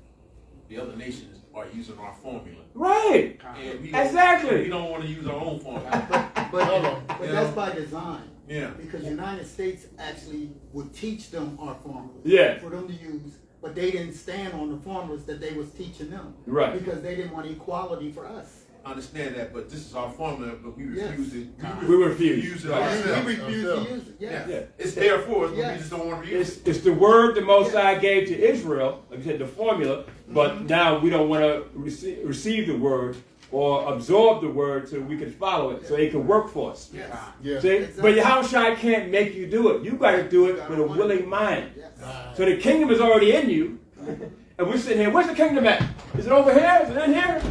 the other nations are using our formula. Right. And Exactly. we don't want to use our own formula. But that's by design. Yeah. Because the United States actually would teach them our formulas Yeah. for them to use, but they didn't stand on the formulas that they was teaching them. Right. Because they didn't want equality for us. I understand that, but this is our formula, but we refuse it. We refuse. Use it Right. ourselves. We refuse to use it. Yeah. Yeah. It's there for us, but Yes. we just don't want to use it. It's the word the Most High gave to Israel, like I said, the formula, but now we don't want to receive the word or absorb the word so we can follow it, so it can work for us. Yes. Yeah. See? Exactly. But Yahushua can't make you do it. You got to do it with a willing mind. Yes. So the kingdom is already in you, and we're sitting here, where's the kingdom at? Is it over here? Is it in here?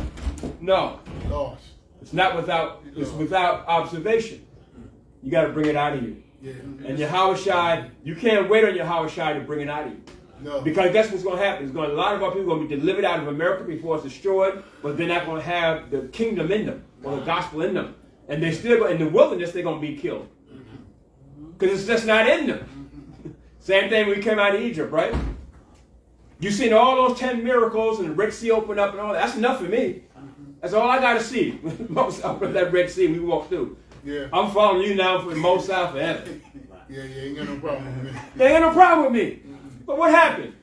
No. Lost. It's not without, it's without observation. You got to bring it out of you. Yeah. And Yahushua, you can't wait on Yahushua to bring it out of you. No. Because guess what's going to happen? A lot of our people are going to be delivered out of America before it's destroyed, but they're not going to have the kingdom in them or the gospel in them. And they still, in the wilderness, they're going to be killed. Because it's just not in them. Same thing when we came out of Egypt, right? You seen all those 10 miracles and the Red Sea open up and all that. That's enough for me. That's all I got to see. Most of that Red Sea we walked through. Yeah. I'm following you now for the Most High forever. Yeah, ain't got no problem with me. They ain't no problem with me. But what happened?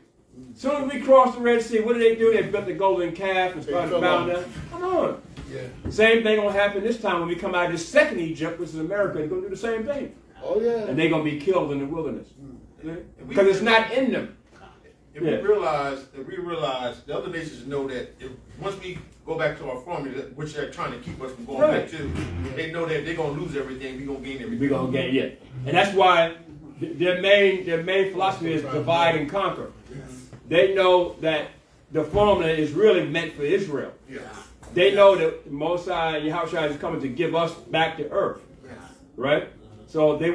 As soon as we crossed the Red Sea, what did they do? They built the golden calf and started bowing down. Come on. Yeah. Same thing gonna happen this time when we come out of this second Egypt, which is America. They're gonna do the same thing. Oh yeah. And they're gonna be killed in the wilderness. Because it's not in them. If we realize, the other nations know that once we go back to our formula, which they're trying to keep us from going back to, they know that they're gonna lose everything. We're gonna gain everything. We're gonna gain, yeah. And that's why their main philosophy is divide and conquer. They know that the formula is really meant for Israel. Yes. They know that Mosai and Yahushua is coming to give us back to earth, right? So they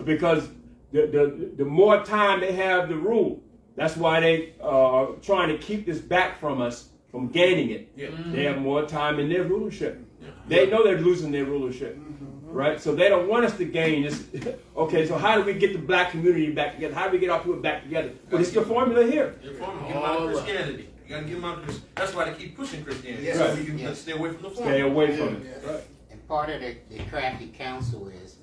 because the more time they have to rule, that's why they are trying to keep this back from us from gaining it. Yeah. They have more time in their rulership. They know they're losing their rulership, right? So they don't want us to gain this. Okay, so how do we get the black community back together? How do we get our people back together? Well, it's the formula here. Get them out of Christianity. You gotta get them out of this. That's why they keep pushing Christianity. Yes. So we can stay away from the formula. Stay away from it. Yeah. And part of the crafty counsel is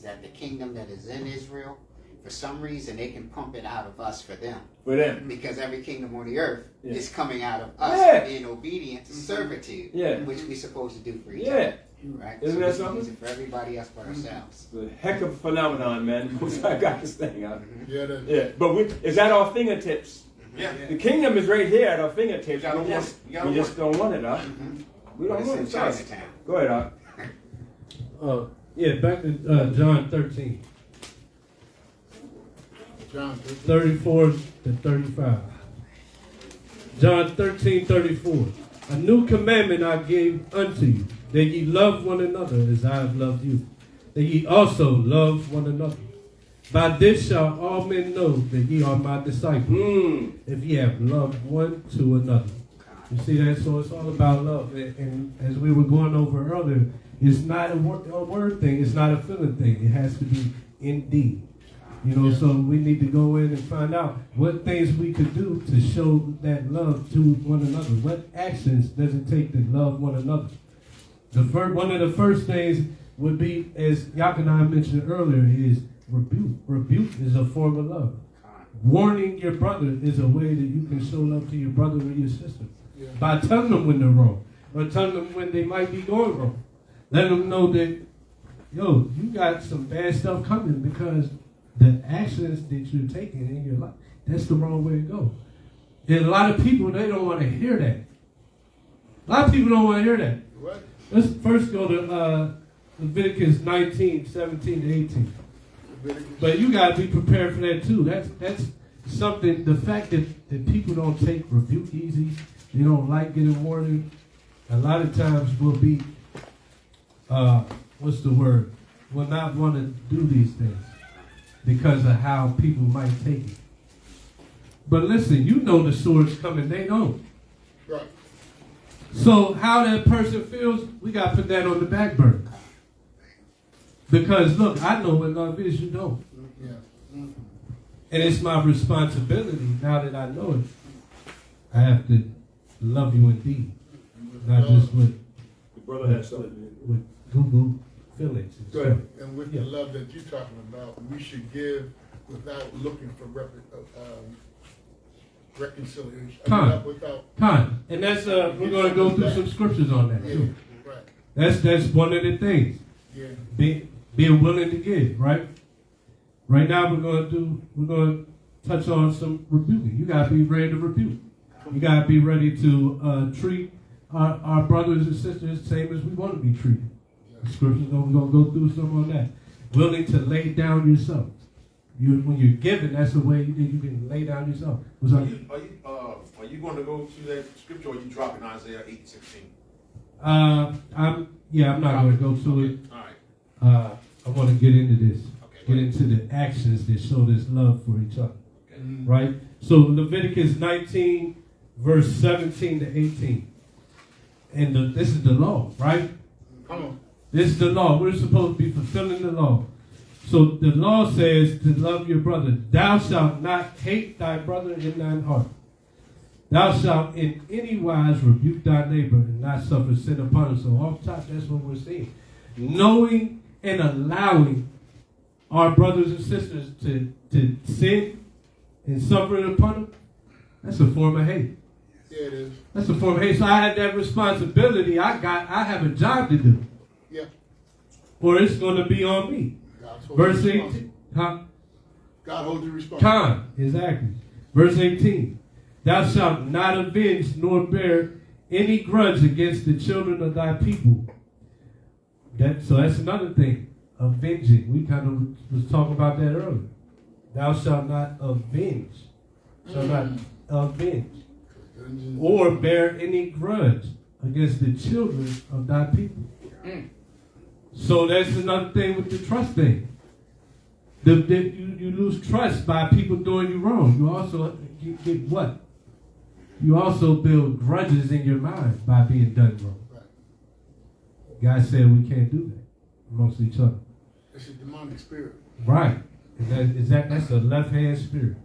that the kingdom that is in Israel, for some reason, they can pump it out of us for them. For them. Because every kingdom on the earth Yeah. is coming out of us Yeah. being obedient to servitude, Yeah. which we're supposed to do for each Yeah. other. Right? Isn't so that we can something? use it for everybody else but ourselves. It's a heck of a phenomenon, man. I got this thing out. Yeah. That, Yeah, but it's at our fingertips. Yeah. The kingdom is right here at our fingertips. gotta We want just, it. You gotta we just don't want it, huh? We But don't it's want in it. Sorry. Chinatown. Go ahead, Doc. Yeah, back to John 13, John. 34 to 35. John 13, 34. A new commandment I gave unto you, that ye love one another as I have loved you, that ye also love one another. By this shall all men know that ye are my disciples, if ye have loved one to another. You see that? So it's all about love. And as we were going over earlier, it's not a word thing. It's not a feeling thing. It has to be in deed. You know, so we need to go in and find out what things we could do to show that love to one another. What actions does it take to love one another? One of the first things would be, as Yak and I mentioned earlier, is rebuke. Rebuke is a form of love. Warning your brother is a way that you can show love to your brother or your sister. By telling them when they're wrong, or telling them when they might be going wrong. Let them know that, yo, you got some bad stuff coming because the actions that you're taking in your life, that's the wrong way to go. And a lot of people, they don't want to hear that. A lot of people don't want to hear that. What? Let's first go to Leviticus 19, 17 to 18. Leviticus. But you got to be prepared for that too. That's something, the fact that people don't take rebuke easy, they don't like getting warning, a lot of times will be, what's the word? Will not want to do these things because of how people might take it. But listen, you know the sword's coming, they don't. Right. So how that person feels, we got to put that on the back burner. Because look, I know what love is, you don't. Yeah. Mm-hmm. And it's my responsibility, now that I know it, I have to love you indeed. Not just with The brother has something. with Google feelings. And Go ahead. stuff. And with Yeah. the love that you're talking about, we should give without looking for reconciliation. Time. Without, Time. And that's we're gonna go through some scriptures on that yeah, too. right, That's one of the things. yeah. Being willing to give, right? Right now we're gonna touch on some rebuking. You gotta be ready to rebuke. You gotta be ready to treat our brothers and sisters the same as we want to be treated. The scriptures we're gonna go through some on that. Willing to lay down yourself. When you're giving, that's the way you can lay down yourself. What's up? Are you going to go to that scripture, or are you dropping Isaiah 8:16? I'm not gonna go to it. All right. I want to get into this. Okay. Get into the actions that show this love for each other. Okay. Right? So Leviticus 19, verse 17 to 18. And this is the law, right? Come on. This is the law. We're supposed to be fulfilling the law. So the law says to love your brother. Thou shalt not hate thy brother in thine heart. Thou shalt in any wise rebuke thy neighbor and not suffer sin upon him. So off top, that's what we're seeing. Knowing and allowing our brothers and sisters to sin and suffer it upon them, that's a form of hate. Yeah, it is. That's a form of hate. So I had that responsibility. I have a job to do. Yeah. Or it's going to be on me. God's Verse holding you 18. Huh? God holds you responsible. Time. Exactly. Verse 18. Thou shalt not avenge nor bear any grudge against the children of thy people. So that's another thing. Avenging. We kind of was talking about that earlier. Thou shalt not avenge. Shall not avenge. Or bear any grudge against the children of thy people. So that's another thing with the trust thing. You lose trust by people doing you wrong. You also get what? You also build grudges in your mind by being done wrong. God said we can't do that amongst each other. It's a demonic spirit. Right. And that's a left-hand spirit.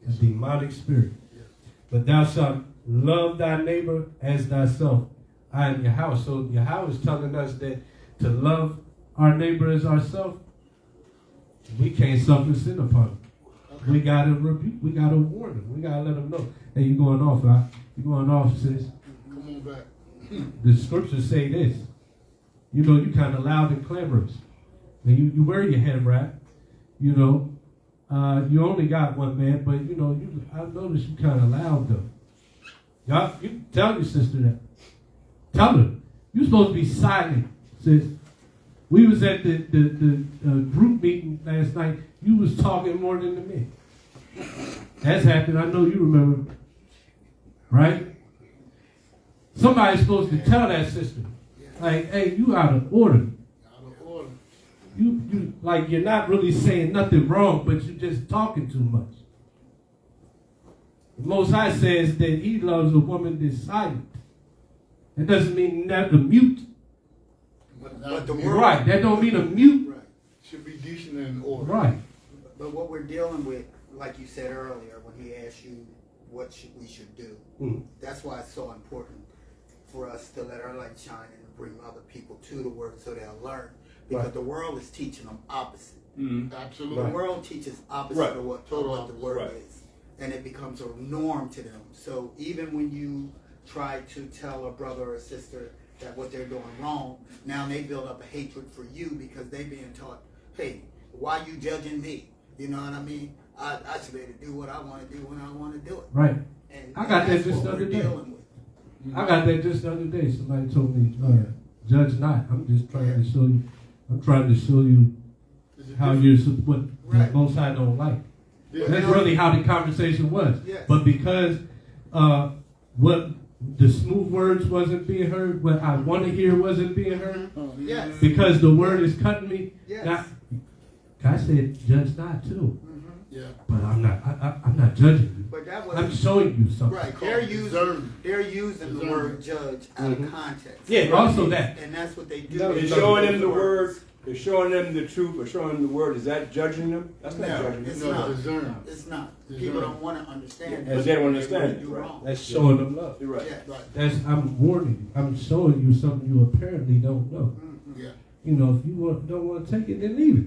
A demonic spirit. But thou shalt love thy neighbor as thyself. I am Yahweh. So Yahweh is telling us that to love our neighbor as ourselves, we can't suffer sin upon them. Okay. We gotta rebuke. We gotta warn them. We gotta let them know. Hey, you going off, right? You going off, sis? Come on back. The scriptures say this. You know, you kind of loud and clamorous. And you wear your head wrap. You know, you only got one man, but you know, I noticed you kind of loud though. Y'all, you tell your sister that. Tell her. You're supposed to be silent, sis. We was at the group meeting last night. You was talking more than the men. That's happened. I know you remember. Right? Somebody's supposed to tell that sister. Like, hey, you out of order. Out of order. You like you're not really saying nothing wrong, but you're just talking too much. The Most High says that he loves a woman that's silent. That doesn't mean not to mute. But the world- Right. That don't mean a mute. Right. should be decent and in order. Right. But what we're dealing with, like you said earlier, when he asked you what we should do, that's why it's so important for us to let our light shine and bring other people to the word so they'll learn. Because the world is teaching them opposite. Absolutely. The world teaches opposite Right. of what Total the word Right. is. And it becomes a norm to them. So even when you try to tell a brother or sister that what they're doing wrong, now they build up a hatred for you because they being taught, hey, why you judging me? You know what I mean? I should be able to do what I want to do when I want to do it. Right. And I got that that's just what the other we're day. dealing with. I got that just the other day. Somebody told me, judge not. I'm just trying to show you. I'm trying to show you how you're what the Most High don't like. Yeah. That's really how the conversation was. Yes. But because what the smooth words wasn't being heard, what I want to hear wasn't being heard, Yes. because the word is cutting me. Yes. Now, God said, judge not too. Yeah. But I'm not. I'm not judging you. But that was I'm showing you something. right. Discern. They're using the word judge out of context. Yeah. Also that. And that's what they do. No, It's showing them the word. It's showing them the truth, or showing them the word. Is that judging them? That's not No, judging them. it's No, not. discern. It's not. Discern. People don't want to understand. But they don't understand it, do right. wrong. That's showing them love. You're right. Yes. Right. I'm warning you. I'm showing you something you apparently don't know. Yeah. You know, if you don't want to take it, then leave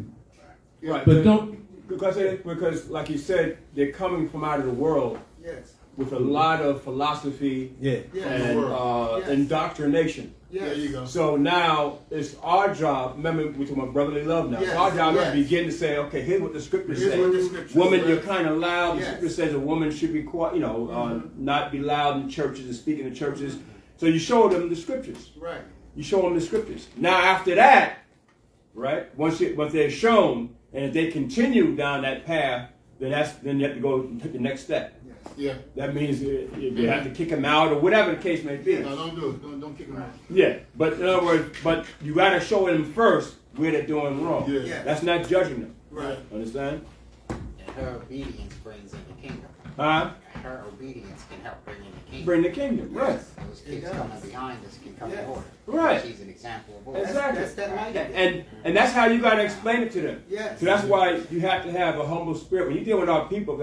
it. Right. But don't. Because like you said, they're coming from out of the world Yes. with a lot of philosophy Yes. and Yes. indoctrination. Yes. There you go. So now it's our job. Remember, we're talking about brotherly love now. It's Yes, our job yes. to begin to say, okay, here's what the scriptures Here's say. what the scriptures Woman, say. you're kind of loud. The Yes. scripture says a woman should be quiet. Not be loud in churches and speak in the churches. So you show them the scriptures. Right. You show them the scriptures. Now after that, right? Once they're shown, and if they continue down that path, then you have to go and take the next step. Yeah. That means you have to kick them out or whatever the case may be. No, don't do it. Don't kick them out. Yeah, but in other words, but you got to show them first where they're doing wrong. Yeah. Yeah. That's not judging them. Right. Understand? And her obedience brings in the kingdom. Huh? Her obedience can help bring in the kingdom. Bring the kingdom. Right. Those It kids does. coming behind us can come Yes. in order. Right. She's an example of order. Exactly. That's that light. And that's how you got to explain it to them. Yes. So that's why you have to have a humble spirit. When you deal with our people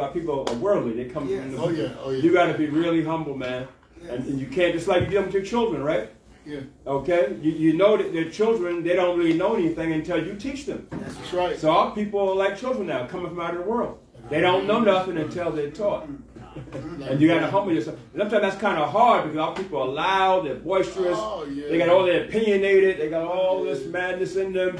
are worldly. They come Yes. from the Oh yeah. Oh yeah. You got to be really humble, man. Yes. And you can't, just like you deal with your children, right? Yeah. Okay? You know that their children, they don't really know anything until you teach them. That's right. So our people are like children now, coming from out of the world. They don't know nothing until they're taught. And you got to humble yourself. Sometimes that's kind of hard because our people are loud, they're boisterous, Oh, yeah. they got all their opinionated, they got all this madness in them,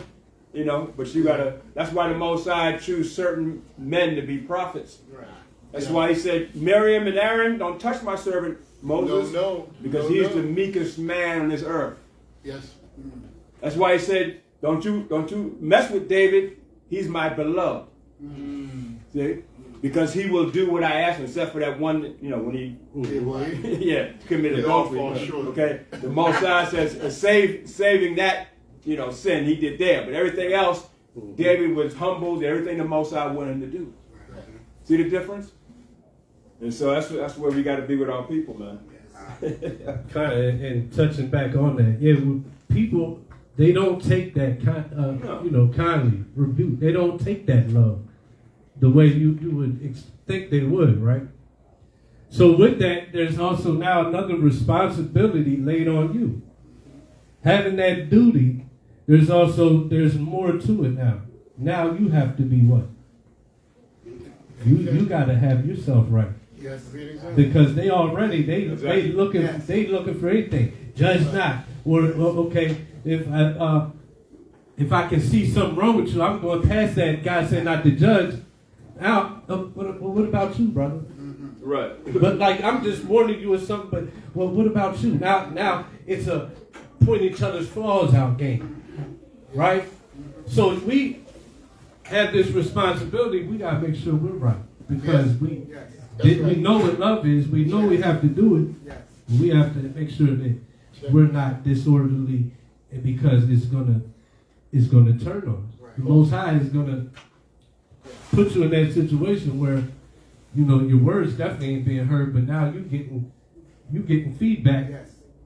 but you got to, that's why the Most High choose certain men to be prophets. Right. That's Yeah. why he said, Miriam and Aaron, don't touch my servant Moses, No. because No, he's no. the meekest man on this earth. Yes. That's why he said, don't you mess with David, he's my beloved. See? Because he will do what I ask him, except for that one, when he Yeah, well, committed We all adultery. fall short. Okay, the Most High says saving that sin he did there, but everything else, David was humbled. Everything the Most High wanted him to do. See the difference? And so that's where we got to be with our people, man. Kind of, and touching back on that, people, they don't take that kindly rebuke. They don't take that love the way you would think they would, right? So with that, there's also now another responsibility laid on you. Having that duty, there's more to it now. Now you have to be what? You got to have yourself right. Yes. Because they looking Yes. they looking for anything. Judge not. Or okay, if I can see something wrong with you, I'm going past that. God said not to judge. Now, what about you, brother? Right. But like I'm just warning you or something. But what about you? Now it's a point each other's flaws out game, right? So if we have this responsibility, we gotta make sure we're right because we know what love is. We know we have to do it. Yes. We have to make sure that we're not disorderly, and because it's gonna turn on us. Right. The Most High is gonna put you in that situation where your words definitely ain't being heard, but now you getting feedback.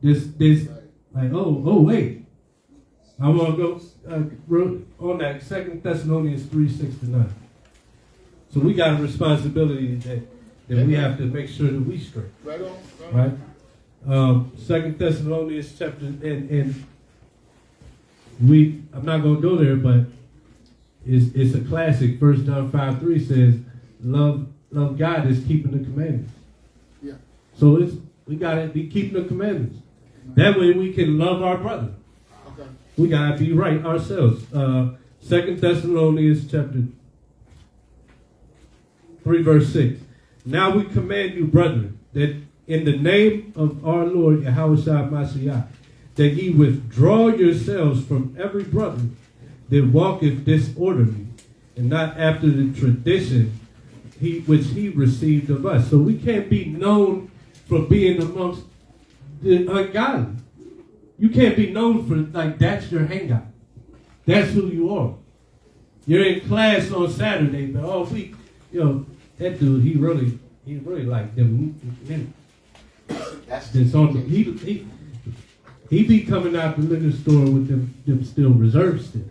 Yes. This like oh wait, I want to go on that 2 Thessalonians 3:6-9. So we got a responsibility that we have to make sure that we straight. Right on. Right? 2 Thessalonians chapter, and I'm not going to go there, but it's a classic. 1 John 5:3 says, love God is keeping the commandments. Yeah. So we got to be keeping the commandments. That way we can love our brother. Okay. We got to be right ourselves. 2 Thessalonians chapter 3 verse 6. Now we command you, brethren, that in the name of our Lord Yahushua Mashiach, that ye withdraw yourselves from every brother that walketh disorderly, and not after the tradition which he received of us. So we can't be known for being amongst the ungodly. You can't be known for, like, that's your hangout. That's who you are. You're in class on Saturday, but all week, that dude, he really like them. That's on the, he be coming out the liquor store with them still reserves still.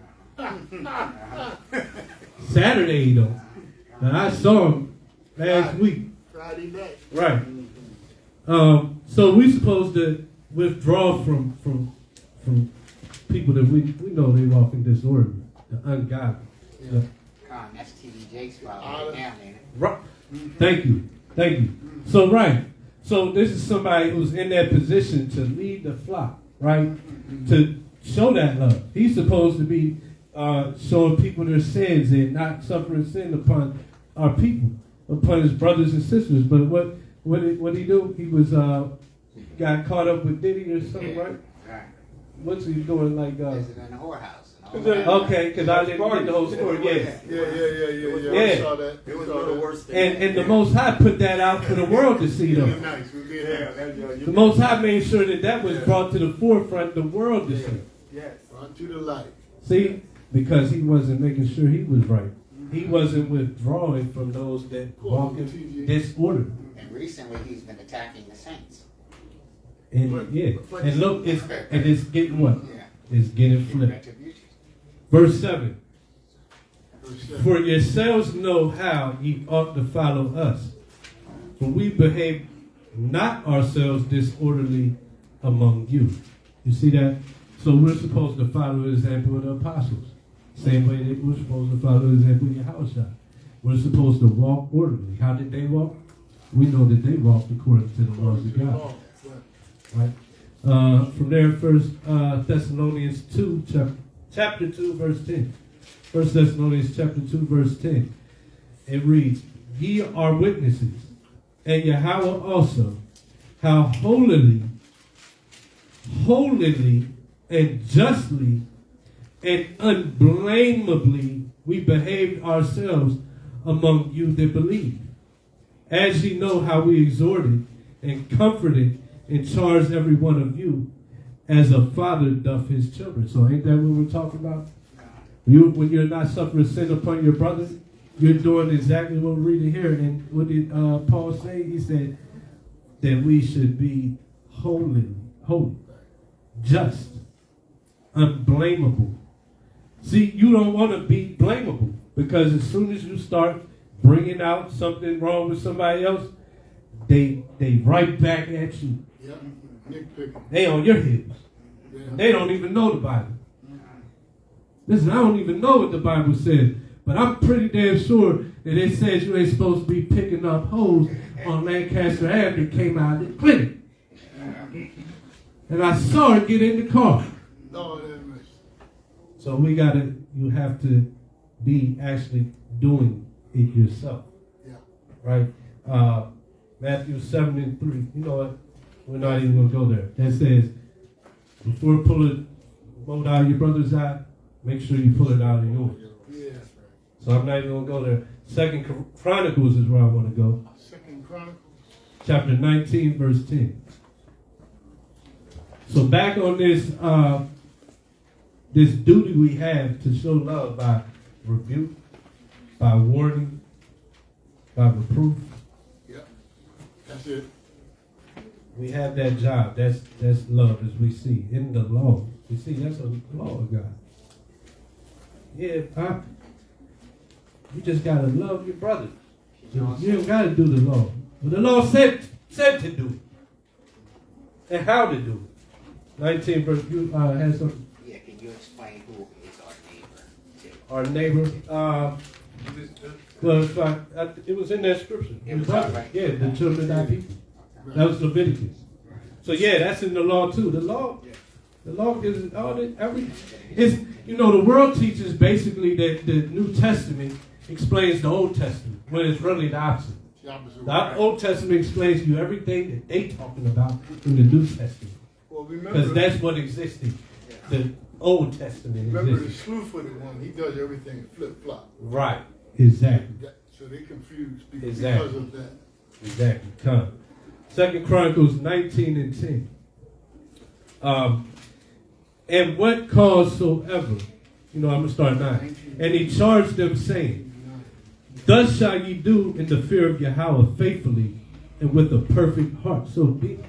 Saturday though. But I saw him last week. Friday night. Right. So we supposed to withdraw from people that we know they walk in disorder, the ungodly. Con, that's TD Jake's problem right now, ain't it? Right. Thank you. So So this is somebody who's in that position to lead the flock, right? To show that love. He's supposed to be showing people their sins and not suffering sin upon our people, upon his brothers and sisters. But what did he do? He was got caught up with Diddy or something, right? Right. What's he doing? Like Visiting the whorehouse. okay, because I didn't get the whole story. Yes. Yeah. I saw that. It was one of the worst things. And the Most High put that out for the world to see, though. Nice. The Most High made sure that was brought to the forefront, the world to see. Yes. Brought to the light. See, because he wasn't making sure he was right. He wasn't withdrawing from those that walk in disorder. And recently he's been attacking the saints. And and look, it's getting what? Yeah. It's getting flipped. Retribution. Verse 7. For yourselves know how ye ought to follow us. For we behave not ourselves disorderly among you. You see that? So we're supposed to follow the example of the apostles. Same way that we're supposed to follow the example of Yahushua. We're supposed to walk orderly. How did they walk? We know that they walked according to the laws of God. Right? From there, First Thessalonians 2, chapter 2, verse 10. 1 Thessalonians chapter 2, verse 10. It reads, ye are witnesses, and Yahweh also, how holily, and justly, and unblameably we behaved ourselves among you that believe. As ye know how we exhorted and comforted and charged every one of you, as a father doth his children. So ain't that what we're talking about? When you're not suffering sin upon your brother, you're doing exactly what we're reading here. And what did Paul say? He said that we should be holy, just, unblameable. See, you don't want to be blamable, because as soon as you start bringing out something wrong with somebody else, they right back at you. Yeah. They on your heels. Yeah. They don't even know the Bible. Listen, I don't even know what the Bible says, but I'm pretty damn sure that it says you ain't supposed to be picking up hoes on Lancaster Avenue that came out of the clinic. And I saw her get in the car. No, that is. So you have to be actually doing it yourself. Yeah. Right? Matthew 7 and 3. You know what? We're not even going to go there. That says, before pulling mold out of your brother's eye, make sure you pull it out of yours. Yeah. So I'm not even going to go there. 2 Chronicles is where I want to go. 2 Chronicles. Chapter 19, verse 10. So back on this duty we have to show love by rebuke, by warning, by reproof. Yep. That's it. We have that job. That's love, as we see in the law. You see, that's a law of God. Yeah, Pop. You just gotta love your brother. You don't gotta do the law. But the law said to do it. And how to do it. 19 verse, you had some. Yeah, can you explain who is our neighbor? Our neighbor. Well, it was in that scripture. It was right. Yeah, the children of thy people. That was Leviticus. So yeah, that's in the law too. The law gives all the the world teaches basically that the New Testament explains the Old Testament, when it's really the opposite. The opposite way. The Old Testament explains to you everything that they talking about in the New Testament. Well, Because remember, that's what existed. The Old Testament remember the existed. slew-footed one, he does everything flip-flop. Right. Exactly. So they confuse people Exactly. because of that. Exactly. Come. 2 Chronicles 19 and 10. And what cause soever, I'm going to start 9. And he charged them, saying, thus shall ye do in the fear of Yahweh faithfully and with a perfect heart. So be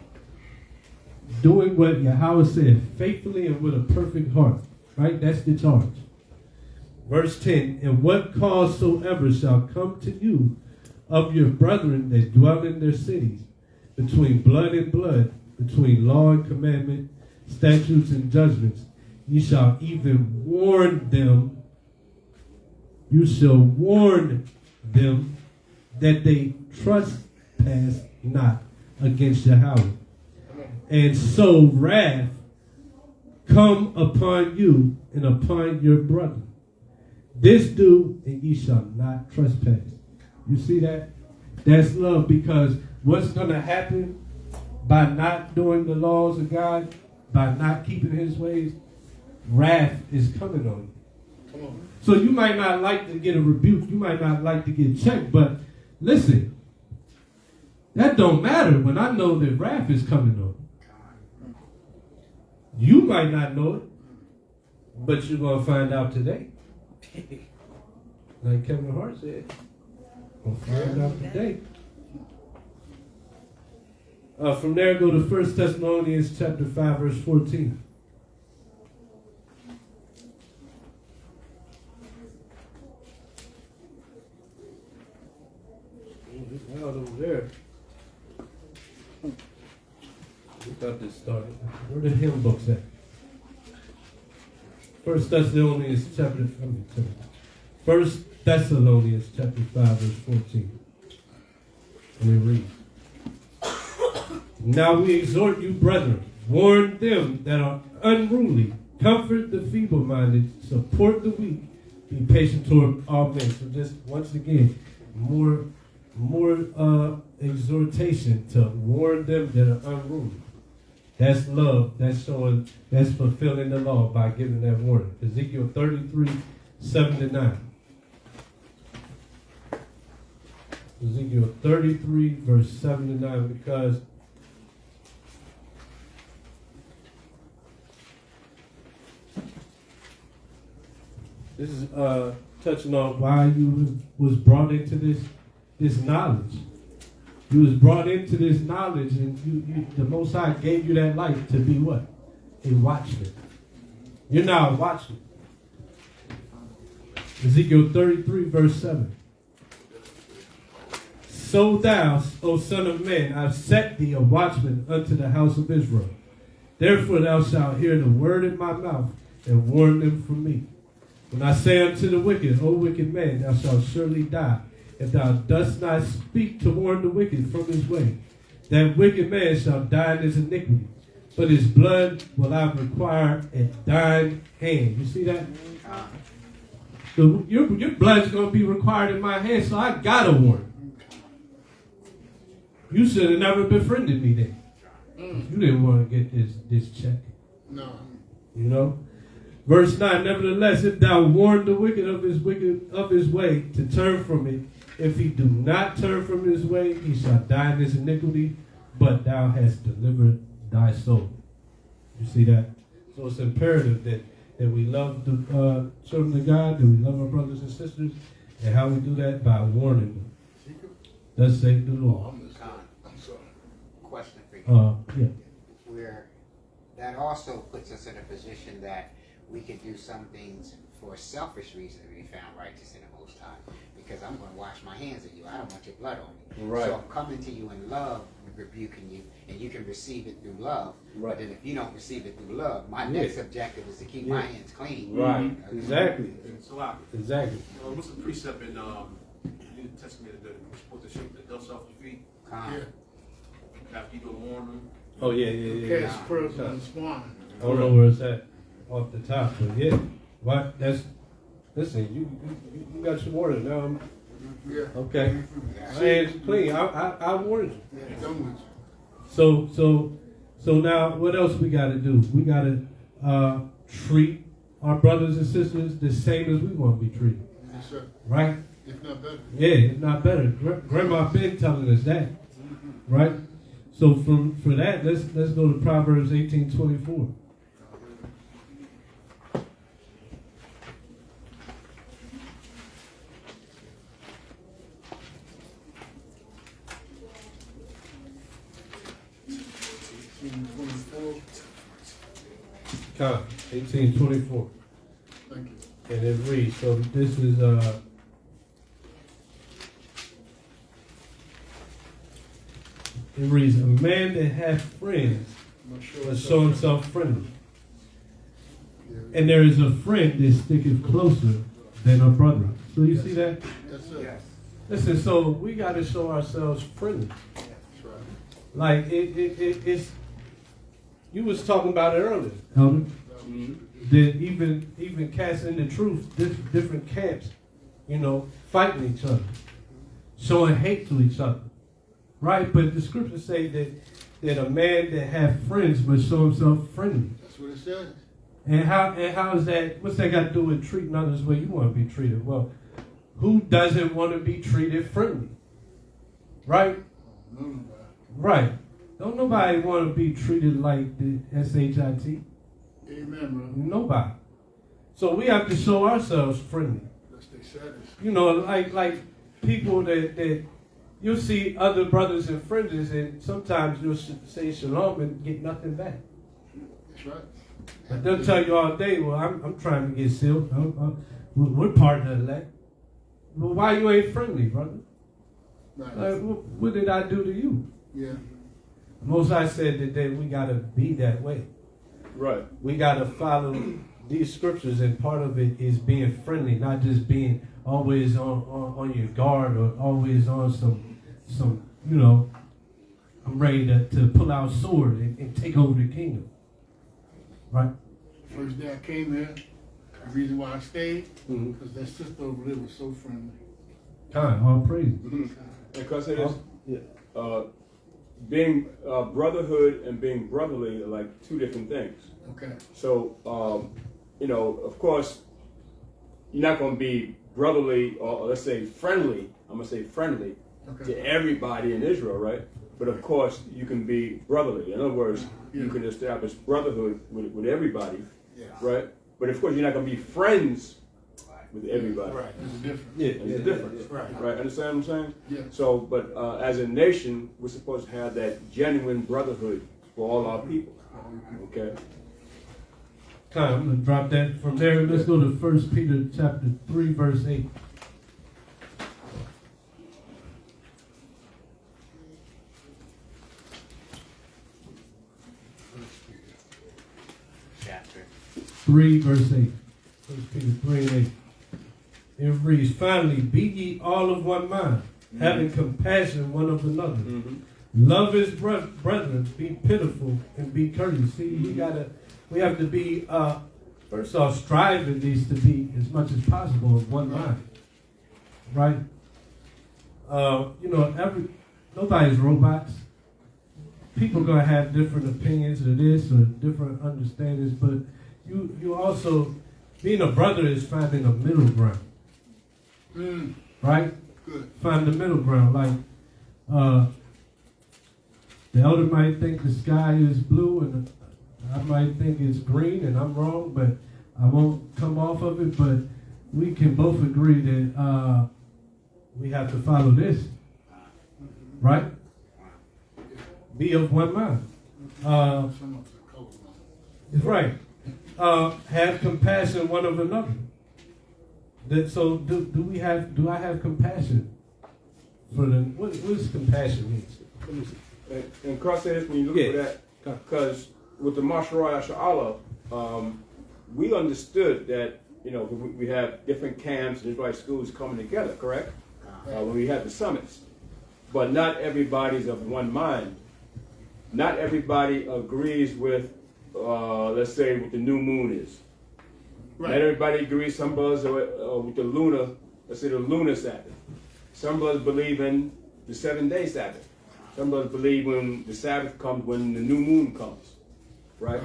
doing what Yahweh said, faithfully and with a perfect heart. Right? That's the charge. Verse 10, and what cause soever shall come to you of your brethren that dwell in their cities, between blood and blood, between law and commandment, statutes and judgments, ye shall even warn them. You shall warn them that they trespass not against Yahweh. And so wrath come upon you and upon your brother. This do, and ye shall not trespass. You see that? That's love, because what's going to happen by not doing the laws of God, by not keeping his ways, wrath is coming on you. Come on. So you might not like to get a rebuke. You might not like to get checked. But listen, that don't matter when I know that wrath is coming on you. You might not know it, but you're going to find out today. Like Kevin Hart said, we'll find out today. From there, go to 1 Thessalonians chapter 5, verse 14. Out over there. We got this started. Where the hymn books at? 1 Thessalonians chapter 5, verse 14. Let me read. Now we exhort you, brethren, warn them that are unruly, comfort the feeble-minded, support the weak, be patient toward all men. So just once again, more exhortation to warn them that are unruly. That's love. That's showing. That's fulfilling the law by giving that warning. Ezekiel 33, 7-9. Ezekiel 33, verse 7-9, because this is touching on why you was brought into this knowledge. You was brought into this knowledge, and you the Most High gave you that life to be what? A watchman. You're now a watchman. Ezekiel 33, verse 7. So thou, O son of man, I've set thee a watchman unto the house of Israel. Therefore thou shalt hear the word in my mouth, and warn them from me. When I say unto the wicked, O wicked man, thou shalt surely die, if thou dost not speak to warn the wicked from his way. That wicked man shall die in his iniquity, but his blood will I require at thine hand. You see that? So your blood's going to be required in my hand, so I got to warn. You should have never befriended me then. You didn't want to get this check. No. You know? Verse 9, nevertheless, if thou warn the wicked of his way to turn from it, if he do not turn from his way, he shall die in his iniquity, but thou hast delivered thy soul. You see that? So it's imperative that we love the children of God, that we love our brothers and sisters, and how we do that? By warning them. Thus saith the Lord. I'm sorry. Question for you. Yeah. Where that also puts us in a position that we can do some things for selfish reasons to be found righteous in the Most High. Because I'm going to wash my hands of you. I don't want your blood on me. Right. So I'm coming to you in love, rebuking you, and you can receive it through love. Right. But then if you don't receive it through love, my next objective is to keep my hands clean. Right. Exactly. So I, Exactly. what's the precept in New Testament that we're supposed to shake the dust off your feet Con. after you go warn them? Oh, yeah. Cast pearls on the swan. I don't know where it's at off the top, but yeah. What? That's, listen, you got your water now. Yeah. Okay. Yeah. Hands clean. I warned you. Yeah, done with So now what else we got to do? We got to treat our brothers and sisters the same as we want to be treated. you. Yes, sir. Right? If not better. Yeah, if not better. Grandma been telling us that. Right? So for that, let's go to Proverbs 18:24. Come, 18:24. Thank you. And it reads, so this is it reads, a man that hath friends must show himself friendly. And there is a friend that sticketh closer than a brother. So you see that? That's it. Yes. Listen, so we got to show ourselves friendly. That's right. Like it's. You was talking about it earlier, Elder. That even cats in the truth, different camps, fighting each other, showing hate to each other, right? But the scriptures say that a man that have friends must show himself friendly. That's what it says. And how is that? What's that got to do with treating others the way you want to be treated? Well, who doesn't want to be treated friendly? Right? No. Right. Don't nobody want to be treated like the SHIT. Amen, bro. Nobody. So we have to show ourselves friendly. Let's stay satisfied. Like people that you'll see other brothers and friends, and sometimes you'll say shalom and get nothing back. That's right. But they'll tell you all day, well, I'm trying to get sealed. We're part of the elect. Well, why you ain't friendly, brother? Right. Like, what did I do to you? Yeah. Most I said that we got to be that way. Right. We got to follow these scriptures, and part of it is being friendly, not just being always on your guard or always on some I'm ready to pull out a sword and take over the kingdom. Right? First day I came here, the reason why I stayed, Mm-hmm. because that sister over there was so friendly. Kind, all praise. And because it is, being brotherhood and being brotherly are like two different things. Okay. So, of course, you're not going to be brotherly or let's say friendly. I'm going to say friendly Okay. to everybody in Israel, right? But of course, you can be brotherly. In other words, you can establish brotherhood with everybody, Yeah. right? But of course, you're not going to be friends with everybody. Right. There's a difference. Yeah, There's a difference, Right. right? Understand what I'm saying? Yeah. So, but as a nation, we're supposed to have that genuine brotherhood for all our people. Okay. Kind, I'm going to drop that from there. Let's go to 1 Peter chapter 3, verse 8. Chapter. 3, verse 8. 1 Peter 3 and 8. It reads, finally, be ye all of one mind, having compassion one of another. Love his brethren, be pitiful, and be courteous. See, we have to be, first off, strive at least to be as much as possible of one mind. Right? Nobody's robots. People are going to have different opinions of this or different understandings, but you also, being a brother is finding a middle ground. Right? Good. Find the middle ground. Like, the elder might think the sky is blue and I might think it's green and I'm wrong, but I won't come off of it. But we can both agree that we have to follow this. Right? Be of one mind. Some of the color. It's right. Have compassion one of another. So do I have compassion for them? What does compassion mean? Let me see. And cross this when you look at that, because with the Masharaya Sha'ala, we understood that, we have different camps and Israelite schools coming together, correct? When we had the summits. But not everybody's of one mind. Not everybody agrees with, let's say, what the new moon is. Right. Not everybody agrees. Some brothers are with the lunar, let's say the lunar Sabbath. Some brothers believe in the 7-day Sabbath. Some brothers believe when the Sabbath comes, when the new moon comes, right?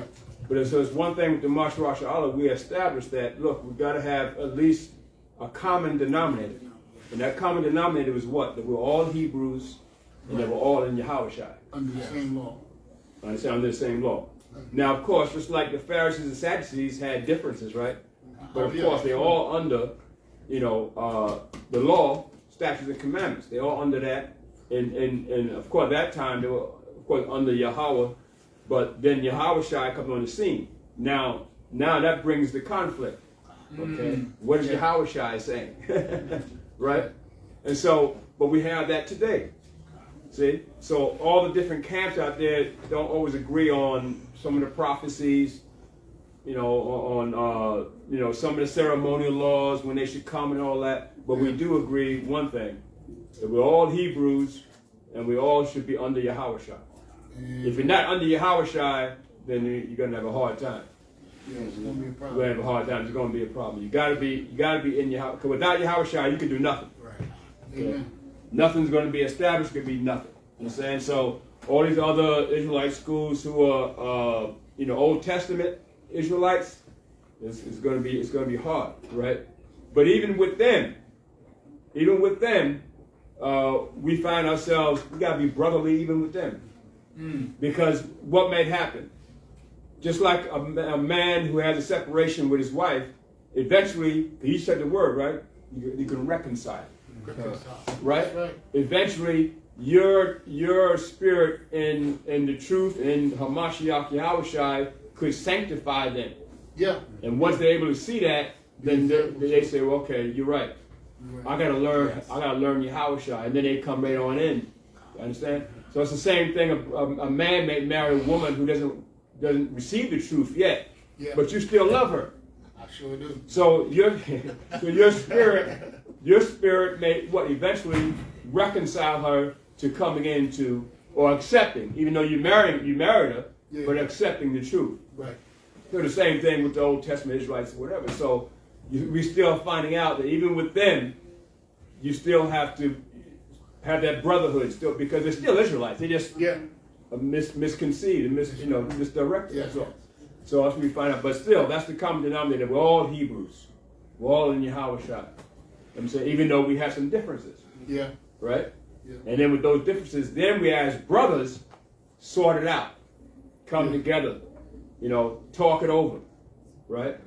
But so it's one thing with the Marshal Rosh Allah, we established that, look, we've got to have at least a common denominator. And that common denominator was what? That we're all Hebrews and that we're all in Yahushua. Under the same law. Under the same law. Now, of course, just like the Pharisees and Sadducees had differences, right? But of course, they're all under, the law, statutes, and commandments. They're all under that. And of course, that time they were, of course, under Yahweh. But then Yahushua comes on the scene. Now that brings the conflict. Okay, what is Yahushua saying? Right? And so, but we have that today. See? So all the different camps out there don't always agree on some of the prophecies, on some of the ceremonial laws, when they should come and all that. But we do agree one thing, that we're all Hebrews and we all should be under Yahushua. If you're not under Yahushua, then you're gonna have a hard time. Yeah, it's gonna be a problem. You're gonna have a hard time. It's gonna be a problem. You gotta be in Yahushua. Because without Yahushua, you can do nothing. Right. Okay? Nothing's gonna be established. Could be nothing. You know what I'm saying? So all these other Israelite schools who are, Old Testament Israelites, it's gonna be hard, right? But even with them, we find ourselves, we gotta be brotherly even with them. Because what may happen? Just like a man who has a separation with his wife, eventually, he said the word, right? You can reconcile. Right? Eventually, your spirit in the truth in Hamashiach Yahushai could sanctify them. Yeah. And once they're able to see that, then they say, well, okay, you're right. I gotta learn Yahushai, and then they come right on in. You understand? So it's the same thing. A man may marry a woman who doesn't receive the truth yet, but you still love her. I sure do. So your spirit may eventually reconcile her to coming into or accepting, even though you married her, but accepting the truth. Right. So the same thing with the Old Testament Israelites or whatever. So we're still finding out that even with them, you still have to have that brotherhood still, because they're still Israelites. They just misconceived and misdirected. Yeah. So that's what we find out. But still, that's the common denominator. We're all Hebrews. We're all in Yahushua. I'm saying, even though we have some differences. Yeah. Right? Yeah. And then with those differences, then we as brothers sort it out. Come together. Talk it over. Right?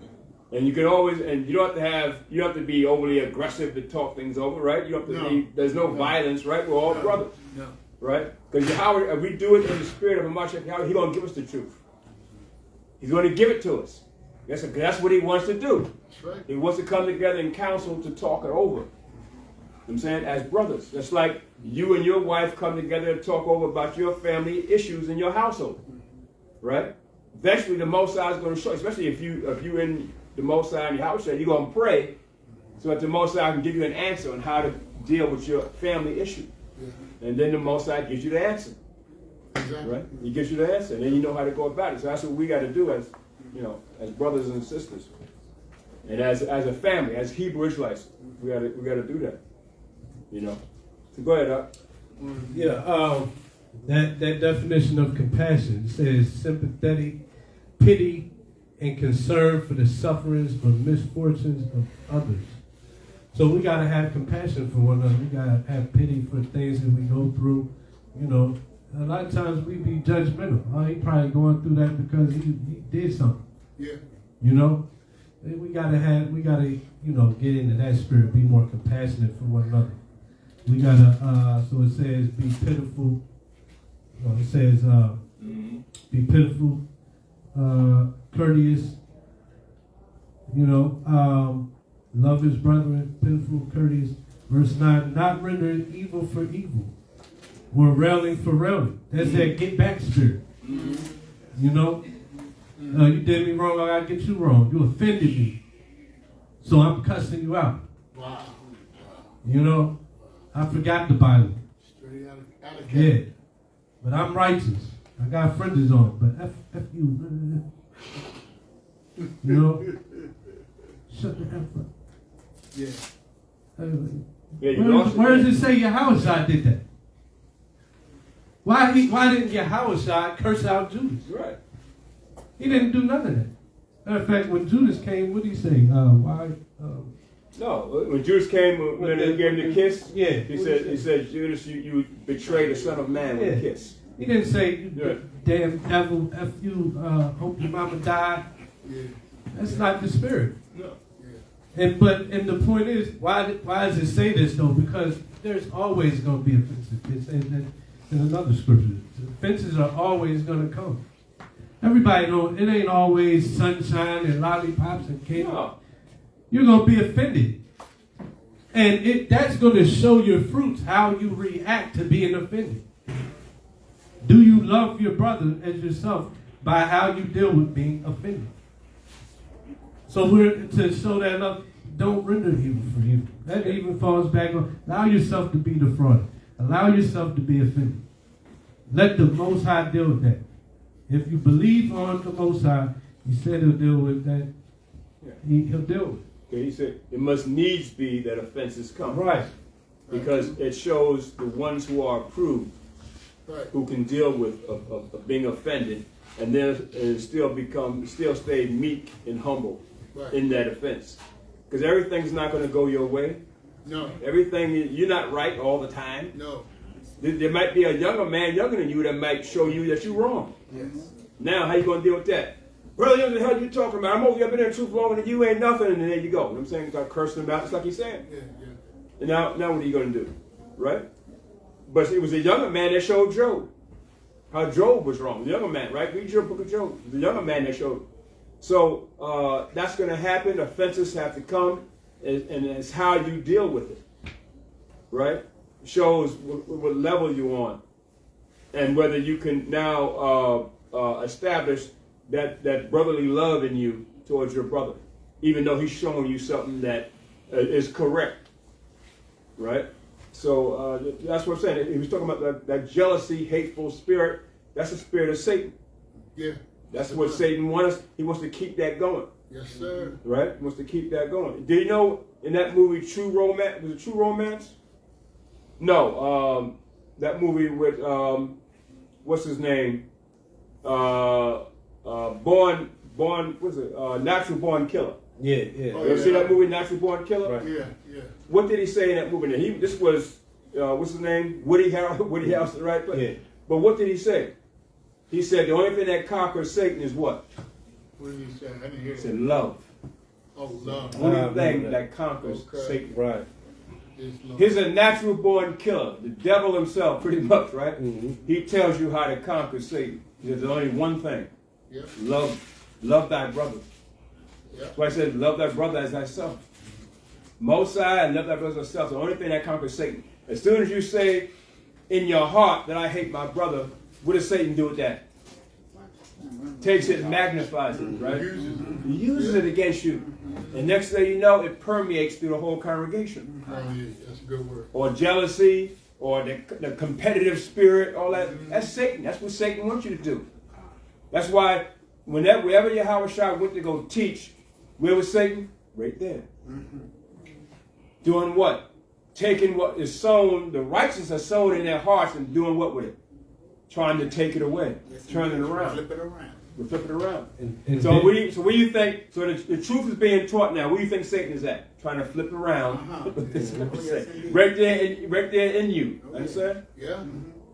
And you can always, and you don't have to be overly aggressive to talk things over, right? You have to be, there's no violence, right? We're all brothers. No. Right? Because if we do it in the spirit of a Mashiach Yahweh, He's going to give us the truth. He's going to give it to us. That's what He wants to do. That's right. He wants to come together in council to talk it over. You know what I'm saying? As brothers. Just like you and your wife come together to talk over about your family issues in your household. Right? Eventually the Most High is going to show, especially if you in the Most High in your house, you're going to pray so that the Most High can give you an answer on how to deal with your family issue. Yeah. And then the Most High gives you the answer. Exactly. Right? He gives you the answer, and then you know how to go about it. So that's what we got to do as brothers and sisters. And as a family, as Hebrew Israelites, we got to do that. So go ahead, Doc. Yeah, that definition of compassion says sympathetic, pity, and concern for the sufferings or misfortunes of others. So we gotta have compassion for one another. We gotta have pity for things that we go through. A lot of times we be judgmental. Oh, he probably going through that because he did something. Yeah. We gotta get into that spirit, be more compassionate for one another. We gotta, so it says, be pitiful. It says, be pitiful, courteous, love his brethren, pitiful, courteous. Verse 9, not rendering evil for evil, or railing for railing. That's that get back spirit. You did me wrong, I gotta get you wrong. You offended me, so I'm cussing you out. Wow. I forgot the Bible. Straight out of Yeah. But I'm righteous. I got fringes on, but F you. Shut the F up. Yeah. Yeah, you lost Where it. does it say Yahushua did that? Why didn't Yahushua curse out Judas? Right. He didn't do none of that. Matter of fact, when Judas came, what did he say? Why? No, when Judas came, when they gave him the kiss, Yeah. he said, Judas, you betrayed the Son of Man with a kiss. He didn't say, you Yeah. damn devil, F you, hope your mama died. Yeah. That's not the spirit. No. And the point is, why does it say this though? Because there's always going to be offenses. It says that in another scripture. Offenses are always going to come. Everybody knows it ain't always sunshine and lollipops and cake. No. You're going to be offended. And that's going to show your fruits, how you react to being offended. Do you love your brother as yourself by how you deal with being offended? So we're to show that love. Don't render evil for evil. That even falls back on. Allow yourself to be defrauded. Allow yourself to be offended. Let the Most High deal with that. If you believe on the Most High, He said He'll deal with that. He'll deal with it. Okay, he said it must needs be that offenses come. Right. Because it shows the ones who are approved, Right. who can deal with of being offended, and then still stay meek and humble Right. in that offense. Because everything's not going to go your way. No. Everything, you're not right all the time. No. There might be a younger man, younger than you, that might show you that you're wrong. Yes. Now, how you going to deal with that? Brother, what the hell you talking about? I'm over here, I've been in the truth longer than you, ain't nothing, and there you go. You know what I'm saying? Start cursing him out, just like he's saying. Yeah. Yeah. And now what are you going to do? Right? But it was a younger man that showed Job how Job was wrong. The younger man, right? Read your book of Job. The younger man that showed. So that's going to happen. Offenses have to come, and it's how you deal with it. Right? Shows what level you're on, and whether you can now establish that brotherly love in you towards your brother, even though he's showing you something that is correct. Right? So that's what I'm saying. He was talking about that jealousy, hateful spirit. That's the spirit of Satan. Yeah. That's what Satan wants. He wants to keep that going. Yes, sir. Right? He wants to keep that going. Do you know in that movie True Romance? Was it True Romance? No. That movie with what's his name? Natural Born Killer. Yeah. You ever see that movie, Natural Born Killer? Right. Yeah. What did he say in that movie? Now, this was what's his name? Woody Harrelson, right? Yeah. But what did he say? He said the only thing that conquers Satan is what? What did he say? I didn't hear He it. said love. Oh, love. The only thing that conquers Okay. Satan. Right. It's love. He's a natural born killer. The devil himself, pretty much, right? Mm-hmm. He tells you how to conquer Satan. There's only one thing. Yep. Love thy brother. Yep. That's why I said, love thy brother as thyself. Most High, love thy brother as thyself. The only thing that conquers Satan. As soon as you say in your heart that I hate my brother, what does Satan do with that? Takes it and magnifies it, right? He uses it against you. And next thing you know, it permeates through the whole congregation. Oh, yeah. That's a good word. Or jealousy, or the competitive spirit, all that. That's Satan. That's what Satan wants you to do. That's why wherever Yahushua went to go teach, where was Satan? Right there. Doing what? Taking what is sown, the righteous are sown in their hearts, and doing what with it? Trying to take it away. Turn it around. Flip it around. We flip it around. And So where do you think? So the truth is being taught now. Where do you think Satan is at? Trying to flip around. Right there in you. Understand? Yeah.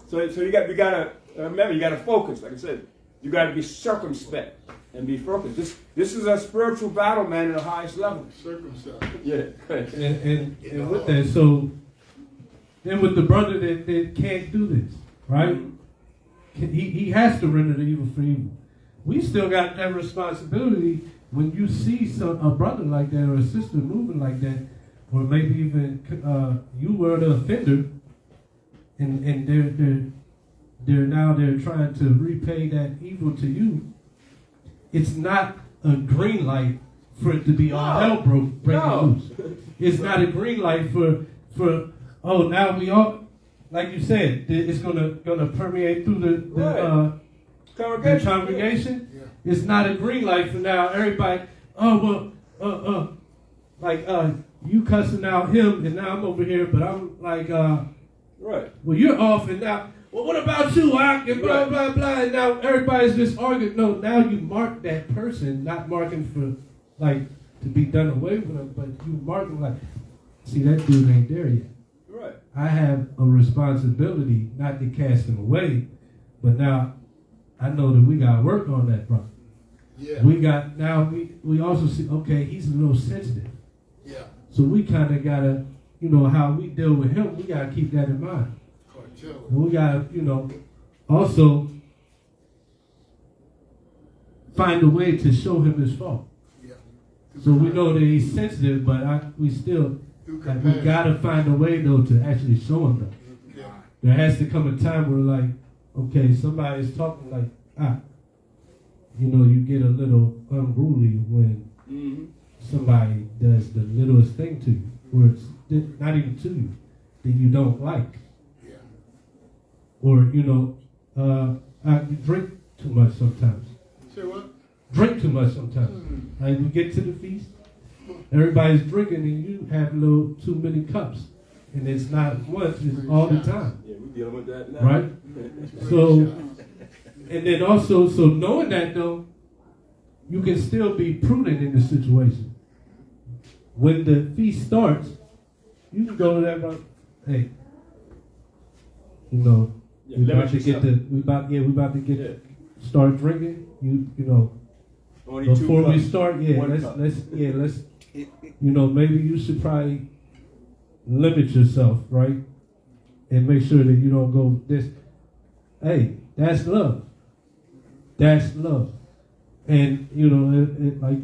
So you gotta remember. You gotta focus. Like I said, you gotta be circumspect and be focused. This is a spiritual battle, man, at the highest level. Circumcised. Yeah. and with that, so then with the brother that can't do this, right? He has to render the evil for evil. We still got that responsibility when you see a brother like that or a sister moving like that, or maybe even you were the offender, and they're trying to repay that evil to you. It's not a green light for it to be all hell breaking loose. It's not a green light for now we all, like you said, it's gonna permeate through the congregation. Yeah. It's not a green light for now. Everybody, you cussing out him, and now I'm over here, but I'm like, Right. well, you're off, and now, well, what about you, Ak? And blah, blah, blah, and now everybody's just arguing. No, now you mark that person, not marking for, like, to be done away with them, but you mark them like, see, that dude ain't there yet. Right. I have a responsibility not to cast him away, but now I know that we got to work on that, brother. Yeah. We also see, okay, he's a little sensitive. Yeah. So we kind of got to, how we deal with him, we got to keep that in mind. Cartel. And we got to, also find a way to show him his fault. Yeah. So we know that he's sensitive, but we still, Through like, we got to find a way, though, to actually show him that. Yeah. There has to come a time where, like, okay, somebody's talking like, you get a little unruly when somebody does the littlest thing to you, or it's not even to you, that you don't like. Yeah. Or, I drink too much sometimes. Say what? Drink too much sometimes. Like, we get to the feast, everybody's drinking, and you have a little too many cups. And it's not once, it's all the time. Yeah, we're dealing with that now. Right? So, and then also, so knowing that, though, you can still be prudent in the situation. When the feast starts, you can go to that, hey, we about to get start drinking. Only before we cups. start, let's maybe you should probably limit yourself, right? And make sure that you don't go this. Hey, that's love. That's love. And, like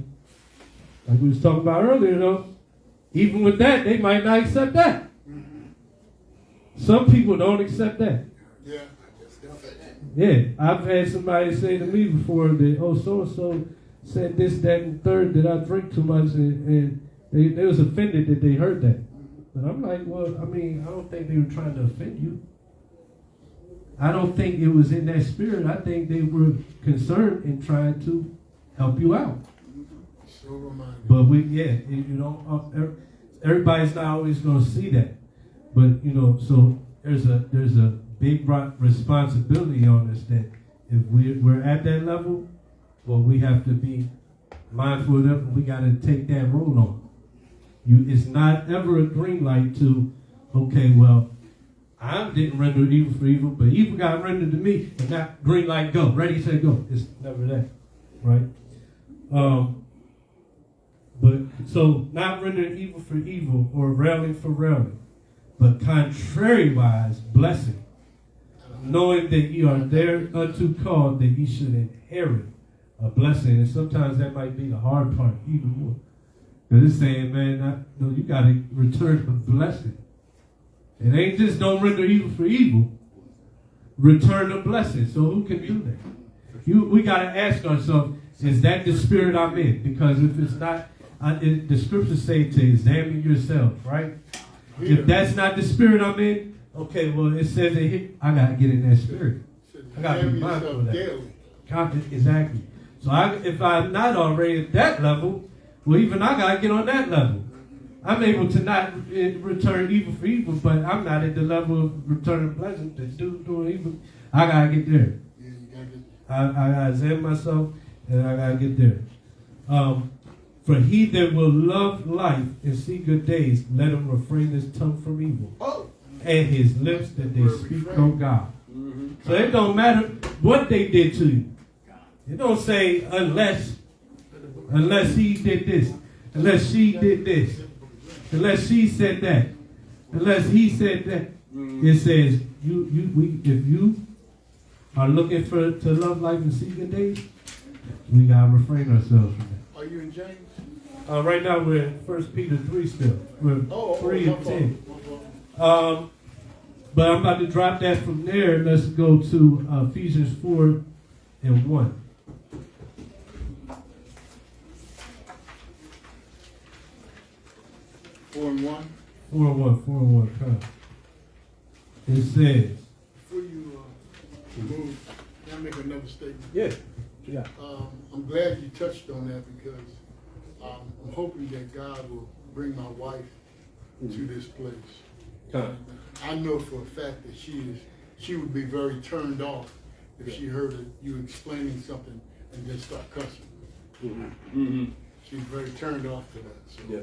we was talking about earlier, even with that, they might not accept that. Some people don't accept that. Yeah. Yeah, I've had somebody say to me before that, so-and-so said this, that, and third, that I drink too much, and they was offended that they heard that. But I'm like, well, I don't think they were trying to offend you. I don't think it was in that spirit. I think they were concerned in trying to help you out. So reminded. But everybody's not always going to see that. But, so there's a big responsibility on us that if we're at that level, well, we have to be mindful of that, and we got to take that role on. It's not ever a green light to, okay, well, I didn't render evil for evil, but evil got rendered to me, and now green light, go, ready, say, go. It's never that, right? But so not rendering evil for evil or railing for railing, but contrariwise blessing, knowing that ye are thereunto called that ye should inherit a blessing. And sometimes that might be the hard part, even more. Because it's saying, man, you got to return a blessing. It ain't just don't render evil for evil. Return a blessing. So who can do that? We got to ask ourselves, is that the spirit I'm in? Because if it's not, the scriptures say to examine yourself, right? If that's not the spirit I'm in, okay, well, it says it here, I got to get in that spirit. I got to be mindful of that. Daily. Exactly. So if I'm not already at that level, well, even I got to get on that level. I'm able to not return evil for evil, but I'm not at the level of returning blessing to doing evil. I got to get there. Yeah, you gotta get. I got to examine myself, and I got to get there. For he that will love life and see good days, let him refrain his tongue from evil, and his lips that they speak no God. So it don't matter what they did to you. It don't say unless he did this, unless she did this, unless she said that, unless he said that. It says if you are looking to love life and see good days, we gotta refrain ourselves from that. Are you in James? Right now we're in 1 Peter 3 still. We're 3 and 10. But I'm about to drop that from there. Let's go to Ephesians 4 and 1. Four and one. 4 and 1. Come. It says. Before you move, can I make another statement? Yeah. I'm glad you touched on that because I'm hoping that God will bring my wife to this place. Con. I know for a fact that she would be very turned off if she heard you explaining something and then start cussing. Mm-hmm. She's very turned off to that. So Yeah.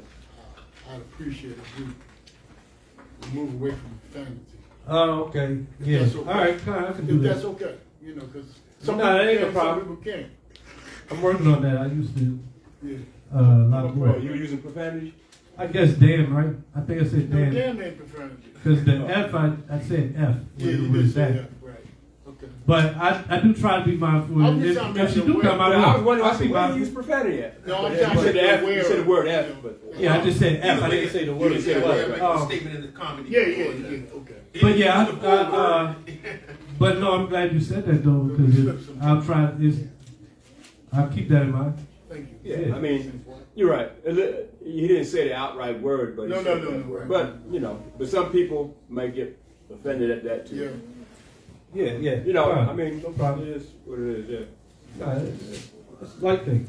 I'd appreciate if we move away from profanity. Oh, okay. If Yeah. that's okay. All right, Con, I can do If that. that's okay, you know, because some No, that ain't people no can, problem. some people can't. I'm working on that. I used to Yeah. a lot more. Well, you were using profanity? I guess damn, right? I think I said No, damn. damn ain't profanity. Because the F, I said F. Yeah, you What did is say that? that. Right. Okay. But I do try to be mindful. I'm And just trying to if make she you do aware. come out, I was wondering, I I'll said, be where do you mindful. use profanity at? No, I'm But trying to you said make the you F, aware you said the of- word F, but. Yeah, I just said F. I didn't say the You word. didn't say the Right, word, right. right. Statement in the comedy. Yeah. Okay. But yeah, Use the full word. but no, I'm glad you said that though, because I'll try. I'll keep that in mind. Thank you. Yeah, I mean, you're right. He didn't say the outright word, but he No, said no, that. right. But you know, but some people might get offended at that too. Yeah. Yeah. You know, Fine. I mean, no problem. it is what it is. Yeah. Nah, it's a light thing.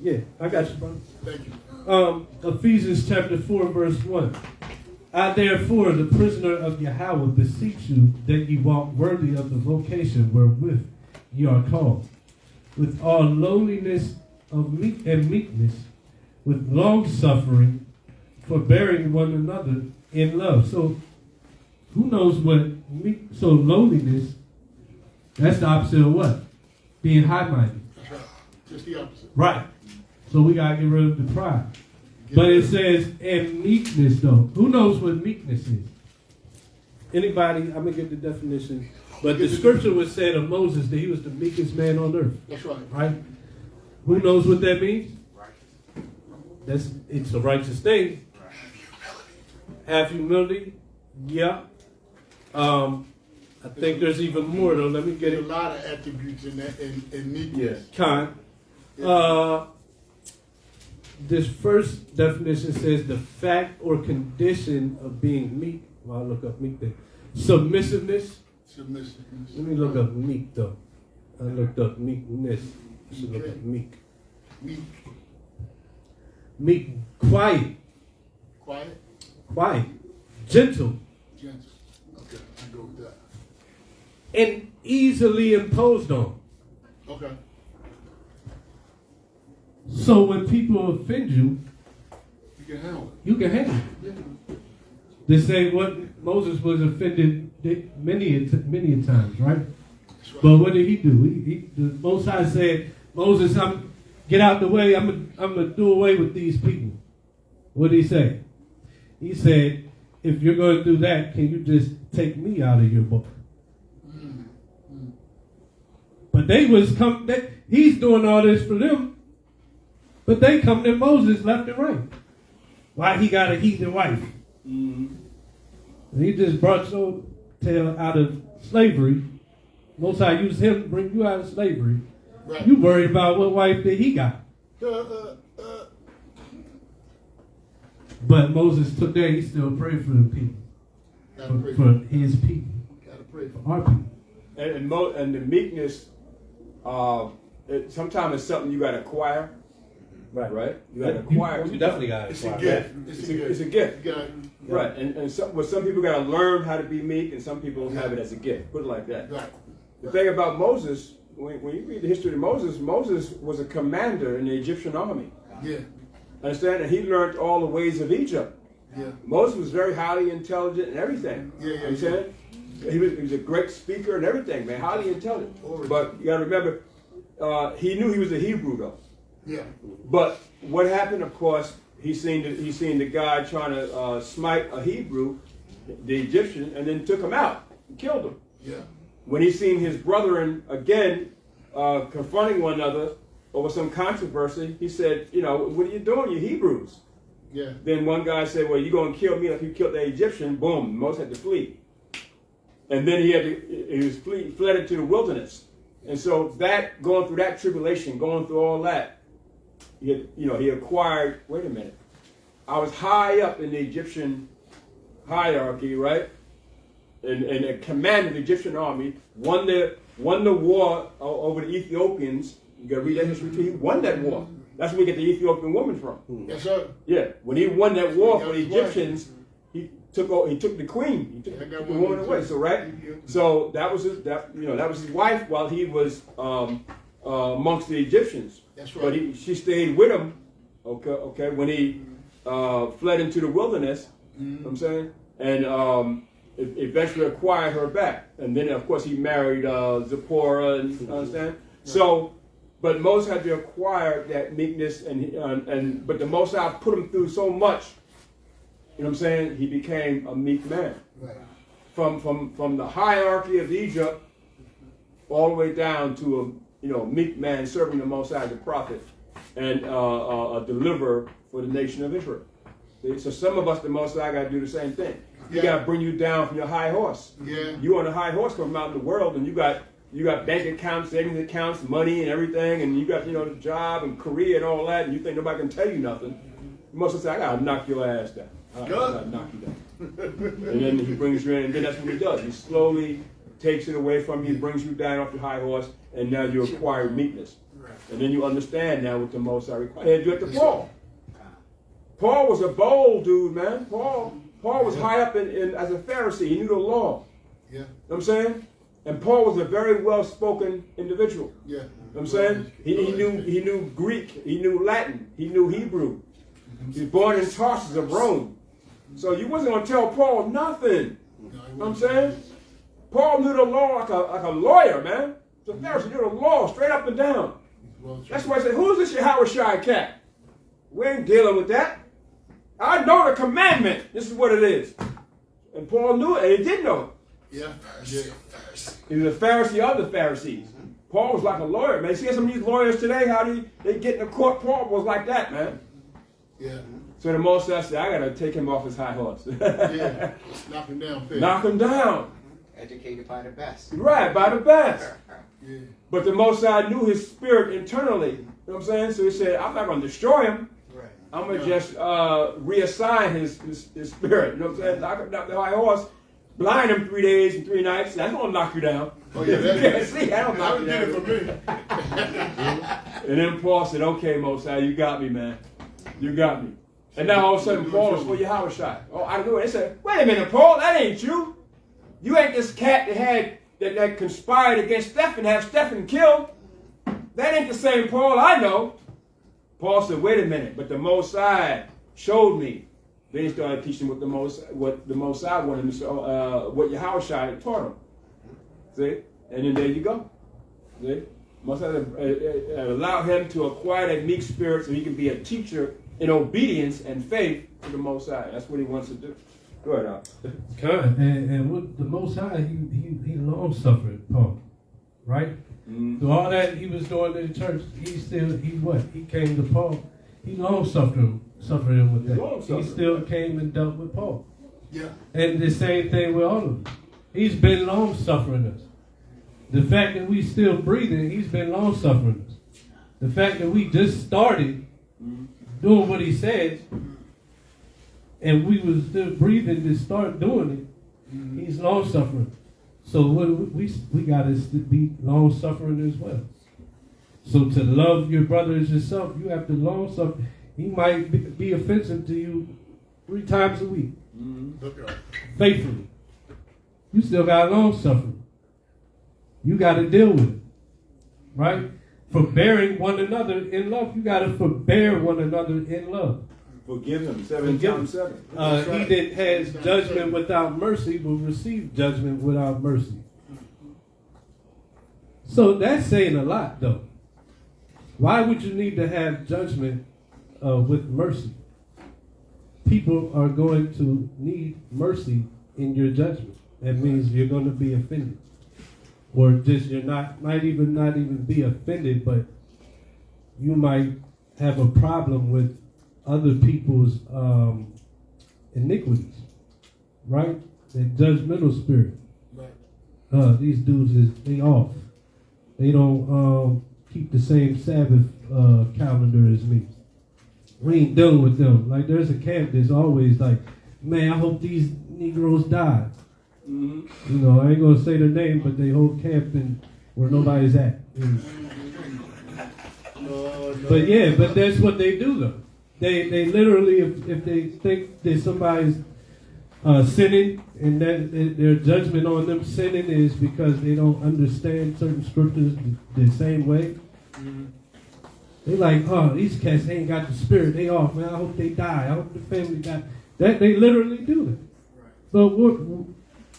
Yeah, I got you, brother. Thank you. Ephesians chapter 4, verse 1. I therefore, the prisoner of Yahweh, beseech you that ye walk worthy of the vocation wherewith ye are called, with all lowliness of meekness, with long suffering, forbearing one another in love. So, who knows what so lowliness? That's the opposite of what? Being high-minded. That's right. Just the opposite. Right. So we gotta get rid of the pride. But it says, and meekness though. Who knows what meekness is? Anybody? I'm gonna get the definition. But the scripture was said of Moses that he was the meekest man on earth. That's right. Right? Who knows what that means? It's a righteous thing. Have humility. Yeah. I think there's even more though. Let me get There's a it. lot of attributes in that in meekness. Kind. This first definition says the fact or condition of being meek. Well, I'll look up meek thing. Submissiveness. Submissiveness. Let me look up meek though. I looked up meekness. I should look Okay. up meek. Meek. Meek, quiet, Quiet. gentle, Gentle. Okay. I go with that. and easily imposed on. Okay. So when people offend you, You can handle you can handle it. it. Yeah. They say what Moses was offended many a times, right? That's right. But what did he do? The Most High said, Moses, get out the way. I'm gonna do away with these people. What did he say? He said, if you're going to do that, can you just take me out of your book? But he's doing all this for them. But they come to Moses left and right. Why he got a heathen wife? Mm-hmm. And he just brought your tail out of slavery. Most High used him to bring you out of slavery. Right. You worried about what wife that he got. But Moses took that, he still prayed for them people. Gotta pray For his people. Gotta pray for Our people. And the meekness, sometimes it's something you got to acquire. Right? You got to acquire. You definitely got It's a gift. It's a gift. You gotta, Right. And some people got to learn how to be meek, and some people have it as a gift. Put it like that. right. The thing about Moses, when you read the history of Moses was a commander in the Egyptian army. Yeah. Understand? And he learned all the ways of Egypt. Yeah. Moses was very highly intelligent and everything. Yeah. Understand? He was a great speaker and everything, man. Highly intelligent. Orator. But you got to remember, he knew he was a Hebrew though. Yeah. But what happened, of course, he seen the guy trying to smite a Hebrew, the Egyptian, and then took him out and killed him. Yeah. When he seen his brethren again confronting one another over some controversy, he said, what are you doing, you Hebrews? Yeah. Then one guy said, well, you're going to kill me like you killed the Egyptian. Boom, Moses had to flee. And then he fled into the wilderness. And so going through that tribulation, going through all that, he acquired, wait a minute, I was high up in the Egyptian hierarchy, right? And commanded the Egyptian army, won the war over the Ethiopians. You got to read that history too. He won that war. That's where we get the Ethiopian woman from. Yes, sir. Yeah, when he won that war for the He got his wife. Egyptians, he took the queen. He took Yeah, I got the one woman too. away. So right, so that was his wife while he was amongst the Egyptians. That's right. But she stayed with him. Okay, when he fled into the wilderness. You know what I'm saying, and eventually acquired her back, and then of course he married Zipporah. And understand. So. But Moses had to acquire that meekness, but the Most High put him through so much. You know what I'm saying? He became a meek man. Right. From the hierarchy of Egypt, all the way down to a meek man serving the Most High as a prophet and a deliverer for the nation of Israel. See? So some of us, the Most High, got to do the same thing. He got to bring you down from your high horse. Yeah. You on a high horse coming out in the world, and you got bank accounts, savings accounts, money and everything, and you got, the job and career and all that, and you think nobody can tell you nothing. You must have said, I gotta knock your ass down. I gotta knock you down. And then he brings you in, and then that's what he does. He slowly takes it away from you, brings you down off your high horse, and now you acquire meekness. And then you understand now what the Most High requires. He had to do it to Paul. Paul was a bold dude, man. Paul was high up in as a Pharisee. He knew the law. Yeah. You know what I'm saying? And Paul was a very well-spoken individual. Yeah. You know what I'm saying? He knew Greek, he knew Latin, he knew Hebrew. He was born in Tarsus of Rome. So you wasn't going to tell Paul nothing. You know what I'm saying? Paul knew the law like a lawyer, man. The Pharisee knew the law straight up and down. That's why I said, who's this Yahweh Shai cat? We ain't dealing with that. I know the commandment. This is what it is. And Paul knew it, and he did know it. Yeah. He was a Pharisee of the Pharisees. Paul was like a lawyer, man. See some of these lawyers today, how they get in the court? Paul was like that, man. Yeah. So the Most High said, I got to take him off his high horse. Yeah. Knock him down. Fair. Knock him down. Educated by the best. Right, by the best. Yeah. But the Most High knew his spirit internally. You know what I'm saying? So he said, I'm not going to destroy him. Right. I'm going to just reassign his spirit. You know what I'm saying? Knock him down the high horse. Blind him 3 days and 3 nights. That's going to knock you down. Oh, yeah. That's See, I don't knock you did down. it for me. And then Paul said, okay, Most High, you got me, man. You got me. And now all of a sudden, Paul is for Yahweh Shai. Oh, I know it. They said, wait a minute, Paul, that ain't you. You ain't this cat that conspired against Stephen, have Stephen killed. That ain't the same Paul I know. Paul said, wait a minute, but the Most High showed me. Then he started teaching what the Most High wanted him to what Yahweh Shai had taught him. See? And then there you go. See? Most High allowed him to acquire that meek spirit so he can be a teacher in obedience and faith to the Most High. That's what he wants to do. Go ahead, Al. And with the Most High, he long suffered, Paul, right? Mm-hmm. Through all that he was doing in the church, he came to Paul. He long suffered him with that. He still came and dealt with Paul. Yeah. And the same thing with all of us. He's been long suffering us. The fact that we still breathing, he's been long suffering us. The fact that we just started doing what he said, and we was still breathing to start doing it, he's long suffering. So we got to be long suffering as well. So to love your brother as yourself, you have to long suffer. He might be offensive to you 3 times a week, faithfully. You still got long suffering. You got to deal with it, right? Forbearing one another in love. You got to forbear one another in love. Forgive them 7 times 7. He that has judgment without mercy will receive judgment without mercy. So that's saying a lot, though. Why would you need to have judgment with mercy? People are going to need mercy in your judgment. That means you're going to be offended. Or just you're not even be offended, but you might have a problem with other people's iniquities, right? That judgmental spirit. Right. These dudes they off. They don't keep the same Sabbath calendar as me. We ain't dealing with them. Like there's a camp that's always like, man, I hope these Negroes die. Mm-hmm. You know, I ain't gonna say their name, but they hold camp in where nobody's at. But yeah, but that's what they do though. They literally, if they think that somebody's sinning and that their judgment on them sinning is because they don't understand certain scriptures the same way. They like, oh, these cats ain't got the spirit. They off, man. I hope they die. I hope the family die. That they literally do that. But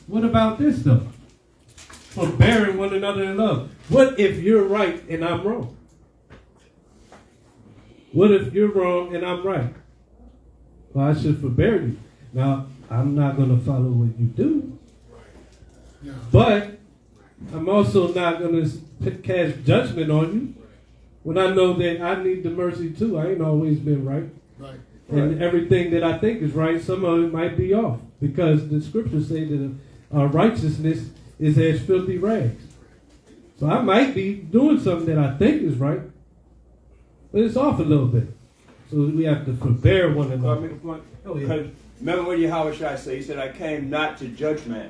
what about this though? Forbearing one another in love. What if you're right and I'm wrong? What if you're wrong and I'm right? Well, I should forbear you. Now, I'm not going to follow what you do. But I'm also not going to cast judgment on you when I know that I need the mercy too. I ain't always been right. And everything that I think is right, some of it might be off. Because the scriptures say that our righteousness is as filthy rags. So I might be doing something that I think is right, but it's off a little bit. So we have to forbear one another. Remember what Yahushua said? He said, I came not to judge man.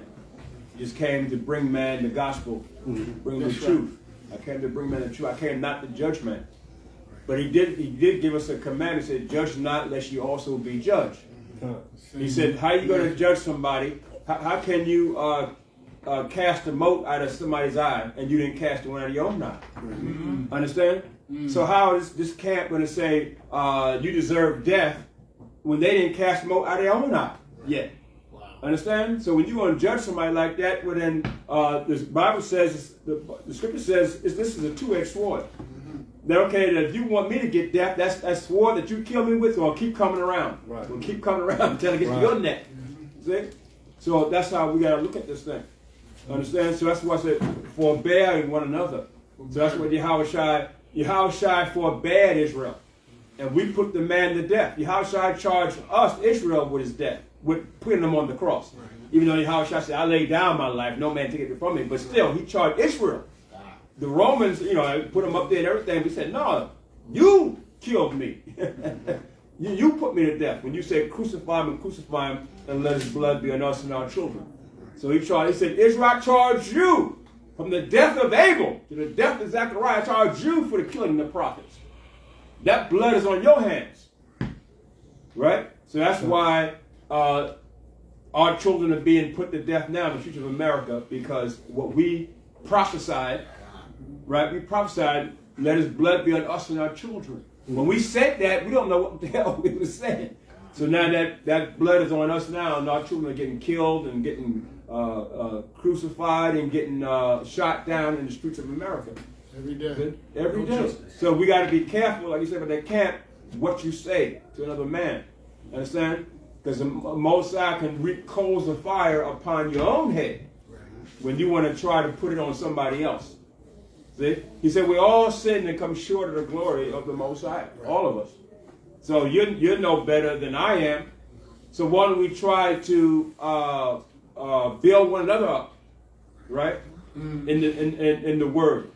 He just came to bring man the gospel, bring the truth. I came to bring man the truth. I came not to judge man. But he did give us a command. He said, judge not lest you also be judged. He said, how are you going to judge somebody? How can you cast a mote out of somebody's eye and you didn't cast one out of your own eye? Understand? So how is this camp going to say you deserve death when they didn't cast a mote out of their own eye yet? Understand? So when you're going to judge somebody like that, well then the Bible says, the scripture says, this is a two-edged sword. That okay, that if you want me to get death, that's that sword that you kill me with, or keep coming around. Right. Or keep coming around until it gets to your neck. See? So that's how we got to look at this thing. Understand? So that's why I said, forbearing one another. So that's what Yahushua forbade Israel. And we put the man to death. Yahushua charged us, Israel, with his death, with putting them on the cross. Even though Yahushua said, I lay down my life, no man take it from me. But still, he charged Israel. The Romans, put them up there and everything. We said, no, you killed me. you put me to death. When you say crucify him, and let his blood be on us and our children. So he said, Israel, I charge you from the death of Abel to the death of Zechariah. I charge you for the killing of the prophets. That blood is on your hands. Right? So that's why our children are being put to death now in the future of America, because what we prophesied, right? We prophesied, let his blood be on us and our children. When we said that, we don't know what the hell we were saying. So now that blood is on us now, and our children are getting killed and getting crucified and getting shot down in the streets of America. Every day. Every day. So we got to be careful, like you said, but they can't what you say to another man. Understand? Because the Mosai can reap coals of fire upon your own head when you want to try to put it on somebody else. See? He said, we all sin and come short of the glory of the Most High. All of us. So you're no better than I am. So why don't we try to build one another up, right? In the Word.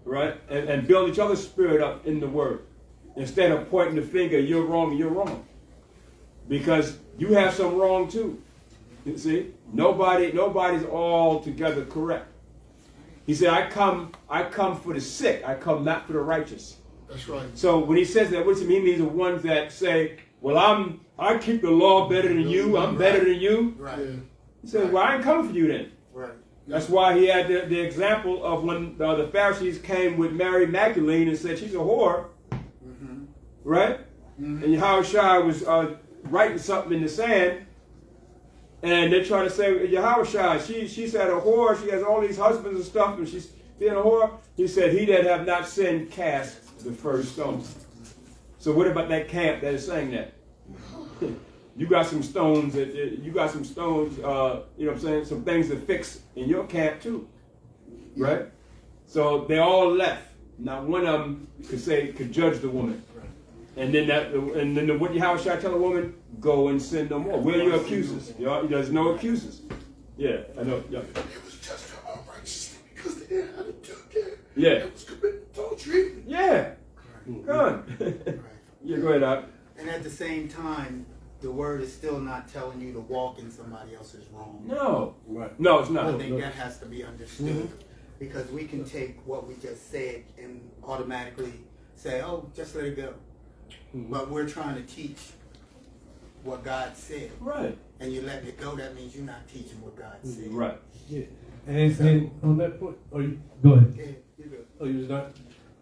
Right? And build each other's spirit up in the Word. Instead of pointing the finger, you're wrong, you're wrong. Because you have some wrong too. You see? Nobody's altogether correct. He said, I come for the sick. I come not for the righteous. That's right. So when he says that, what does it mean? He means the ones that say, well, I keep the law better than you. I'm better than you. Right. Yeah. He said, well, I ain't coming for you then. Right. That's why he had the example of when the Pharisees came with Mary Magdalene and said she's a whore. Right? And Yahushua was writing something in the sand. And they try to say, Yahushua, she's had a whore, she has all these husbands and stuff, and she's being a whore. He said, he that have not sinned, cast the first stone. So what about that camp that is saying that? You got some stones, you know what I'm saying, some things to fix in your camp too. Right? So they all left. Not one of them could judge the woman. And then what Yahushua tell a woman? Go and sin no more. Where are your accusers? There's no accusers. Yeah, I know. Yeah. It was just unrighteousness because they didn't have to do that. Yeah. It was committing adultery. Yeah. Good. Yeah, go ahead, Doc. And at the same time, the word is still not telling you to walk in somebody else's wrong. No. Right. No, it's not. I think that has to be understood. Because we can take what we just said and automatically say, oh, just let it go. But we're trying to teach what God said. Right. And you let it go, that means you're not teaching what God said. Right. Yeah. And on that point, go ahead. Yeah, you're good. Oh, you was not?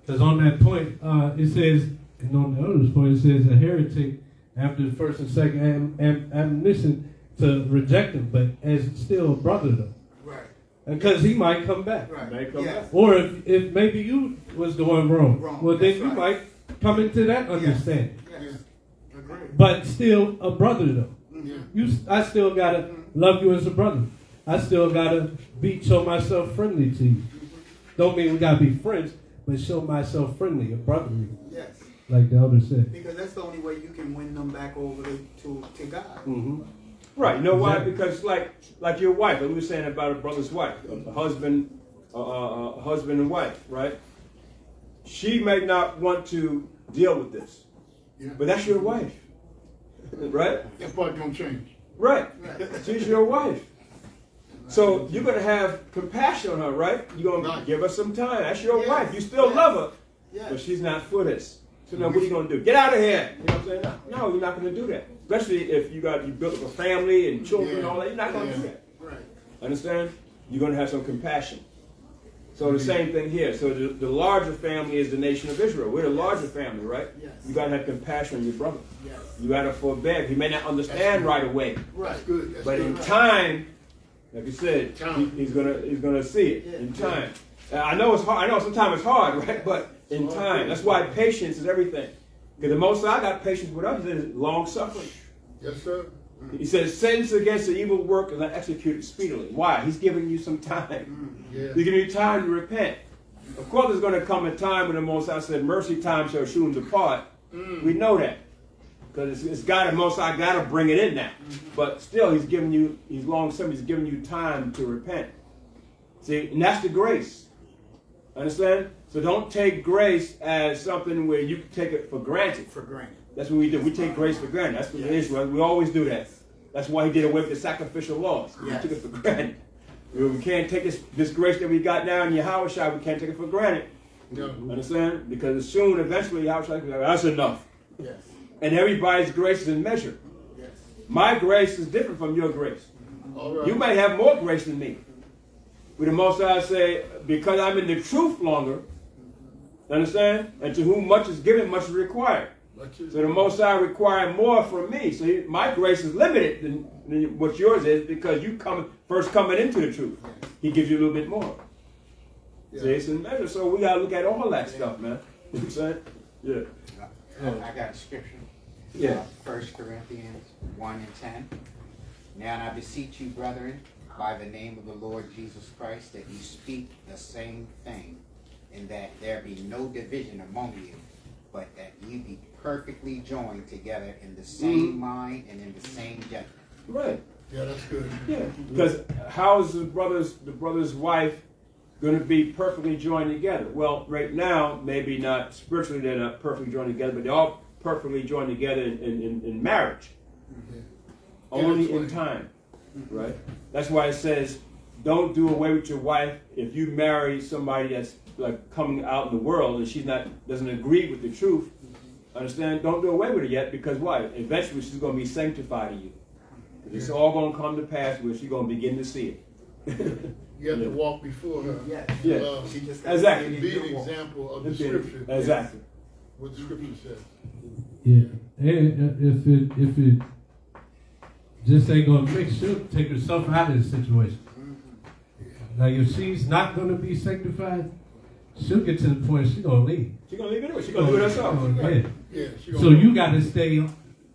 Because on that point, it says, and on the other point, it says a heretic after the first and second admonition to reject him, but as still a brother though. Right. Because he might come back. Right. May come Yes. back. Or if maybe you was the one wrong, well then That's you right. might come into that understanding. Yes. Agreed. But still a brother though. Yeah. I still gotta love you as a brother. I still gotta show myself friendly to you. Don't mean we gotta be friends, but show myself friendly, a brotherly, Yes. like the elder said. Because that's the only way you can win them back over to God. Mm-hmm. Right. You know why? Exactly. Because like your wife, like we were saying about a brother's wife, a husband and wife, right? She may not want to deal with this, Yeah. but that's your wife, right? That part don't change. Right. She's your wife. So you're gonna have compassion on her, right? You're gonna Right. give her some time. That's your Yes. wife. You still Yes. love her, Yes. but she's not for this. So now, what are you gonna do? Get out of here! You know what I'm saying? No, you're not gonna do that. Especially if you built up a family and children and all that. You're not gonna do that. Right. Understand? You're gonna have some compassion. So the same thing here. So the larger family is the nation of Israel. We're the larger family, right? Yes. You gotta have compassion on your brother. Yes. You gotta forbear. He may not understand right away, That's good. That's but good. in time, like you said, Time. he's gonna see it Yeah. in time. I know it's hard. I know sometimes it's hard, right? But in time, that's why patience is everything. Because the most I got patience with others is long suffering. Yes, sir. He says, sentence against the evil work is not executed speedily. Why? He's giving you some time. Yeah. He's giving you time to repent. Of course, there's going to come a time when the Most High said, mercy time shall soon depart. We know that. Because it's got to, Most High got to bring it in now. But still, he's giving you, he's long suffering, he's giving you time to repent. See, and that's the grace. Understand? So don't take grace as something where you take it for granted. For granted. That's what we do. We take grace for granted. That's what it is. We always do that. That's why he did away with the sacrificial laws. Yes. We took it for granted. We can't take this grace that we got now in Yahushua, we can't take it for granted. No. Understand? Because soon, eventually, Yahushua will be like, that's enough. Yes. And everybody's grace is in measure. Yes. My grace is different from your grace. All right. You may have more grace than me. With the Most High say, because I'm in the truth longer, understand? And to whom much is given, much is required. So the Most High required more from me. So my grace is limited than what yours is because you first coming into the truth. He gives you a little bit more. Yeah. See, it's in measure. So we got to look at all that stuff, man. You know what I'm saying? Yeah. I got a scripture. Yeah. 1 Corinthians 1 and 10. Now I beseech you, brethren, by the name of the Lord Jesus Christ, that you speak the same thing, and that there be no division among you, but that you be perfectly joined together in the same mind and in the same judgment. Right. Yeah, that's good. Yeah. Because how is the brother's wife going to be perfectly joined together? Well, right now, maybe not spiritually, they're not perfectly joined together, but they're all perfectly joined together in marriage. Yeah. Only in time. Right? That's why it says, don't do away with your wife if you marry somebody that's like coming out in the world and she's doesn't agree with the truth. Understand? Don't do away with it yet, because why? Eventually she's going to be sanctified to you. It's all going to come to pass where she's going to begin to see it. You have to walk before her. Yes. Yeah. She just Exactly. Be an example of the scripture. Exactly. What the scripture says. Yeah, and if it just ain't gonna fix, she'll take herself out of the situation. Like if she's not gonna be sanctified, she'll get to the point she's gonna leave. She's going to leave it anyway. She's going to do it herself. Yeah. Yeah. She So you got to stay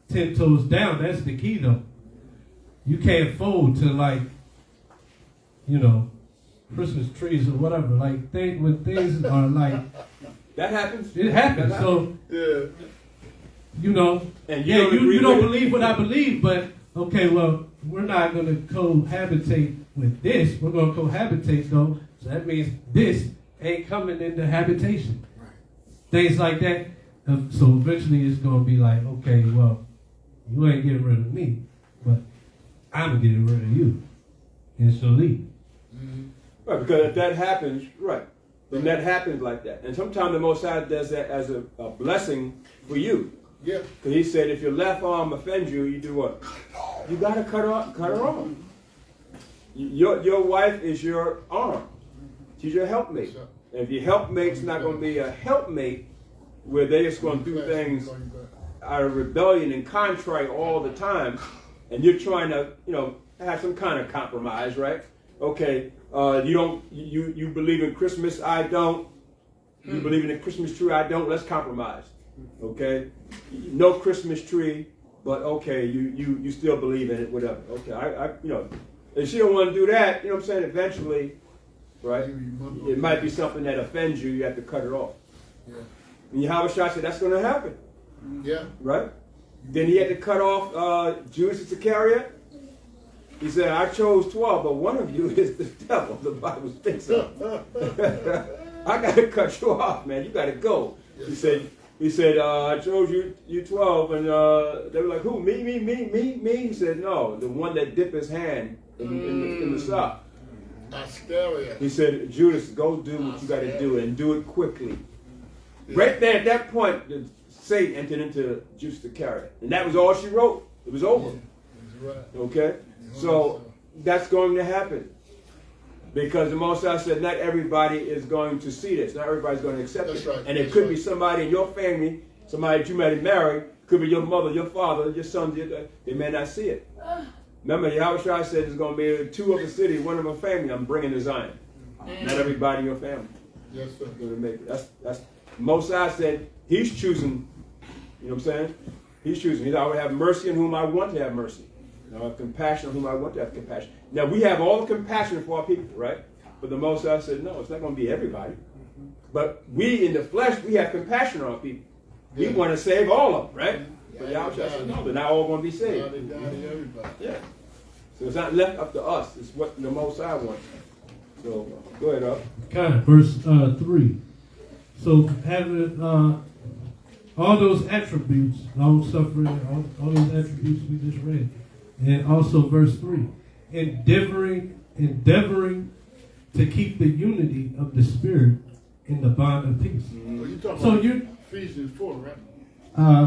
10 toes down. That's the key, though. You can't fold to Christmas trees or whatever. Like when things are like That happens. it happens. So Yeah. And you don't believe what I believe, but okay, well, we're not going to cohabitate with this. We're going to cohabitate, though. So that means this ain't coming into habitation. Right. Things like that. So eventually it's going to be like, okay, well, you ain't getting rid of me, but I'm getting rid of you. And she'll leave. Right, because if that happens, right. And that happens like that. And sometimes the Most High does that as a blessing for you. Yeah. Because he said, if your left arm offends you, you do what? You got to cut her off. Your wife is your arm. She's your helpmate. And if your helpmate's not going to be a helpmate where they're just going to do things out of rebellion and contrite all the time, and you're trying to, have some kind of compromise, right? Okay, you believe in Christmas, I don't. You believe in a Christmas tree, I don't. Let's compromise. Okay, no Christmas tree, but okay, you still believe in it, whatever. Okay, if she don't want to do that, what I'm saying, eventually, right? It might be something that offends you. You have to cut it off. Yeah. And Yahweh Shai said that's going to happen. Yeah. Right. Then he had to cut off Judas Iscariot. He said, I chose 12, but one of you is the devil. The Bible speaks of. I got to cut you off, man. You got to go. Yes, He said, I chose you 12, and they were like, who? Me? He said, no, the one that dipped his hand in the sop. Iscariot. He said, Judas, go do what you got to do, and do it quickly. Yeah. Right there at that point, Satan entered into Judas Iscariot. And that was all she wrote. It was over. Yeah, right. Okay? So that's going to happen. Because the Most High said not everybody is going to see this. Not everybody's going to accept it. Right. And it could be somebody in your family, somebody that you might have married, could be your mother, your father, your son, they may not see it. Remember, Yahweh Shai said there's going to be 2 of the city, 1 of a family, I'm bringing to Zion. Not everybody in your family. Yes, sir. Is going to make it. That's Most High said he's choosing, you know what I'm saying? He's choosing. He said, I will have mercy on whom I want to have mercy. I have compassion on whom I want to have compassion. Now, we have all the compassion for our people, right? But the Most High said, no, it's not going to be everybody. But we, in the flesh, we have compassion on our people. We want to save all of them, right? But Yahweh said, no, they're not all going to be saved. Yeah. So it's not left up to us. It's what the Most High wants. So, go ahead, up. Kind of, verse 3. So, having all those attributes, long suffering, all those attributes we just read. And also verse 3, endeavoring to keep the unity of the Spirit in the bond of peace. Well, you're talking So about you're Ephesians 4, right?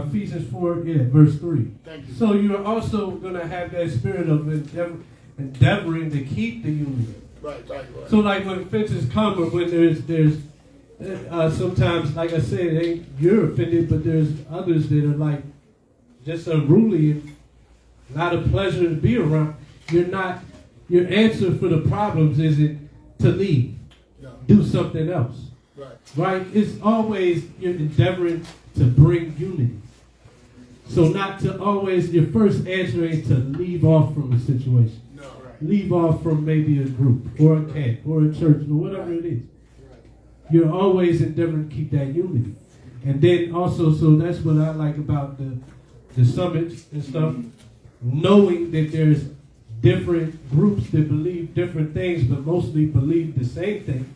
Ephesians 4, verse 3. Thank you. So you're also going to have that spirit of endeavoring to keep the unity. Right. So like when offenses come or when there's sometimes, like I said, you're offended, but there's others that are like just unruly and not a pleasure to be around. Your answer for the problems isn't to leave. No. Do something else. Right? It's always you're endeavoring to bring unity. So not to always, your first answer ain't to leave off from the situation. No. Leave off from maybe a group or a camp or a church or whatever it is. You're always endeavoring to keep that unity. And then also, so that's what I like about the summits and stuff. Knowing that there's different groups that believe different things, but mostly believe the same thing.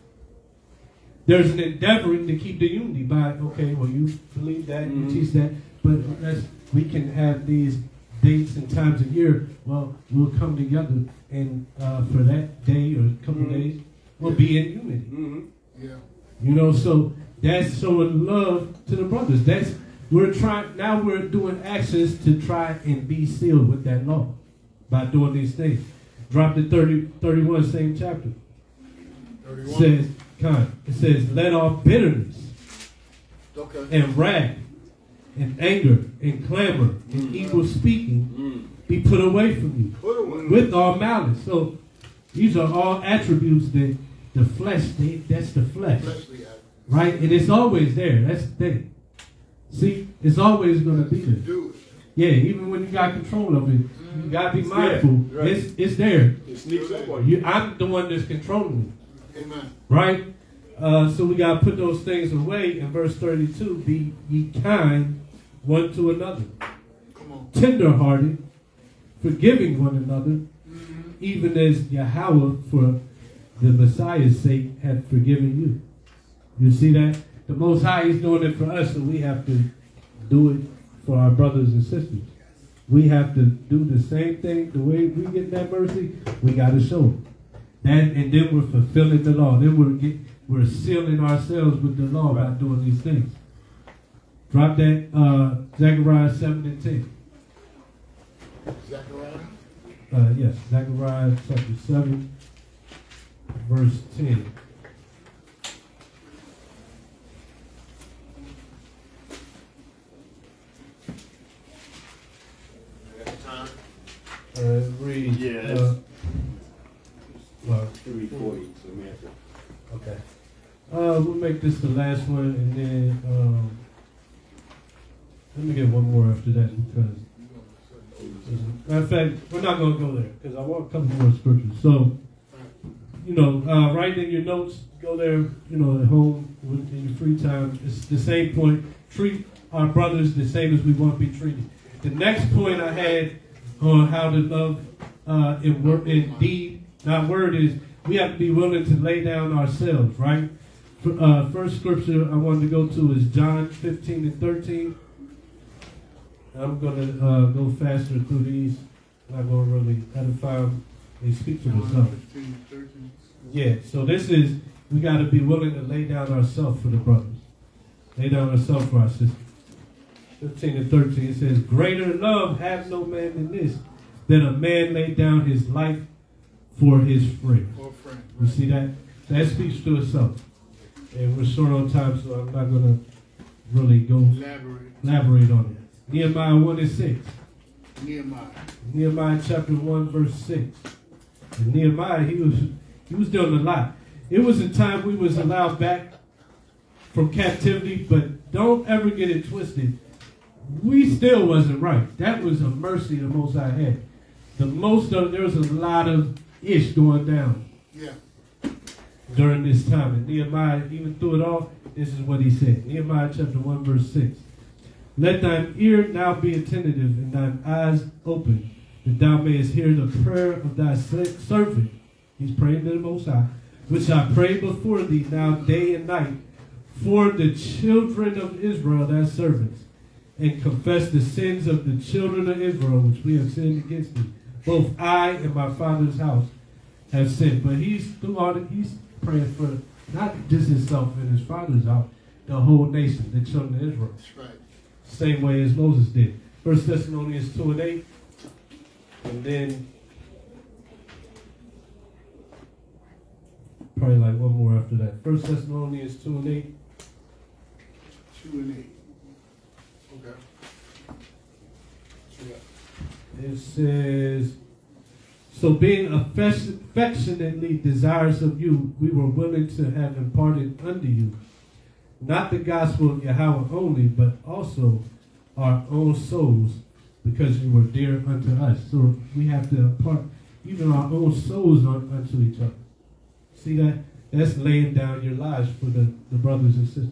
There's an endeavoring to keep the unity by, okay, well, you believe that, you teach that, but we can have these dates and times of year. Well, we'll come together and for that day or a couple of days, we'll be in unity. Yeah. So that's showing love to the brothers. We're doing actions to try and be sealed with that law by doing these things. Drop to 31, same chapter. 31. It says, let off bitterness and wrath and anger and clamor and evil speaking be put away from you with all malice. So these are all attributes that the flesh, that's the flesh. Right? And it's always there. That's the thing. See, it's always going to be there. Yeah, even when you got control of it, you got to be mindful. Right. It's there. It sneaks up on you. I'm the one that's controlling it. Amen. Right? So we got to put those things away. In verse 32, be ye kind one to another. Come on. Tender-hearted, forgiving one another, even as Yahweh, for the Messiah's sake, hath forgiven you. You see that? The Most High is doing it for us, so we have to do it for our brothers and sisters. We have to do the same thing. The way we get that mercy, we got to show it. And then we're fulfilling the law. Then we're sealing ourselves with the law by doing these things. Drop that, Zechariah 7 and 10. Zechariah? Yes, Zechariah chapter 7, verse 10. Read. Yeah, Well, 340. So man, okay. We'll make this the last one, and then let me get one more after that because, matter of fact, we're not going to go there because I want a couple more scriptures. So, write in your notes. Go there, at home in your free time. It's the same point. Treat our brothers the same as we want to be treated. The next point I had on how to love in deed, not word, is we have to be willing to lay down ourselves, right? First scripture I wanted to go to is John 15 and 13. I'm going to go faster through these. I'm not going to really edify them. They speak for themselves. Yeah, so this is, we got to be willing to lay down ourselves for the brothers. Lay down ourselves for our sisters. 15 and 13, it says, greater love have no man than this, that a man lay down his life for his friend. You see that? That speaks to itself. And we're short on time, so I'm not going to really go elaborate on it. Nehemiah 1 and 6. Nehemiah chapter 1, verse 6. And Nehemiah, he was doing a lot. It was a time we was allowed back from captivity, but don't ever get it twisted. We still wasn't right. That was a mercy the Most High had. There was a lot of ish going down during this time. And Nehemiah, even through it all, this is what he said. Nehemiah chapter 1, verse 6. Let thine ear now be attentive and thine eyes open, that thou mayest hear the prayer of thy servant. He's praying to the Most High, which I pray before thee now day and night for the children of Israel, thy servants, and confess the sins of the children of Israel, which we have sinned against thee. Both I and my father's house have sinned. But he's praying for not just himself and his father's house, the whole nation, the children of Israel. That's right. Same way as Moses did. 1 Thessalonians 2 and 8. And then probably like one more after that. 1 Thessalonians 2 and 8. 2 and 8. Okay. It says, so being affectionately desirous of you, we were willing to have imparted unto you, not the gospel of Yahweh only, but also our own souls, because you were dear unto us. So we have to impart even our own souls unto each other. See that? That's laying down your lives for the brothers and sisters.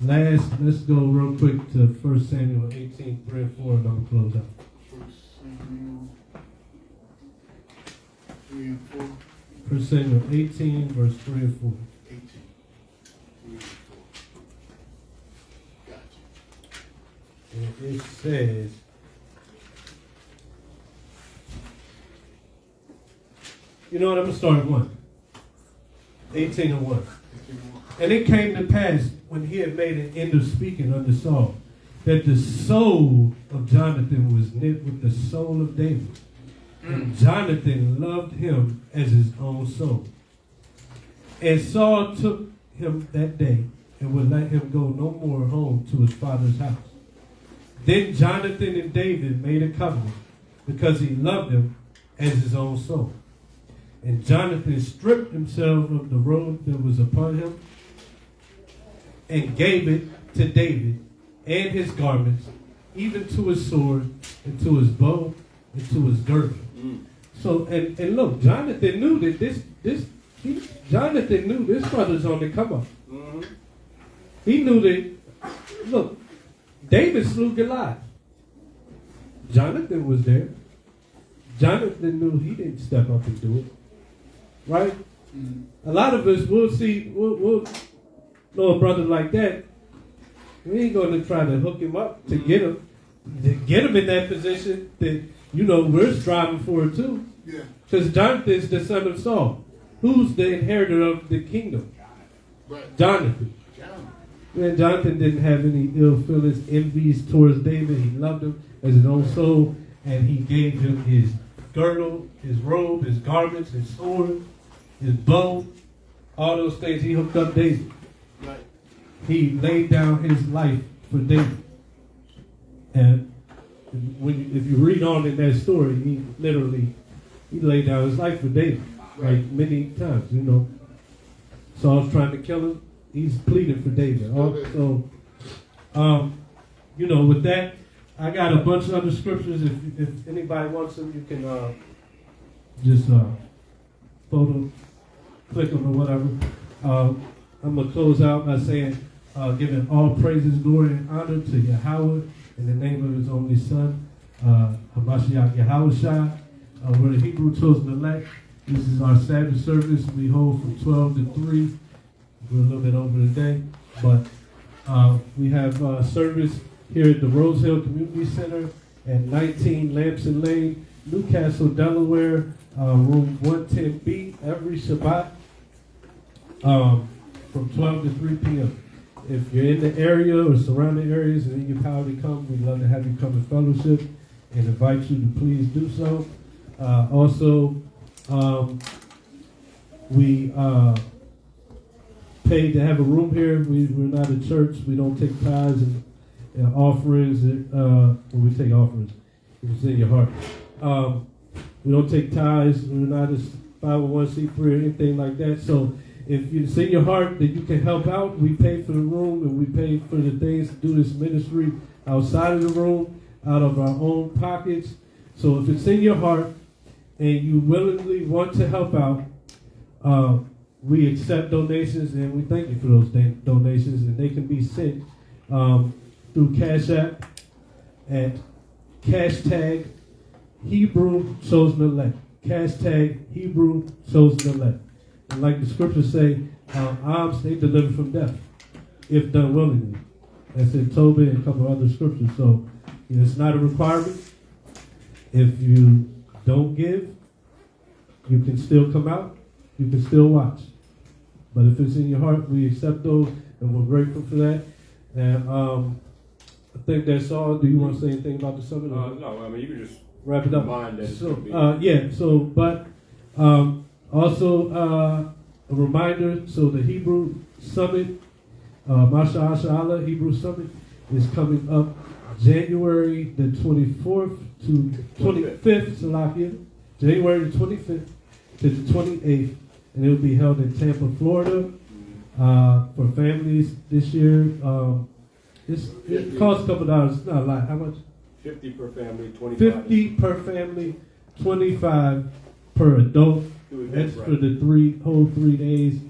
Let's go real quick to 1 Samuel 18, 3 and 4, and I'm going to close out. 1 Samuel 3 and 4. 1 Samuel 18, verse 3 and 4. 18. 3 and 4. Gotcha. And it says, you know what, I'm going to start at 1. 18 and 1. And it came to pass, when he had made an end of speaking unto Saul, that the soul of Jonathan was knit with the soul of David. And Jonathan loved him as his own soul. And Saul took him that day and would let him go no more home to his father's house. Then Jonathan and David made a covenant, because he loved him as his own soul. And Jonathan stripped himself of the robe that was upon him, and gave it to David, and his garments, even to his sword, and to his bow, and to his girdle. So, and look, Jonathan knew that Jonathan knew this brother's on the come up. He knew that, look, David slew Goliath. Jonathan was there. Jonathan knew he didn't step up and do it. Right? A lot of us, we'll know a brother like that. We ain't going to try to hook him up to get him in that position that, we're striving for it too. Yeah. Because Jonathan's the son of Saul. Who's the inheritor of the kingdom? Right. Jonathan. Man, Jonathan didn't have any ill feelings, envies towards David. He loved him as his own soul, and he gave him his girdle, his robe, his garments, his sword, his bow, all those things. He hooked up David. Right. He laid down his life for David. And if you read on in that story, he laid down his life for David, like many times, you know. Saul's trying to kill him. He's pleading for David. So, you know, with that, I got a bunch of other scriptures. If anybody wants them, you can just photo click them or whatever. I'm going to close out by saying, giving all praises, glory, and honor to Yahweh in the name of his only son, Hamashiach Yahushua. We're the Hebrew chosen elect. This is our Sabbath service. We hold from 12 to 3. We're a little bit over today, but we have service here at the Rose Hill Community Center at 19 Lamson Lane, Newcastle, Delaware, room 110B every Shabbat from 12 to 3 p.m. If you're in the area or surrounding areas and in your power to come, we'd love to have you come and fellowship and invite you to please do so. Also, we paid to have a room here. We're not a church. We don't take tithes and offerings. When we take offerings, if it's in your heart. We don't take tithes. We're not a 501c3 or anything like that. So if it's in your heart that you can help out, we pay for the room and we pay for the things to do this ministry outside of the room, out of our own pockets. So if it's in your heart and you willingly want to help out, we accept donations and we thank you for those donations, and they can be sent through Cash App at hashtag Hebrew Chosen Elect. Hashtag Hebrew Chosen Elect. And like the scriptures say, alms they deliver from death, if done willingly. That's in Tobit and a couple other scriptures. So it's not a requirement. If you don't give, you can still come out. You can still watch. But if it's in your heart, we accept those, and we're grateful for that. And I think that's all. Do you want to say anything about the summit? No, I mean, you can just wrap it up. Mind that So, but also a reminder, so the Hebrew Summit, Masha Ashala Hebrew Summit is coming up January the 24th to 25th, Salakia. January the 25th to the 28th, and it will be held in Tampa, Florida, for families this year. It costs a couple dollars. It's not a lot. How much? 50 per family, 25. 50 per family, 25 per adult. That's for the whole 3 days.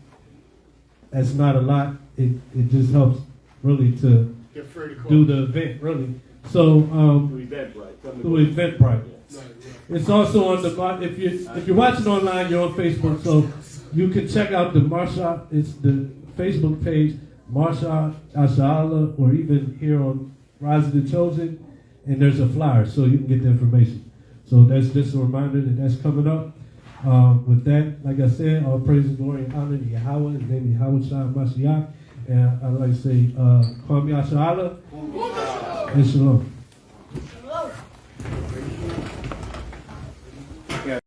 That's not a lot. It just helps really to do the event, really. So Do Eventbrite. It's also on the, if you're watching online, you're on Facebook, so you can check out the Marsha. It's the Facebook page, Marsha Ashala, or even here on Rise of the Chosen, and there's a flyer, so you can get the information. So that's just a reminder that that's coming up. With that, like I said, all praise and glory and honor to Yahweh, and then Yahushua Mashiach, and I'd like to say, Kwam Yashala, and Shalom.